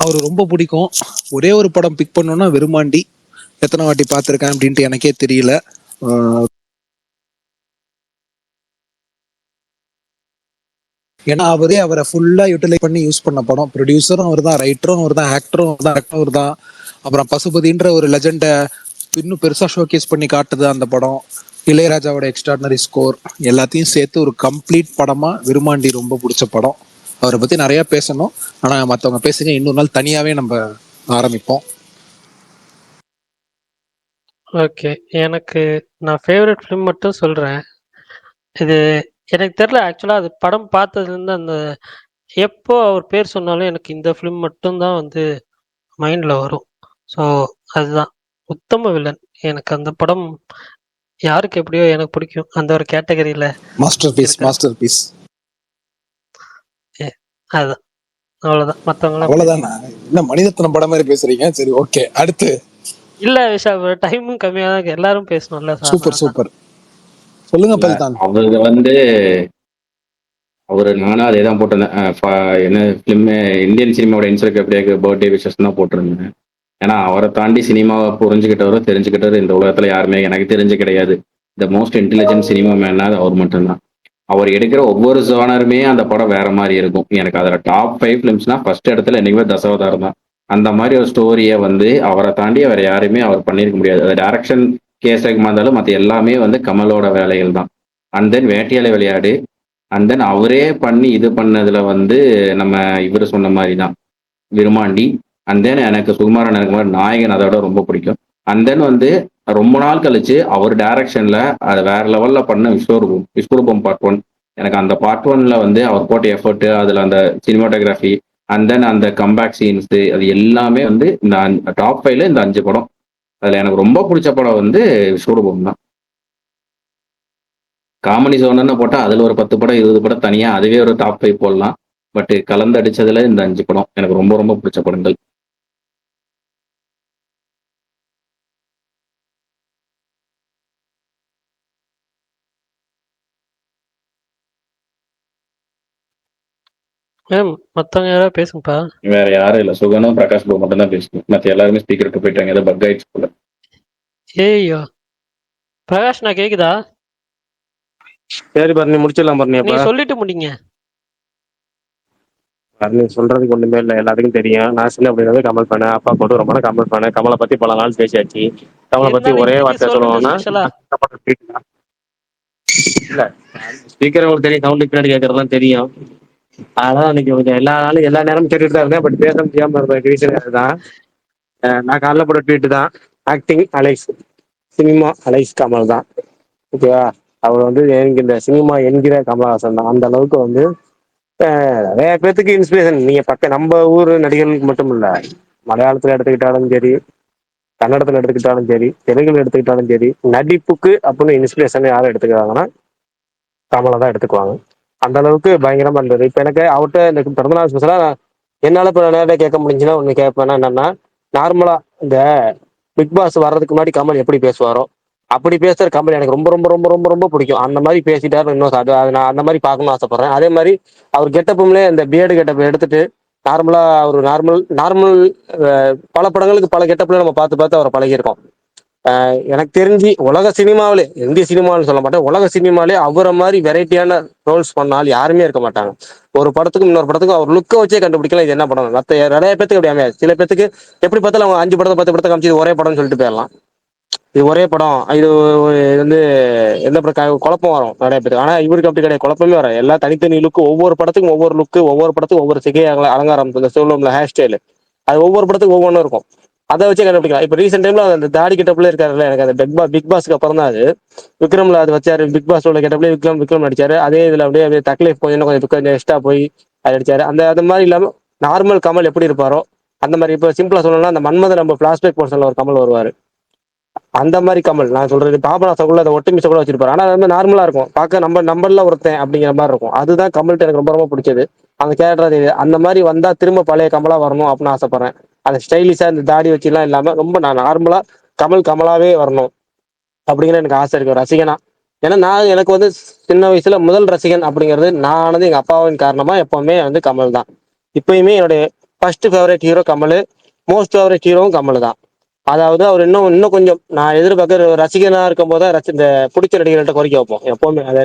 அவர் ரொம்ப பிடிக்கும். ஒரே ஒரு படம் பிக் பண்ணோம்னா விருமாண்டி. எத்தனை வாட்டி பார்த்திருக்கேன் அப்படின்ட்டு எனக்கே தெரியல. ஏன்னா அவரை ஃபுல்லா யூட்டிலைஸ் பண்ணி யூஸ் பண்ண படம். ப்ரொடியூசரும் அவர் தான், ரைட்டரும் அவர் தான், ஆக்டரும் அவர் தான். அப்புறம் பசுபதின்ற ஒரு லெஜெண்டை இன்னும் பெருசா ஷோகேஸ் பண்ணி காட்டுது அந்த படம். இளையராஜாவோட எக்ஸ்ட்ராடனரி ஸ்கோர் எல்லாத்தையும் சேர்த்து ஒரு கம்ப்ளீட் படமா விருமாண்டி ரொம்ப பிடிச்ச படம். அவரை பத்தி நிறைய பேசணும், ஆனா மற்றவங்க பேசுங்க, இன்னொரு நாள் தனியாவே நம்ம ஆரம்பிப்போம். ஓகே, எனக்கு நான் ஃபேவரட் ஃபிலிம் மட்டும் சொல்றேன். இது எனக்கு தெரியல ஆக்சுவலா, அது படம் பார்த்ததுலேருந்து அந்த எப்போ அவர் பேர் சொன்னாலும் எனக்கு இந்த ஃபிலிம் மட்டும்தான் வந்து மைண்ட்ல வரும். ஸோ அதுதான் உத்தம வில்லன். எனக்கு அந்த படம் யாருக்கு எப்படியோ எனக்கு பிடிக்கும், அந்த ஒரு கேட்டகரியில மாஸ்டர் பீஸ், மாஸ்டர் பீஸ். அதுதான், அவ்வளவுதான். மற்றவங்களாம் அவ்வளவுதானா? என்ன மணிரத்னம் படம் மாதிரி பேசுறீங்க? சரி, ஓகே, அடுத்து. இல்ல விஷா, டைமும் கம்மியா தான் இருக்கு, எல்லாரும் பேசணும்ல. சூப்பர் சூப்பர், சொல்லுங்க பல்தான். அவரு வந்து நானும் அதே தான் போட்டிருந்தேன். என்ன ஃபிலிம், இந்தியன் சினிமாவோட என்சைக்ளோபீடியாக்கு பர்த்டே விஷஸ் தான் போட்டிருந்தேன். ஏன்னா அவரை தாண்டி சினிமாவை புரிஞ்சுக்கிட்டவரோ தெரிஞ்சுக்கிட்டவரோ இந்த உலகத்துல யாருமே எனக்கு தெரிஞ்சு கிடையாது. த மோஸ்ட் இன்டெலிஜென்ட் சினிமா மேனா அது அவர் மட்டும்தான். அவர் எடுக்கிற ஒவ்வொரு ஜோனருமே அந்த படம் வேற மாதிரி இருக்கும். எனக்கு அதில் டாப் 5 ஃபிலிம்ஸ்னா ஃபர்ஸ்ட் இடத்துல என்னைக்குமே தசாவதாரம் தான். அந்த மாதிரி ஒரு ஸ்டோரியை வந்து அவரை தாண்டி வேற யாருமே அவர் பண்ணியிருக்க முடியாது. அது டைரக்ஷன் கேஸாக இருந்தாலும் மற்ற எல்லாமே வந்து கமலோட வேலைகள் தான். அண்ட் தென் வேட்டையாளை விளையாடு, அண்ட் தென் அவரே பண்ணி இது பண்ணதுல வந்து நம்ம இவர் சொன்ன மாதிரி தான் விருமாண்டி. அண்ட் தென் எனக்கு சுகுமாரன், எனக்கு மாதிரி நாயகன் அதோட ரொம்ப பிடிக்கும். அண்ட் தென் வந்து ரொம்ப நாள் கழிச்சு அவர் டைரக்ஷன்ல அது வேற லெவல்ல பண்ண விஸ்வரூபம் பார்ட் 1. எனக்கு அந்த பார்ட் 1ல வந்து அவர் போட்ட எஃபர்ட், அதுல அந்த சினிமாட்டோகிராஃபி, அண்ட் தென் அந்த கம்பேக் சீன்ஸ், அது எல்லாமே வந்து இந்த டாப் 5ல இந்த 5 படம். அதுல எனக்கு ரொம்ப பிடிச்ச படம் வந்து விஸ்வரூபம் தான். காமெடி ஜோனர்னு போட்டா அதுல ஒரு 10 படம் 20 படம் தனியா அதுவே ஒரு டாப் 5 போடலாம். பட் கலந்து அடிச்சதுல இந்த 5 படம் எனக்கு ரொம்ப ரொம்ப பிடிச்ச படங்கள். மத்தவங்க யாராவது பேசுங்கப்பா. வேற யாரும் இல்ல, சுகனும் பிரகாஷ் ப்ரோ மட்டும் தான் பேசணும். மத்த எல்லாருமே ஸ்பீக்கருக்கு போயிட்டாங்க, ஏதோ பக் ஆயிடுச்சு போல. ஏய்யோ பிரகாஷ், நான் கேக்குதா? சரி பரணி, முடிச்சிடலாம் பரணி. நீ அப்ப சொல்லிட்டு முடிங்க. பரணி சொல்றதுக்கு ஒண்ணுமே இல்லை, எல்லாத்துக்கும் தெரியும். நான் சின்ன அப்படிங்கிறது கமல் பண்ணேன், அப்பா போட்டு ரொம்ப கமல் பண்ணேன். கமலை பத்தி பல நாள் பேசியாச்சு. கமலை பத்தி இருந்தாலும் ஒரே இன்னைக்கு வார்த்தை சொல்லுங்க சொல்லணும்னா, ஸ்பெஷலா. இல்ல ஸ்பீக்கர் உங்களுக்கு தெரியும், சவுண்டு பின்னாடி கேட்கறதுலாம் தெரியும். அதான் அன்னைக்கு கொஞ்சம் எல்லா நாளும் எல்லா நேரமும் கேட்டுட்டு தான் இருந்தேன், பட் பேச முடியாம இருந்த ரீசன் அதுதான். நான் காலைல போட்ட ட்வீட் தான், acting alias, cinema alias Kamal தான். ஓகேவா? அவர் வந்து எனக்கு இந்த சினிமா என்கிற கமலஹாசன் தான். அந்த அளவுக்கு வந்து நிறைய பேர்த்துக்கு இன்ஸ்பிரேஷன். நீங்க நம்ம ஊர் நடிகர்களுக்கு மட்டும் இல்ல, மலையாளத்துல எடுத்துக்கிட்டாலும் சரி, கன்னடத்துல எடுத்துக்கிட்டாலும் சரி, தெலுங்குல எடுத்துக்கிட்டாலும் சரி, நடிப்புக்கு அப்படின்னு இன்ஸ்பிரேஷன் யாரும் எடுத்துக்கிறாங்கன்னா கமலை தான் எடுத்துக்குவாங்க. அந்த அளவுக்கு பயங்கரமா இருந்தது. இப்ப எனக்கு அவர்கிட்ட இந்த பிறந்தநாள் ஸ்பெஷலா என்னால இப்ப நேரடியாக கேட்க முடிஞ்சுன்னா ஒண்ணு கேட்பேன்னா என்னன்னா, நார்மலா இந்த பிக் பாஸ் வர்றதுக்கு முன்னாடி கமல் எப்படி பேசுவாரோ அப்படி பேசுற கமல் எனக்கு ரொம்ப ரொம்ப ரொம்ப ரொம்ப ரொம்ப பிடிக்கும். அந்த மாதிரி பேசிட்டாரு இன்னும் அது நான் அந்த மாதிரி பார்க்கணும்னு ஆசைப்படுறேன். அதே மாதிரி அவர் கெட்டப்பும்லே இந்த பியர்டு கெட்டப் எடுத்துட்டு நார்மலா ஒரு நார்மல் பல படங்களுக்கு பல கெட்டப்ல நம்ம பார்த்து பார்த்து அவரை பழகியிருக்கோம். எனக்கு தெரிஞ்சு உலக சினிமாவிலே, இந்திய சினிமான்னு சொல்ல மாட்டேன், உலக சினிமாலே அவரை மாதிரி வெரைட்டியான ரோல்ஸ் பண்ணால் யாருமே இருக்க மாட்டாங்க. ஒரு படத்துக்கும் இன்னொரு படத்துக்கும் அவர் லுக்கை வச்சே கண்டுபிடிக்கலாம் இது என்ன படம். மற்ற நிறைய பேத்துக்கு அப்படி அமையாது. சில பேத்துக்கு எப்படி பார்த்தாலும் அவங்க 5 படத்தை 10 படத்தை காமிச்சு இது ஒரே படம்னு சொல்லிட்டு போயிடலாம். இது ஒரே படம், இது வந்து எந்த படம் குழப்பம் வரும் நிறைய பேருக்கு. ஆனா இவருக்கு அப்படி கிடையாது, குழப்பமே வரும். எல்லா தனித்தனி லுக்கு, ஒவ்வொரு படத்துக்கும் ஒவ்வொரு லுக்கு, ஒவ்வொரு படத்துக்கும் ஒவ்வொரு சிகை அலங்காரம், இந்த சொல்லுவோம்ல ஹேர் ஸ்டைல், அது ஒவ்வொரு படத்துக்கும் ஒவ்வொன்றும் இருக்கும். அதை வச்சு கண்டுபிடிக்கலாம். இப்போ ரீசெண்ட் டைம்ல அந்த தாடி கெட்டப்ல இருக்காருல்ல, எனக்கு அந்த பிக் பாஸ்க்கு அப்புறம் தான் அது விக்ரம்ல அது வச்சாரு. பிக் பாஸ் உள்ள கெட்டப்ல விக்ரம் நடிச்சாரு. அதே இதுல அப்படியே தக்லீஃப் கொஞ்சம் எக்ஸ்ட்ரா போய் அது அடிச்சாரு. அந்த மாதிரி இல்லாம நார்மல் கமல் எப்படி இருப்பாரோ அந்த மாதிரி. இப்போ சிம்பிளா சொல்லணும்னா அந்த மன்மத நம்ம பிளாஸ்பேக் போர்ஷன்ல ஒரு கமல் வருவாரு, அந்த மாதிரி கமல் நான் சொல்றது. பாபநாசக்குள்ள அந்த ஒட்டு மிச்ச கூட வச்சிருப்பாரு. ஆனா அது வந்து நார்மலா இருக்கும், பார்க்க நம்பர்ல ஒருத்தன் அப்படிங்கிற மாதிரி இருக்கும். அதுதான் கமல்கிட்ட எனக்கு ரொம்ப ரொம்ப பிடிச்சது. அந்த கேரக்டர் அந்த மாதிரி வந்தா திரும்ப பழைய கமலா வரணும் அப்படின்னு ஆசைப்படுறேன். அந்த ஸ்டைலிஷா இந்த தாடி வச்சுலாம் இல்லாம ரொம்ப நான் நார்மலா கமலாவே வரணும் அப்படிங்கிற எனக்கு ஆசை இருக்கு ரசிகனா. ஏன்னா எனக்கு வந்து சின்ன வயசுல முதல் ரசிகன் அப்படிங்கிறது நான் ஆனது எங்க அப்பாவின் காரணமா எப்பவுமே வந்து கமல் தான். இப்பயுமே என்னுடைய first favourite hero Kamal, most favourite ஹீரோவும் கமல் தான். அதாவது அவர் இன்னும் கொஞ்சம் நான் எதிர்பார்க்க ரசிகனா இருக்கும் போது இந்த பிடிச்ச நடிகர்கள்ட்ட கோரிக்கை வைப்போம் எப்பவுமே. அதை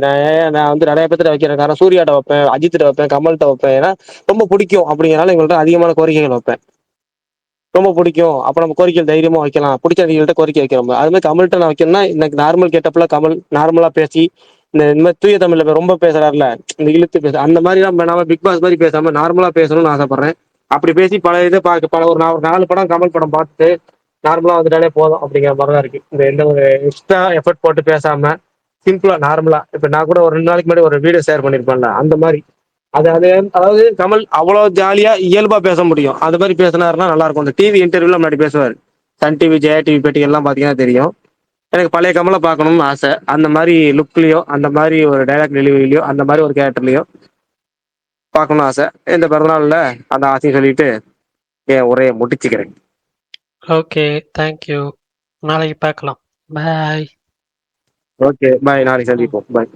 நான் வந்து நிறைய பேர்த்த வைக்கிறேன். காரணம் சூர்யாட்ட வைப்பேன், அஜித்திட்ட வைப்பேன், கமல்கிட்ட வைப்பேன். ஏன்னா ரொம்ப பிடிக்கும் அப்படிங்கிறனால எங்கள்கிட்ட அதிகமான கோரிக்கைகள் வைப்பேன். ரொம்ப பிடிக்கும், அப்ப நம்ம கோரிக்கை தைரியமா வைக்கலாம். பிடிச்ச நடிகர்கள்ட்ட கோரிக்கை வைக்கிறோம். அது மாதிரி கமல்கிட்ட நான் வைக்கணும்னா எனக்கு நார்மல் கேட்டப்ல கமல் நார்மலா பேசி இந்த மாதிரி தூய தமிழ்ல ரொம்ப பேசுறாருல, இந்த இழுத்து பேச அந்த மாதிரி நம்ம பிக் பாஸ் மாதிரி பேசாம நார்மலா பேசணும்னு ஆசைப்படுறேன். அப்படி பேசி பல இதை பார்க்க ஒரு 4 படம் கமல் படம் பார்த்துட்டு நார்மலா வந்துட்டாலே போதும் அப்படிங்கிற மாதிரி தான் இருக்கு. இந்த எந்த ஒரு எக்ஸ்ட்ரா எஃபர்ட் போட்டு பேசாம சிம்பிளா நார்மலா. இப்ப நான் கூட ஒரு 2 நாளைக்கு முன்னாடி ஒரு வீடியோ ஷேர் பண்ணிருப்பேன்ல, அந்த மாதிரி. அதாவது கமல் அவ்வளவு ஜாலியா இயல்பா பேச முடியும். அது மாதிரி பேசினாருன்னா நல்லா இருக்கும். இந்த டிவி இன்டர்வியூல முன்னாடி பேசுவார், சன் டிவி ஜெயா டிவி பேட்டி எல்லாம் பாத்தீங்கன்னா தெரியும். எனக்கு பழைய கமலை பார்க்கணும்னு ஆசை. அந்த மாதிரி லுக்லயோ, அந்த மாதிரி ஒரு டைலாக் டெலிவரியிலயோ, அந்த மாதிரி ஒரு கேரக்டர்லயோ பார்க்கணும்னு ஆசை. இந்த பிறந்தநாள்ல அந்த ஆசையும் சொல்லிட்டு என் உரையை முடிச்சுக்கிறேன். Okay, thank you. நாளைக்கு பார்க்கலாம். பாய். ஓகே பாய், நாளைக்கு சந்திப்போம். பாய்.